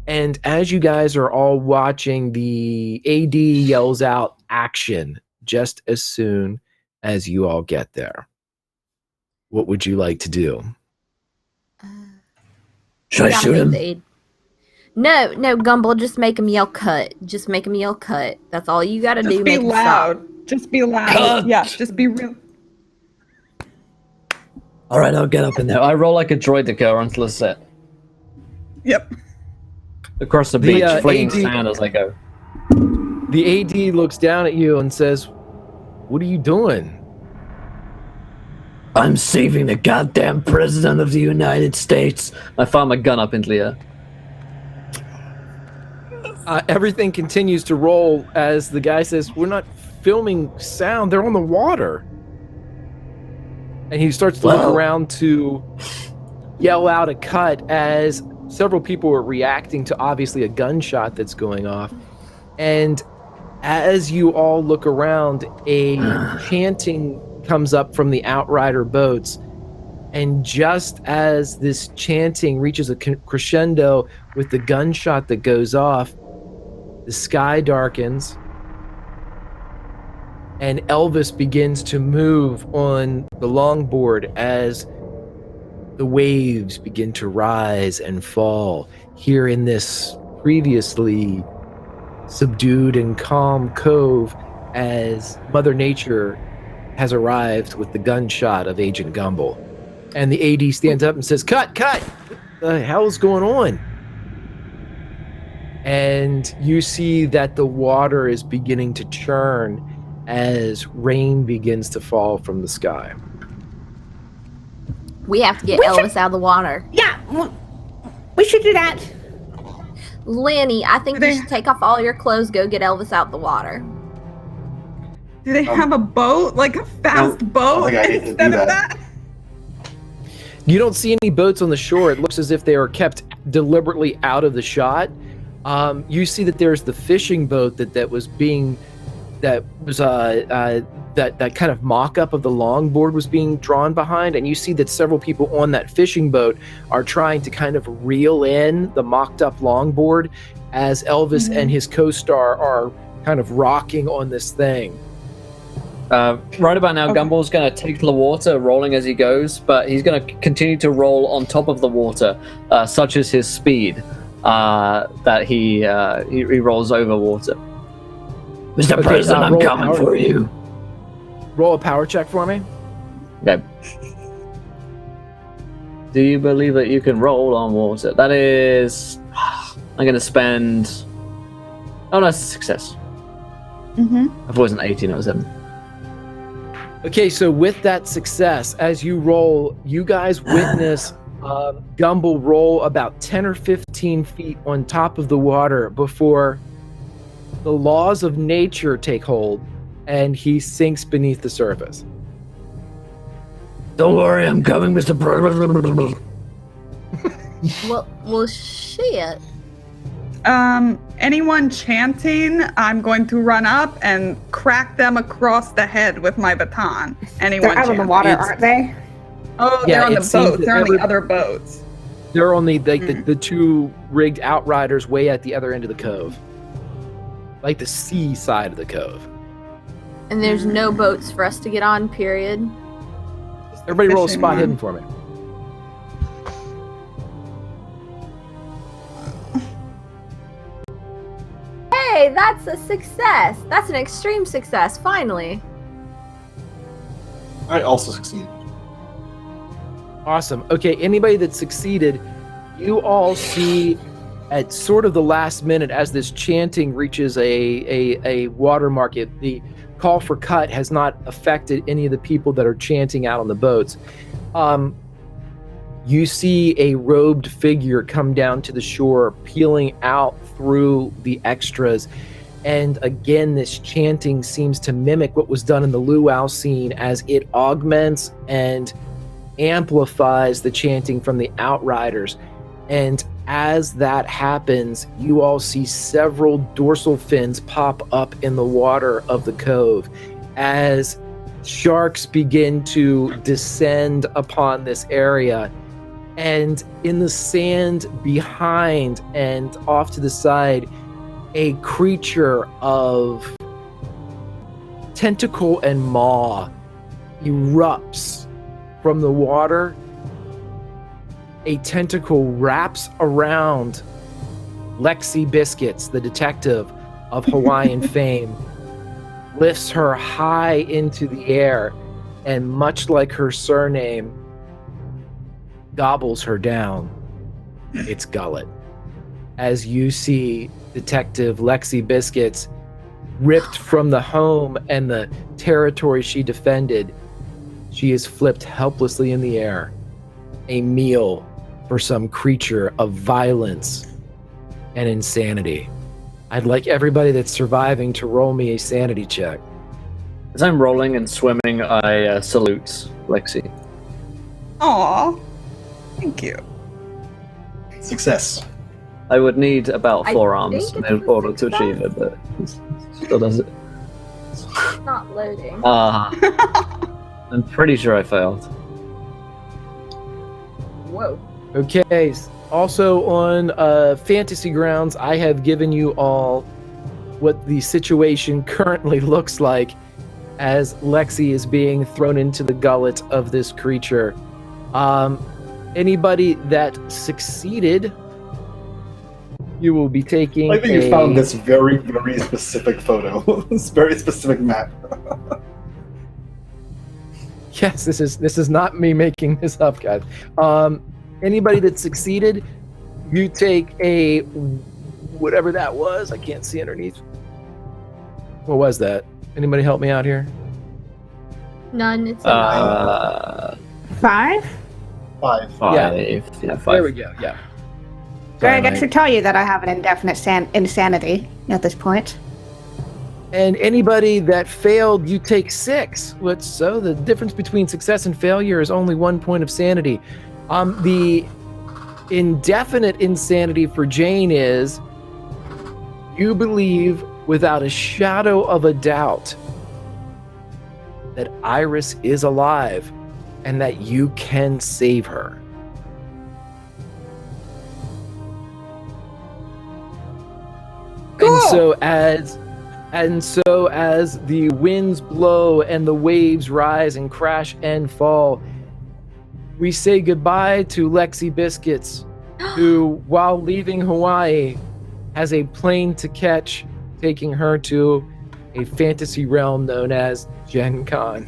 And as you guys are all watching, the AD yells out action just as soon as you all get there. What would you like to do? Should I shoot him? No, Gumball, just make him yell cut. Just make him yell cut. That's all you gotta do. Just be loud. Just be loud. Cut. Yeah, just be real. All right, I'll get up in there. I roll like a droid to go onto the set. Yep. Across the beach, fleeing sand as I go. The AD looks down at you and says, "What are you doing?" I'm saving the goddamn president of the United States. I fire my gun up into the air. Everything continues to roll as the guy says, "We're not filming sound. They're on the water." And he starts to look around to yell out a cut as several people are reacting to obviously a gunshot that's going off. And as you all look around, a chanting comes up from the outrider boats. And just as this chanting reaches a crescendo with the gunshot that goes off, the sky darkens and Elvis begins to move on the longboard as the waves begin to rise and fall here in this previously subdued and calm cove as Mother Nature has arrived with the gunshot of Agent Gumball. And the AD stands up and says, cut! What the hell is going on? And you see that the water is beginning to churn as rain begins to fall from the sky. We have to get Elvis out of the water. Yeah, we should do that. Lanny, I think you should take off all your clothes, go get Elvis out the water. Do they have a boat? Like a fast boat instead of that? You don't see any boats on the shore. It looks as if they are kept deliberately out of the shot. You see that there's the fishing boat that kind of mock-up of the longboard was being drawn behind, and you see that several people on that fishing boat are trying to kind of reel in the mocked-up longboard as Elvis and his co-star are kind of rocking on this thing. Right about now, Gumball's going to take to the water, rolling as he goes, but he's going to continue to roll on top of the water, such as his speed, that he rolls over water. Mr. President, I'm coming for you. Roll a power check for me. Okay. Do you believe that you can roll on water? That is... I'm going to spend... Oh, no, it's a success. I thought it was an 18, it was 7. Okay, so with that success, as you roll, you guys witness Gumball roll about 10 or 15 feet on top of the water before the laws of nature take hold and he sinks beneath the surface. Don't worry, I'm coming, Mr. President. Well, shit. Anyone chanting, I'm going to run up and crack them across the head with my baton. Anyone They're out chanting. of the water, aren't they? Oh, Yeah, they're on it the seems boats. that They're on the other boats. They're on the two rigged outriders way at the other end of the cove. Like the sea side of the cove. And there's no boats for us to get on, period. Everybody roll a spot hidden for me. Hey, that's a success. That's an extreme success, finally. I also succeeded. Awesome. Okay, anybody that succeeded, you all see at sort of the last minute as this chanting reaches a watermark, the call for cut has not affected any of the people that are chanting out on the boats. You see a robed figure come down to the shore, peeling out through the extras, And again, this chanting seems to mimic what was done in the luau scene as it augments and amplifies the chanting from the Outriders. And as that happens, you all see several dorsal fins pop up in the water of the cove as sharks begin to descend upon this area. And in the sand behind and off to the side, a creature of tentacle and maw erupts from the water. A tentacle wraps around Lexi Biscuits, the detective of Hawaiian fame, lifts her high into the air, and much like her surname, gobbles her down its gullet. As you see Detective Lexi Biscuits ripped from the home and the territory she defended, she is flipped helplessly in the air, a meal for some creature of violence and insanity. I'd like everybody that's surviving to roll me a sanity check. As I'm rolling and swimming, I salute Lexi. Aw, thank you. Success. I would need about I 4 arms think in it's order to success. achieve it, but it still does it. It's not loading. I'm pretty sure I failed. Whoa. Okay, also on Fantasy Grounds, I have given you all what the situation currently looks like as Lexi is being thrown into the gullet of this creature. Anybody that succeeded, you will be taking I think you found this very, very specific photo. This very specific map. Yes, this is not me making this up, guys. Anybody that succeeded, you take a whatever that was. I can't see underneath. What was that? Anybody help me out here? None. It's a nine. 5? 5. 5. Yeah. Yeah, 5. There we go. Yeah. Greg, I Mike. should tell you that I have an indefinite insanity at this point. And anybody that failed, you take 6. So the difference between success and failure is only 1 point of sanity. The indefinite insanity for Jane is you believe without a shadow of a doubt that Iris is alive and that you can save her. Cool. And so as the winds blow and the waves rise and crash and fall, we say goodbye to Lexi Biscuits, who, while leaving Hawaii, has a plane to catch, taking her to a fantasy realm known as Gen Con.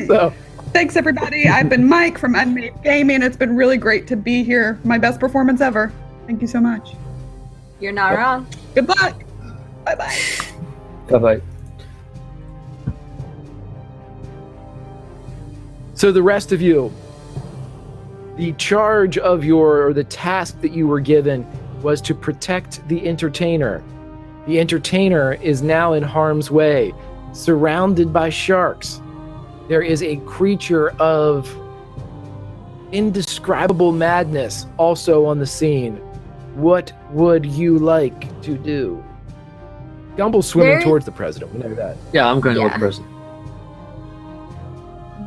So, Thanks, everybody. I've been Mike from Unmade Gaming. It's been really great to be here. My best performance ever. Thank you so much. You're not wrong. Good luck. Bye-bye. Bye-bye. so the rest of you, the charge of the task that you were given was to protect the entertainer. The entertainer is now in harm's way, surrounded by sharks. There is a creature of indescribable madness also on the scene. What would you like to do? Gumble's swimming There- towards the president. We know that. Yeah, I'm going to Yeah. with the person.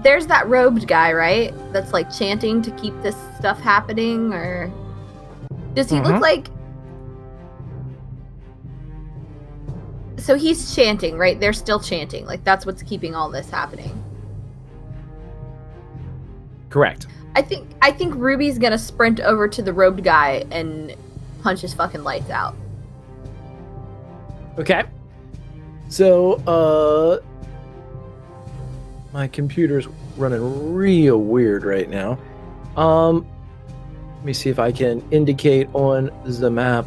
There's that robed guy, right? That's like chanting to keep this stuff happening, or does he look like? So he's chanting, right? They're still chanting. Like that's what's keeping all this happening. Correct. I think Ruby's gonna sprint over to the robed guy and punch his fucking lights out. Okay. So, my computer's running real weird right now. Let me see if I can indicate on the map.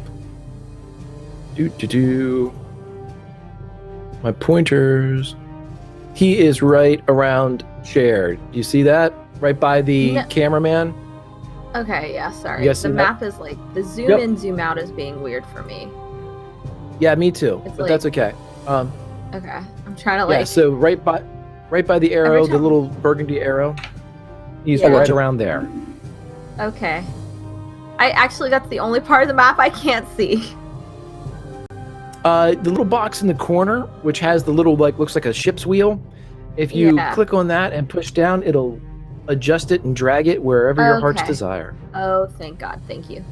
My pointers. He is right around chair. Do you see that? Right by the No. cameraman? Okay, yeah, sorry. You guys The see that? map is like the zoom Yep. in, zoom out is being weird for me. Yeah, me too. It's But like- that's okay. Okay, I'm trying to like. Yeah, so right by the arrow, Every the time- little burgundy arrow. You Yeah. watch around there. Okay. That's the only part of the map I can't see. The little box in the corner, which has the little looks like a ship's wheel. If you Yeah. click on that and push down, it'll adjust it and drag it wherever your heart's Okay. desire. Oh, thank God. Thank you.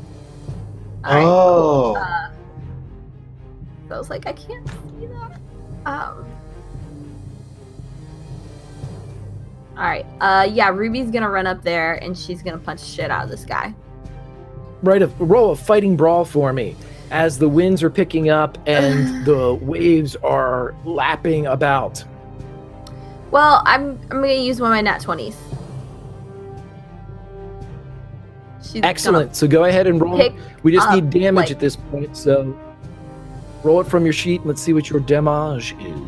All right. Oh. So I was like, I can't see that. All right. Yeah, Ruby's gonna run up there and she's gonna punch the shit out of this guy. Roll a fighting brawl for me as the winds are picking up and the waves are lapping about. Well, I'm gonna use one of my nat 20s. She's Excellent. So go ahead and roll. pick We just up, need damage like- at this point. So roll it from your sheet and let's see what your damage is.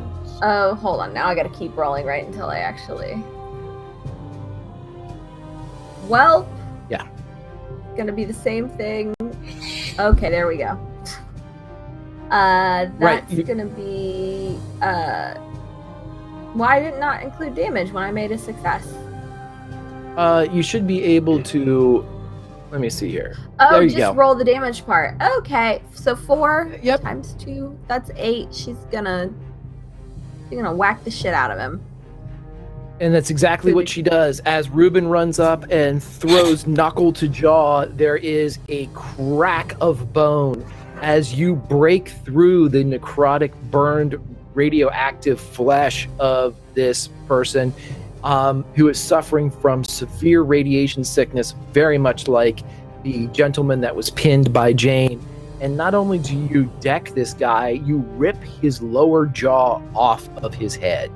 Oh, hold on. Now I gotta keep rolling right until I actually. Well. Yeah. Gonna be the same thing. Okay, there we go. That's gonna be. Why did it not include damage when I made a success? You should be able to. Let me see here. Oh, There you just go. roll the damage part. Okay, so 4 Yep. times 2. That's 8. She's gonna whack the shit out of him. And that's exactly what she does. As Ruben runs up and throws knuckle to jaw, there is a crack of bone as you break through the necrotic, burned, radioactive flesh of this person who is suffering from severe radiation sickness, very much like the gentleman that was pinned by Jane. And not only do you deck this guy, you rip his lower jaw off of his head.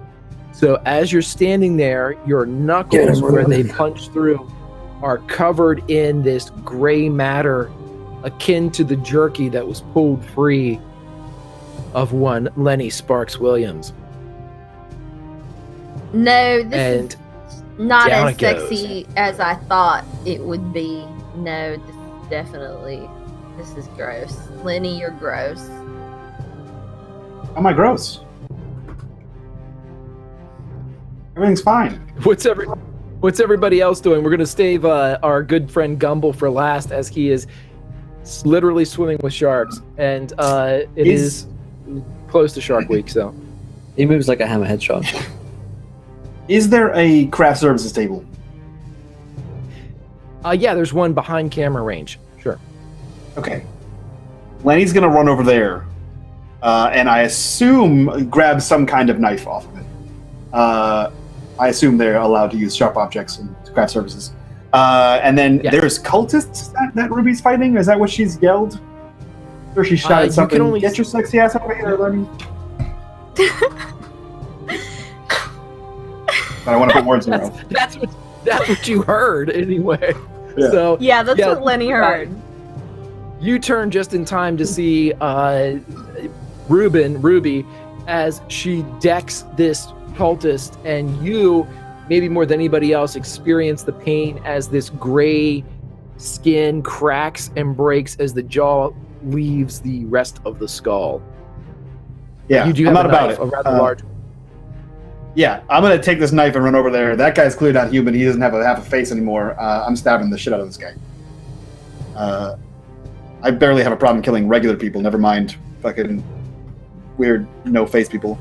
So as you're standing there, your knuckles where they punch through are covered in this gray matter akin to the jerky that was pulled free of one Lenny Sparks Williams. No, this And is not down as it goes. sexy as I thought it would be. No, this is gross. Lenny, you're gross. How am I gross? Everything's fine. what's everybody else doing? We're going to save our good friend Gumble for last as he is literally swimming with sharks. And it is close to Shark Week, so. He moves like a hammerhead shark. Is there a craft services table? Yeah, there's one behind camera range. Sure. Okay. Lenny's gonna run over there, and I assume grab some kind of knife off of it. I assume they're allowed to use sharp objects in craft services. And then Yes. there's cultists that Ruby's fighting. Is that what she's yelled? Or she You shouted can something? only- Get your sexy ass over here, Lenny. But I want to put words in her mouth. That's what you heard anyway. Yeah. So Yeah, that's what Lenny heard. you turn just in time to see Ruby, as she decks this cultist, and you, maybe more than anybody else, experience the pain as this gray skin cracks and breaks as the jaw leaves the rest of the skull. Yeah, You do I'm have not a about knife, it. a rather large. Yeah, I'm gonna take this knife and run over there. That guy's clearly not human. He doesn't have half a face anymore. I'm stabbing the shit out of this guy. I barely have a problem killing regular people. Never mind fucking weird no-face people.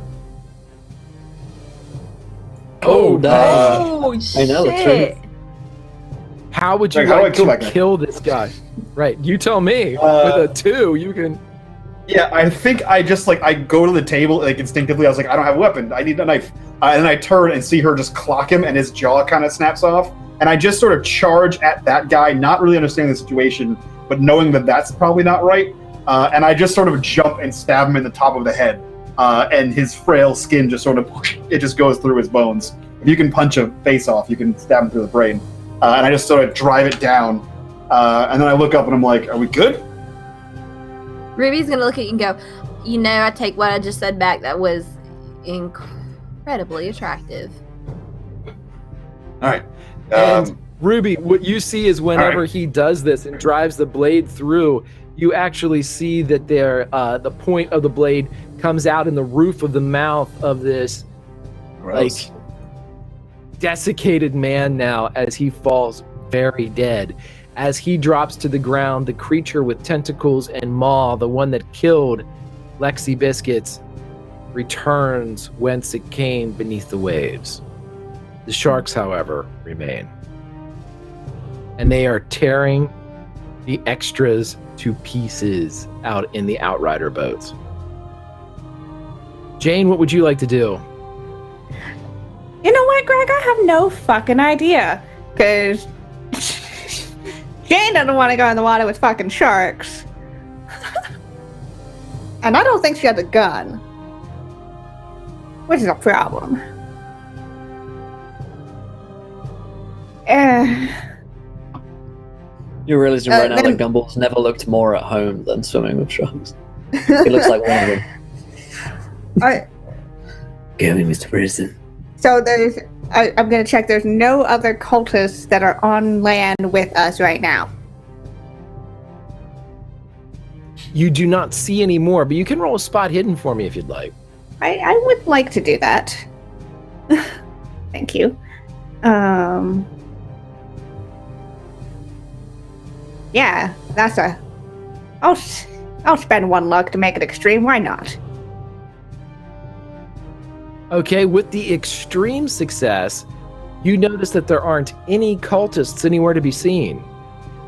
Oh, nice. Oh shit! I know, the truth. How would you Like, how do I like kill to that guy? kill this guy? Right, you tell me. With a 2, you can. Yeah, I think I just I go to the table instinctively. I was like, I don't have a weapon. I need a knife. And then I turn and see her just clock him, and his jaw kind of snaps off. And I just sort of charge at that guy, not really understanding the situation, but knowing that that's probably not right. And I just sort of jump and stab him in the top of the head. And his frail skin just sort of, it just goes through his bones. If you can punch a face off, you can stab him through the brain. And I just sort of drive it down. And then I look up and I'm like, are we good? Ruby's gonna look at you and go, I take what I just said back. That was incredibly attractive. All right. And Ruby, what you see is whenever he does this and drives the blade through, you actually see that the point of the blade comes out in the roof of the mouth of this Gross. like desiccated man now as he falls very dead. As he drops to the ground, the creature with tentacles and maw, the one that killed Lexi Biscuits, returns whence it came beneath the waves. The sharks, however, remain. And they are tearing the extras to pieces out in the Outrider boats. Jane, what would you like to do? You know what, Greg? I have no fucking idea. Because Jane doesn't want to go in the water with fucking sharks. And I don't think she has a gun. Which is a problem. You're realizing right now that Gumball's never looked more at home than swimming with sharks. He looks like one of them. Go me, Mr. President. So I'm going to check. There's no other cultists that are on land with us right now. You do not see any more, but you can roll a spot hidden for me if you'd like. I would like to do that. Thank you. Yeah, that's I'll spend 1 luck to make it extreme. Why not? Okay, with the extreme success, you notice that there aren't any cultists anywhere to be seen.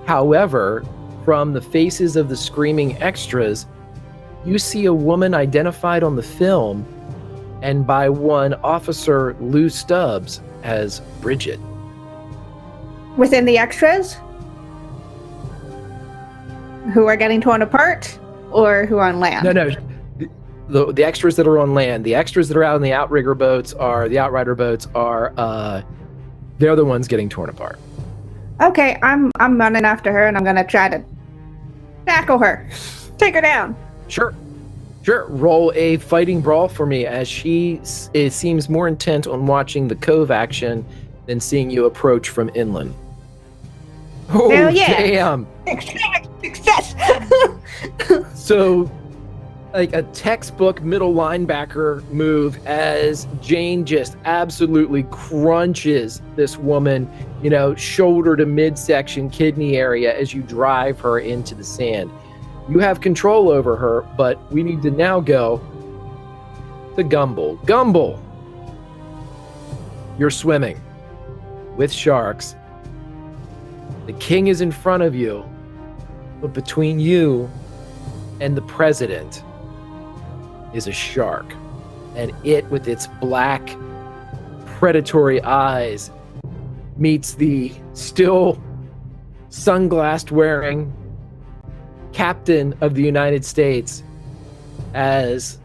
However, from the faces of the screaming extras, you see a woman identified on the film and by one Officer Lou Stubbs as Bridget. Within the extras? Who are getting torn apart? Or who are on land? No. The extras that are on land, the extras that are out in the Outrider boats are they're the ones getting torn apart. Okay, I'm running after her and I'm gonna try to tackle her. Take her down. Sure. Roll a fighting brawl for me as she seems more intent on watching the cove action than seeing you approach from inland. Oh, hell yeah. Damn. Success. So, like a textbook middle linebacker move as Jane just absolutely crunches this woman, shoulder to midsection kidney area as you drive her into the sand. You have control over her, but we need to now go to Gumball. Gumball! You're swimming with sharks. The king is in front of you, but between you and the president is a shark. And it, with its black, predatory eyes, meets the still sunglass-wearing Captain of the United States as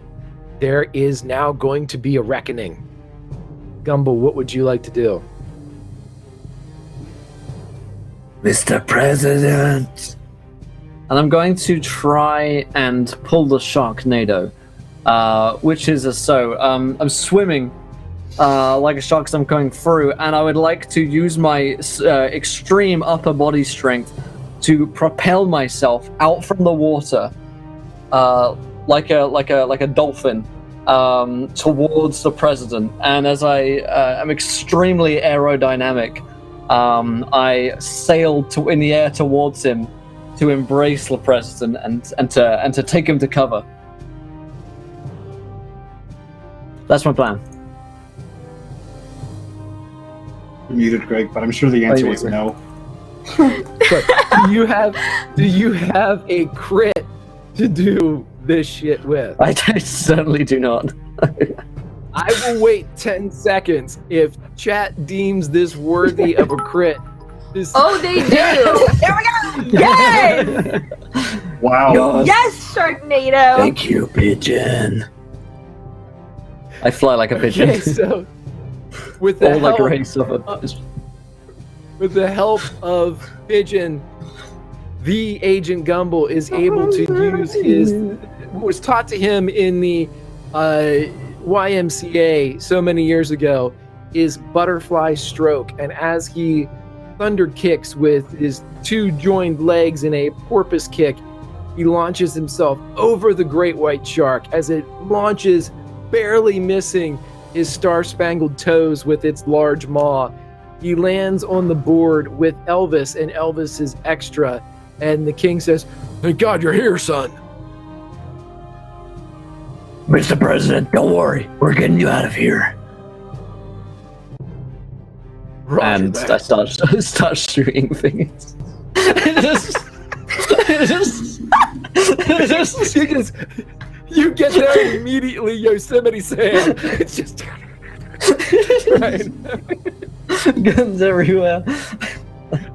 there is now going to be a reckoning. Gumball, what would you like to do? Mr. President. And I'm going to try and pull the Sharknado, which is I'm swimming like a shark as I'm going through, and I would like to use my extreme upper body strength to propel myself out from the water, like a dolphin, towards the president. And as I am extremely aerodynamic, I sail in the air towards him to embrace the president and to take him to cover. That's my plan. You're muted, Greg, but I'm sure the answer is no. But do you have a crit to do this shit with? I certainly do not. I will wait 10 seconds if chat deems this worthy of a crit. Oh, they do. There we go. Yes. Wow. Yes, Sharknado. Thank you, pigeon. I fly like a pigeon. Okay, so with the the grace of a with the help of Pigeon, the Agent Gumball is able to use what was taught to him in the YMCA so many years ago is butterfly stroke. And as he thunder kicks with his two joined legs in a porpoise kick. He launches himself over the great white shark as it launches, barely missing his star-spangled toes with its large maw. He lands on the board with Elvis, and Elvis is extra. And the king says, "Thank God you're here, son." Mr. President, don't worry. We're getting you out of here. Roger And that. I start shooting things. You get there and immediately Yosemite Sam. It's just right. Guns everywhere.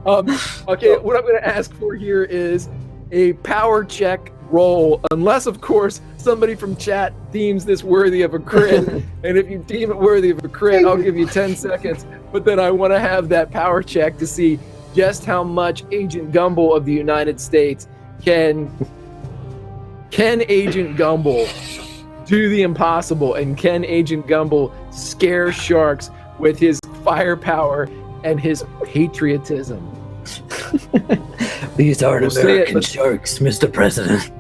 Okay, what I'm going to ask for here is a power check roll, unless of course somebody from chat deems this worthy of a crit. And if you deem it worthy of a crit, I'll give you 10 seconds. But then I want to have that power check to see just how much Agent Gumbel of the United States can Agent Gumbel do the impossible, and can Agent Gumbel scare sharks with his firepower and his patriotism? These aren't We'll say American it, but- sharks, Mr. President.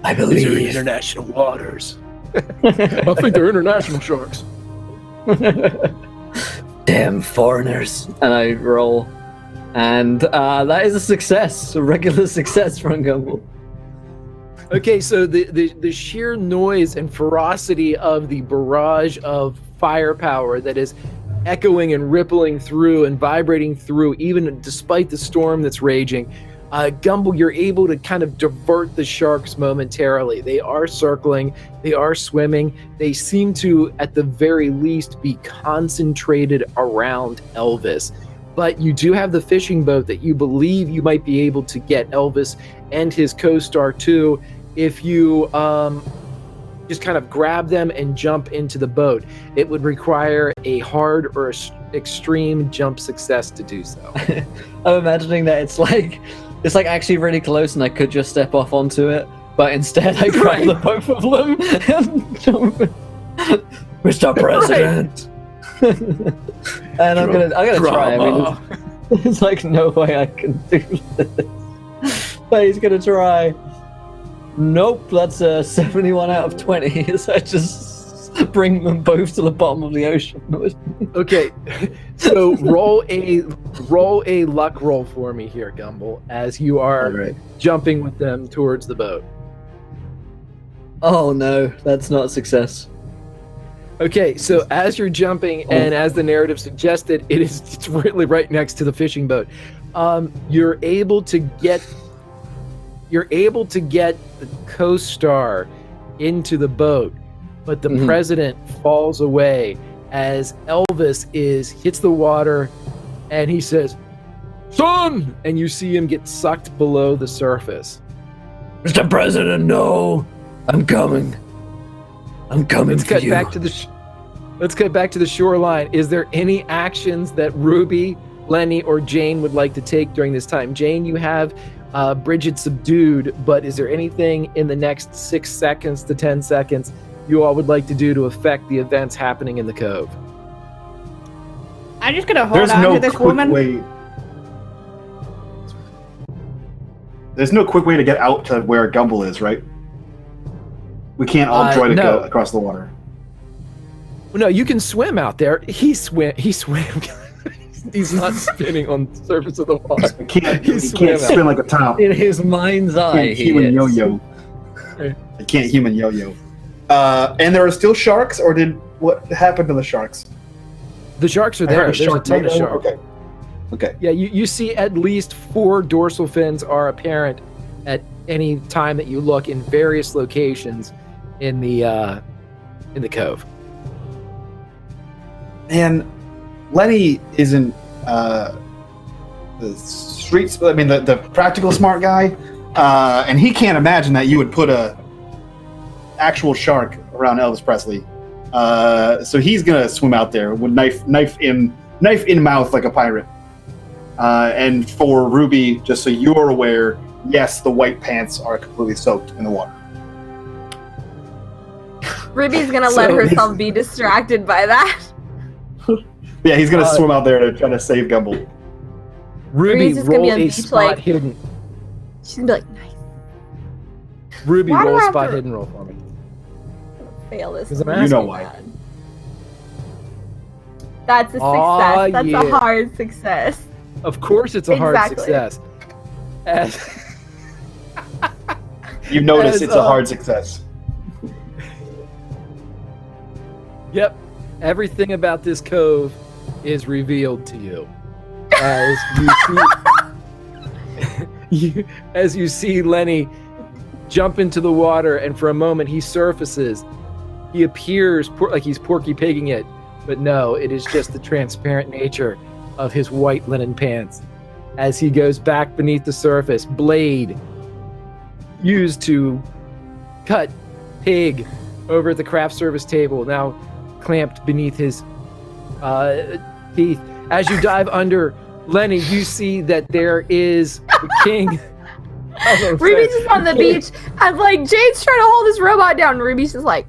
I These are believe. international waters. I think they're international sharks. Damn foreigners. And I roll. And that is a success. A regular success from Gumbel. Okay, so the sheer noise and ferocity of the barrage of firepower that is echoing and rippling through and vibrating through, even despite the storm that's raging, Gumbel, you're able to kind of divert the sharks momentarily. They are circling, they are swimming, they seem to, at the very least, be concentrated around Elvis. But you do have the fishing boat that you believe you might be able to get Elvis and his co-star to, if you just kind of grab them and jump into the boat. It would require a hard or extreme jump success to do so. I'm imagining that it's like actually really close and I could just step off onto it, but instead I grab the both of them and jump. Mr. President. And I'm gonna try. I mean, there's like no way I can do this. But he's gonna try. Nope, that's a 71 out of 20. So I just bring them both to the bottom of the ocean. Okay, so roll a luck roll for me here, Gumbel, as you are jumping with them towards the boat. Oh no, that's not a success. Okay, so as you're jumping, and as the narrative suggested, it's really right next to the fishing boat. You're able to get the co-star into the boat, but the president falls away as Elvis hits the water, and he says, "Son!" And you see him get sucked below the surface. Mr. President, no, I'm coming. I'm coming Let's for cut you. back to the shoreline. Is there any actions that Ruby, Lenny, or Jane would like to take during this time? Jane, you have Bridget subdued, but is there anything in the next 6 seconds to 10 seconds you all would like to do to affect the events happening in the cove? I'm just gonna hold There's on no to this quick woman. way. There's no quick way to get out to where Gumbel is, right? We can't all try to no. go across the water. No, you can swim out there. He swam. He's not spinning on the surface of the water. He can't He swam spin like a top. In his mind's eye, Can't he human is. yo-yo. I can't human yo-yo. And there are still sharks, or what happened to the sharks? The sharks are I heard there. a There's a shark ton of NATO. sharks. Okay. Yeah, you see at least 4 dorsal fins are apparent at any time that you look in various locations in the cove. And Lenny isn't the streets. I mean, the practical smart guy, and he can't imagine that you would put a actual shark around Elvis Presley. So he's gonna swim out there with knife in mouth like a pirate. And for Ruby, just so you're aware, yes, the white pants are completely soaked in the water. Ruby's gonna let herself be distracted by that. Yeah, he's gonna swim out there to try to save Gumball. Ruby, just gonna be roll on a the beach, spot like- hidden. She's gonna be like, nice. Ruby, Why do roll I a have spot to- hidden roll for me. Fail this. 'Cause I'm one. You know asking. why. That's a success. Aw, That's yeah. a hard success. Of course, it's a hard Exactly. success. As, You notice As, it's a hard success. yep, everything about this cove is revealed to you. As as you see Lenny jump into the water, and for a moment he surfaces. He appears like he's Porky Pigging it, but no, it is just the transparent nature of his white linen pants. As he goes back beneath the surface, blade used to cut pig over at the craft service table, now clamped beneath his teeth. As you dive under, Lenny, you see that there is the king. Ruby's just on the beach, and like Jade's trying to hold this robot down, and Ruby's just like,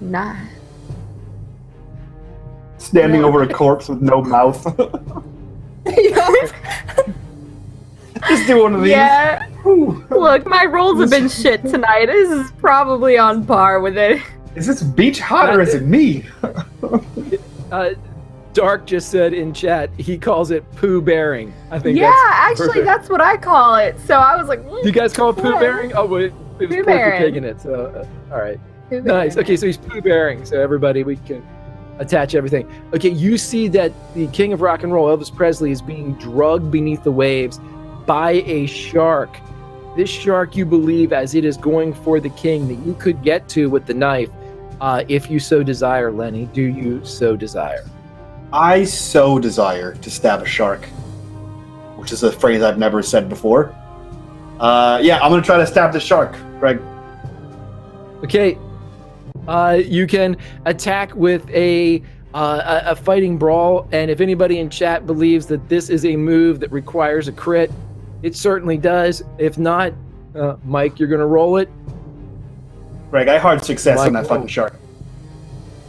nah. Standing over a corpse with no mouth. Just do one of these. Yeah. Look, my rolls have been shit tonight. This is probably on par with it. Is this beach hot or is it me? Dark just said in chat he calls it poo bearing. I think Yeah, that's actually, perfect. that's what I call it. So I was like, You guys call it poo yeah. bearing? Oh, wait, it was Poo Porky bearing. Pig in it. So, all right, Poo nice. bearing. Okay, so he's poo bearing. So everybody, we can attach everything. Okay, you see that the king of rock and roll, Elvis Presley, is being drugged beneath the waves by a shark. This shark, you believe, as it is going for the king, that you could get to with the knife, if you so desire. Lenny, do you so desire? I so desire to stab a shark, which is a phrase I've never said before. Yeah, I'm gonna try to stab the shark, Greg. Okay, you can attack with a fighting brawl, and if anybody in chat believes that this is a move that requires a crit, it certainly does. If not, Mike, you're gonna roll it. Greg, I hard success on that Michael. fucking shark.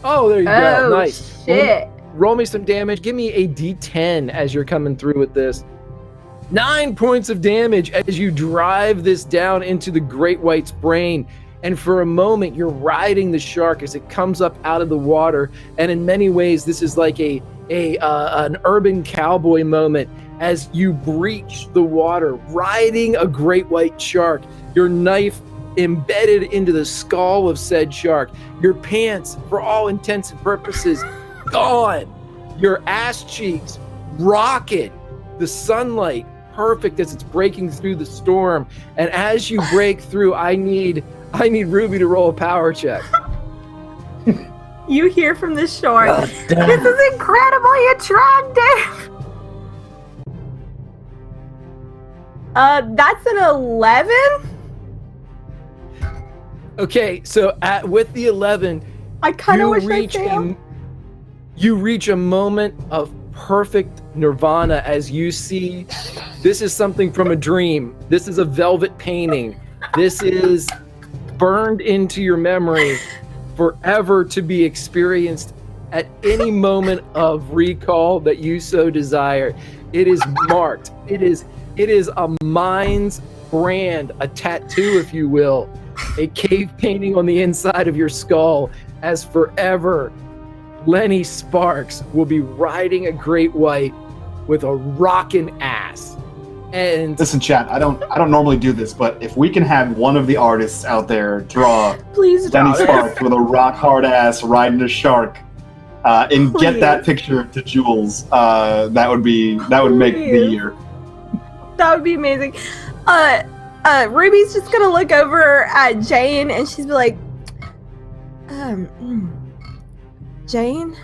Oh, there you go. Oh, Nice. shit. Roll me some damage. Give me a D10 as you're coming through with this. 9 points of damage as you drive this down into the great white's brain. And for a moment, you're riding the shark as it comes up out of the water. And in many ways, this is like an urban cowboy moment as you breach the water, riding a great white shark. Your knife embedded into the skull of said shark. Your pants, for all intents and purposes, gone. Your ass cheeks rocket. The sunlight perfect as it's breaking through the storm. And as you break through, I need Ruby to roll a power check. You hear from the shore. God damn. This is incredibly attractive. That's an 11. Okay, so with the 11, I kind of you wish I reach failed. you reach a moment of perfect nirvana as you see this is something from a dream. This is a velvet painting. This is burned into your memory forever to be experienced at any moment of recall that you so desire. It is marked. It is a mind's brand, a tattoo, if you will, a cave painting on the inside of your skull, as forever Lenny Sparks will be riding a great white with a rockin' ass. And Listen, chat, I don't normally do this, but if we can have one of the artists out there draw Please Lenny don't. Sparks with a rock hard ass riding a shark, and get Please. that picture to Jules, that would make the Please. year. That would be amazing. Ruby's just gonna look over at Jane and she's be like, Jane,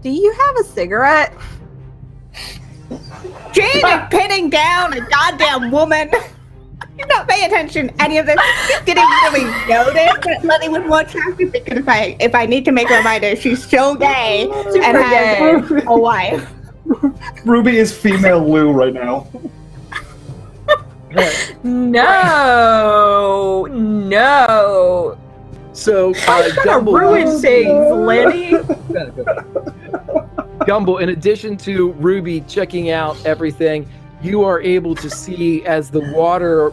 do you have a cigarette? Jane is pinning down a goddamn woman. You're not paying attention to any of this. She didn't really notice that Lenny was more attractive because if I need to make a reminder, she's so gay and has gay. a wife. Ruby is female Lou right now. No. so I'm trying to ruin things, Lenny. Gumble, in addition to Ruby checking out everything, you are able to see as the water,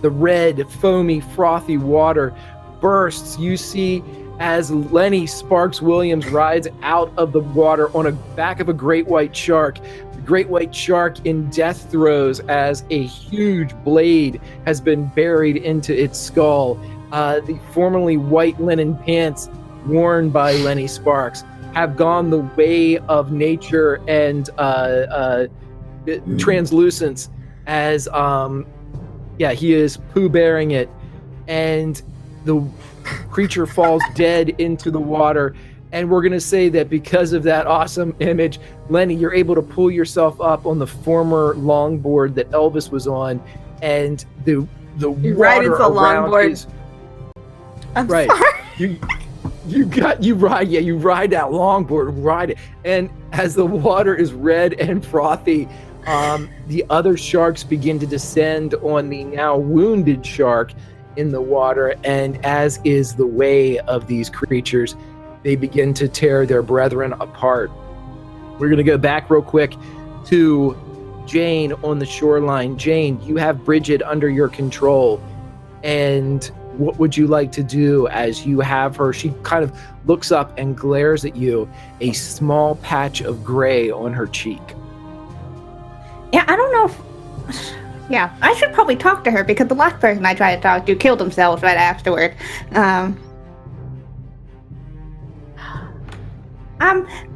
the red, foamy, frothy water bursts. You see as Lenny Sparks Williams rides out of the water on the back of a great white shark. The great white shark in death throes as a huge blade has been buried into its skull. The formerly white linen pants worn by Lenny Sparks have gone the way of nature and translucence as he is poo bearing it, and the creature falls dead into the water. And we're gonna say that because of that awesome image, Lenny, you're able to pull yourself up on the former longboard that Elvis was on, and the water around is I'm right. sorry. You ride that longboard, ride it, and as the water is red and frothy, the other sharks begin to descend on the now wounded shark in the water, and as is the way of these creatures, they begin to tear their brethren apart. We're going to go back real quick to Jane on the shoreline. Jane, you have Bridget under your control, and what would you like to do as you have her? She kind of looks up and glares at you, a small patch of gray on her cheek. Yeah, I don't know if... Yeah, I should probably talk to her because the last person I tried to talk to killed themselves right afterward.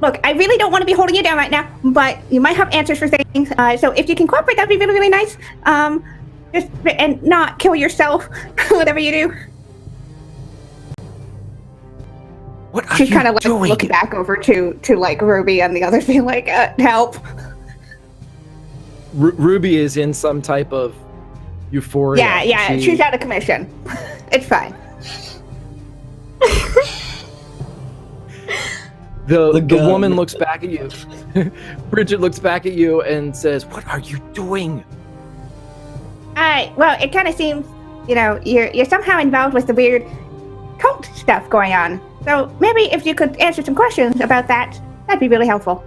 Look, I really don't want to be holding you down right now, but you might have answers for things. So if you can cooperate, that'd be really, really nice. And not kill yourself, whatever you do. What are She's you kind of like doing? looking back over to like Ruby and the others, being like, "Help!" Ruby is in some type of euphoria. Yeah, she's out of commission. It's fine. The woman looks back at you. Bridget looks back at you and says, "What are you doing?" Well, it kind of seems, you're somehow involved with the weird cult stuff going on. So maybe if you could answer some questions about that, that'd be really helpful.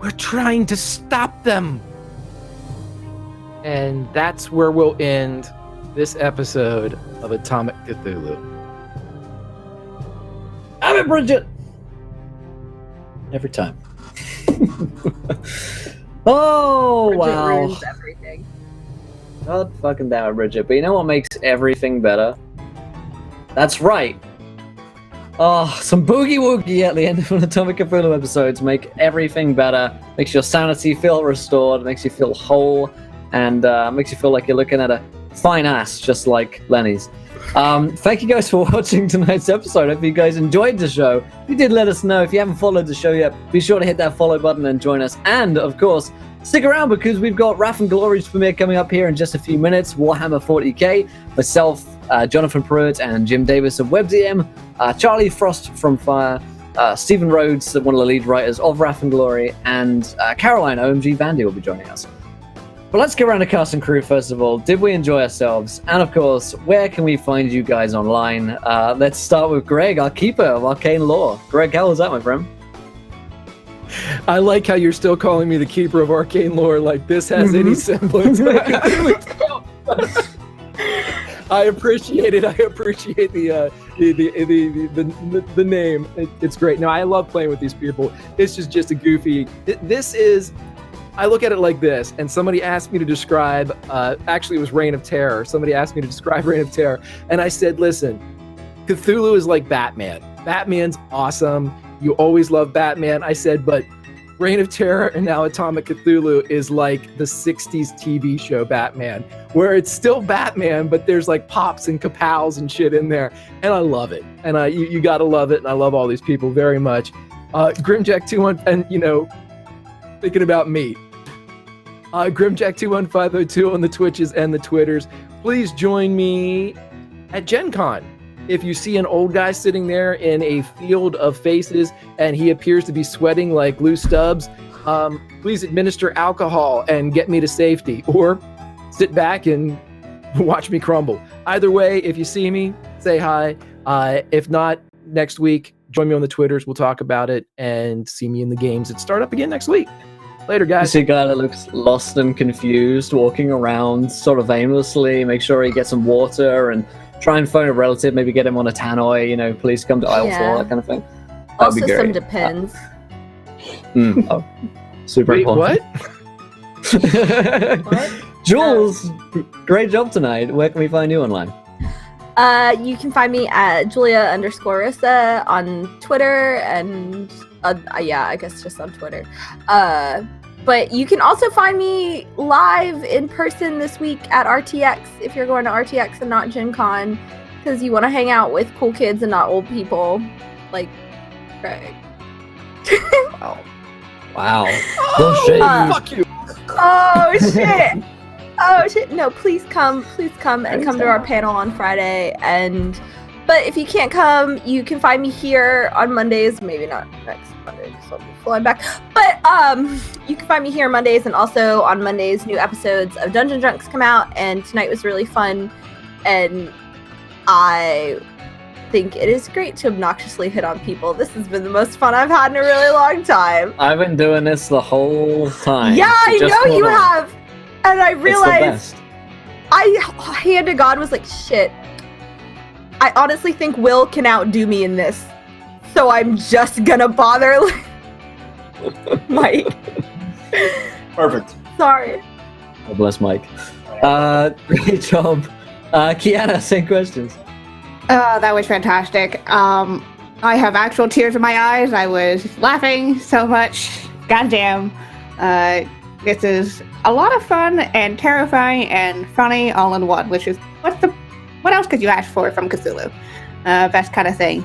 We're trying to stop them. And that's where we'll end this episode of Atomic Cthulhu. Damn it, Bridget! Every time. Oh, Bridget wow. ruins everything. God fucking damn it, Bridget. But you know what makes everything better? That's right. Oh, some boogie woogie at the end of an Atomic Cthulhu episode to make everything better. Makes your sanity feel restored, makes you feel whole, and makes you feel like you're looking at a fine ass, just like Lenny's. Thank you guys for watching tonight's episode. Hope you guys enjoyed the show. If you did, let us know. If you haven't followed the show yet, be sure to hit that follow button and join us. And, of course, stick around because we've got Wrath and Glory's premiere coming up here in just a few minutes. Warhammer 40k. Myself, Jonathan Pruitt, and Jim Davis of WebZM. Charlie Frost from Fire. Stephen Rhodes, one of the lead writers of Wrath and Glory. And Caroline OMG Vandy will be joining us. But let's get around to cast and crew first of all. Did we enjoy ourselves? And of course, where can we find you guys online? Let's start with Greg, our keeper of Arcane Lore. Greg, how was that, my friend? I like how you're still calling me the keeper of Arcane Lore, like this has any semblance. I appreciate it. I appreciate the name. It's great. No, I love playing with these people. It's just a goofy. This is. I look at it like this, and somebody asked me to describe, actually it was Reign of Terror. Somebody asked me to describe Reign of Terror, and I said, listen, Cthulhu is like Batman. Batman's awesome. You always love Batman. I said, but Reign of Terror and now Atomic Cthulhu is like the 60s TV show Batman, where it's still Batman, but there's like pops and kapows and shit in there, and I love it. And you gotta love it, and I love all these people very much. Grimjack21, and thinking about me. Grimjack21502 on the Twitches and the Twitters. Please join me at Gen Con. If you see an old guy sitting there in a field of faces and he appears to be sweating like Lou Stubbs, please administer alcohol and get me to safety, or sit back and watch me crumble. Either way, if you see me, say hi. If not, next week, Join me on the Twitters. We'll talk about it and see me in the games that start up again next week. Later, You guys. see a guy that looks lost and confused, walking around sort of aimlessly. Make sure he gets some water and try and phone a relative. Maybe get him on a tannoy. You know, please come to aisle 4, that kind of thing. That'd Also, be great. some depends. Super Wait, important. What? Jules, great job tonight. Where can we find you online? You can find me at Julia_Rissa on Twitter and yeah, I guess just on Twitter. But you can also find me live in person this week at RTX if you're going to RTX and not Gen Con, because you want to hang out with cool kids and not old people like Greg. Wow. Bullshit. Fuck you. Oh shit! Oh shit! No, please come and come to our panel on Friday. But if you can't come, you can find me here on Mondays. Maybe not next Monday, because I'll be flying back. But you can find me here Mondays, and also on Mondays, new episodes of Dungeon Drunks come out. And tonight was really fun, and I think it is great to obnoxiously hit on people. This has been the most fun I've had in a really long time. I've been doing this the whole time. Yeah, I Just know you hold on. have. And I It's the realized best. hand to God was like, shit. I honestly think Will can outdo me in this. So I'm just gonna bother Mike. Perfect. Sorry. God bless Mike. Great job. Kiana, same questions. That was fantastic. I have actual tears in my eyes. I was laughing so much. Goddamn. This is a lot of fun and terrifying and funny all in one, which is what else could you ask for from Cthulhu? Best kind of thing.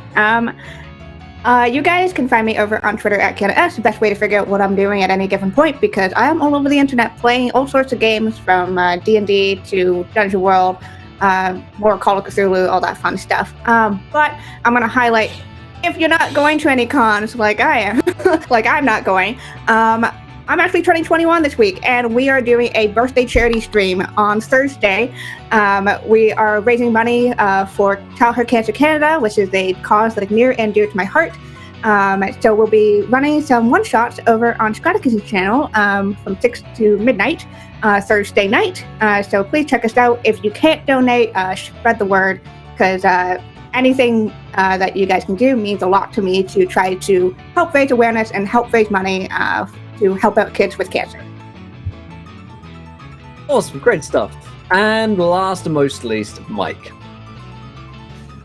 You guys can find me over on Twitter at KianaS, the best way to figure out what I'm doing at any given point, because I am all over the internet playing all sorts of games from D&D to Dungeon World, more Call of Cthulhu, all that fun stuff. But I'm going to highlight, if you're not going to any cons like I am, like I'm not going, I'm actually turning 21 this week, and we are doing a birthday charity stream on Thursday. We are raising money for Childhood Cancer Canada, which is a cause that is near and dear to my heart. So we'll be running some one-shots over on Scratticus' channel from 6 to midnight Thursday night. So please check us out. If you can't donate, spread the word, because anything that you guys can do means a lot to me to try to help raise awareness and help raise money to help out kids with cancer. Awesome, great stuff. And last and most least, Mike.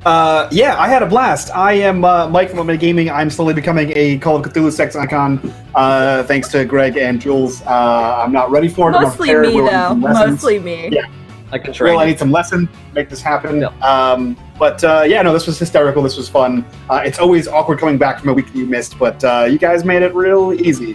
Yeah, I had a blast. I am Mike from Omega Gaming. I'm slowly becoming a Call of Cthulhu sex icon, thanks to Greg and Jules. I'm not ready for it. Mostly I'm me, We'll need though. some lessons. Mostly me. Yeah. I can train. Well, I need some lesson to make this happen. Yeah. But yeah, no, this was hysterical. This was fun. It's always awkward coming back from a week you missed, but you guys made it real easy.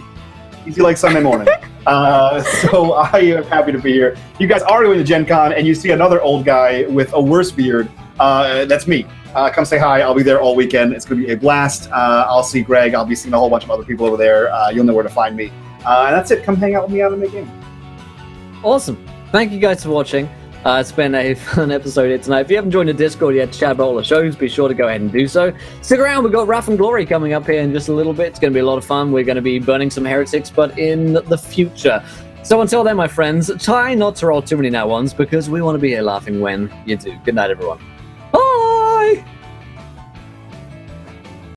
Easy like Sunday morning. So I am happy to be here. You guys are going to Gen Con, and you see another old guy with a worse beard. That's me. Come say hi. I'll be there all weekend. It's going to be a blast. I'll see Greg. I'll be seeing a whole bunch of other people over there. You'll know where to find me. And that's it. Come hang out with me out in the game. Awesome. Thank you guys for watching. It's been a fun episode here tonight. If you haven't joined the Discord yet to chat about all the shows, be sure to go ahead and do so. Stick around, we've got Wrath and Glory coming up here in just a little bit. It's going to be a lot of fun. We're going to be burning some heretics, but in the future. So until then, my friends, try not to roll too many nat ones, because we want to be here laughing when you do. Good night, everyone.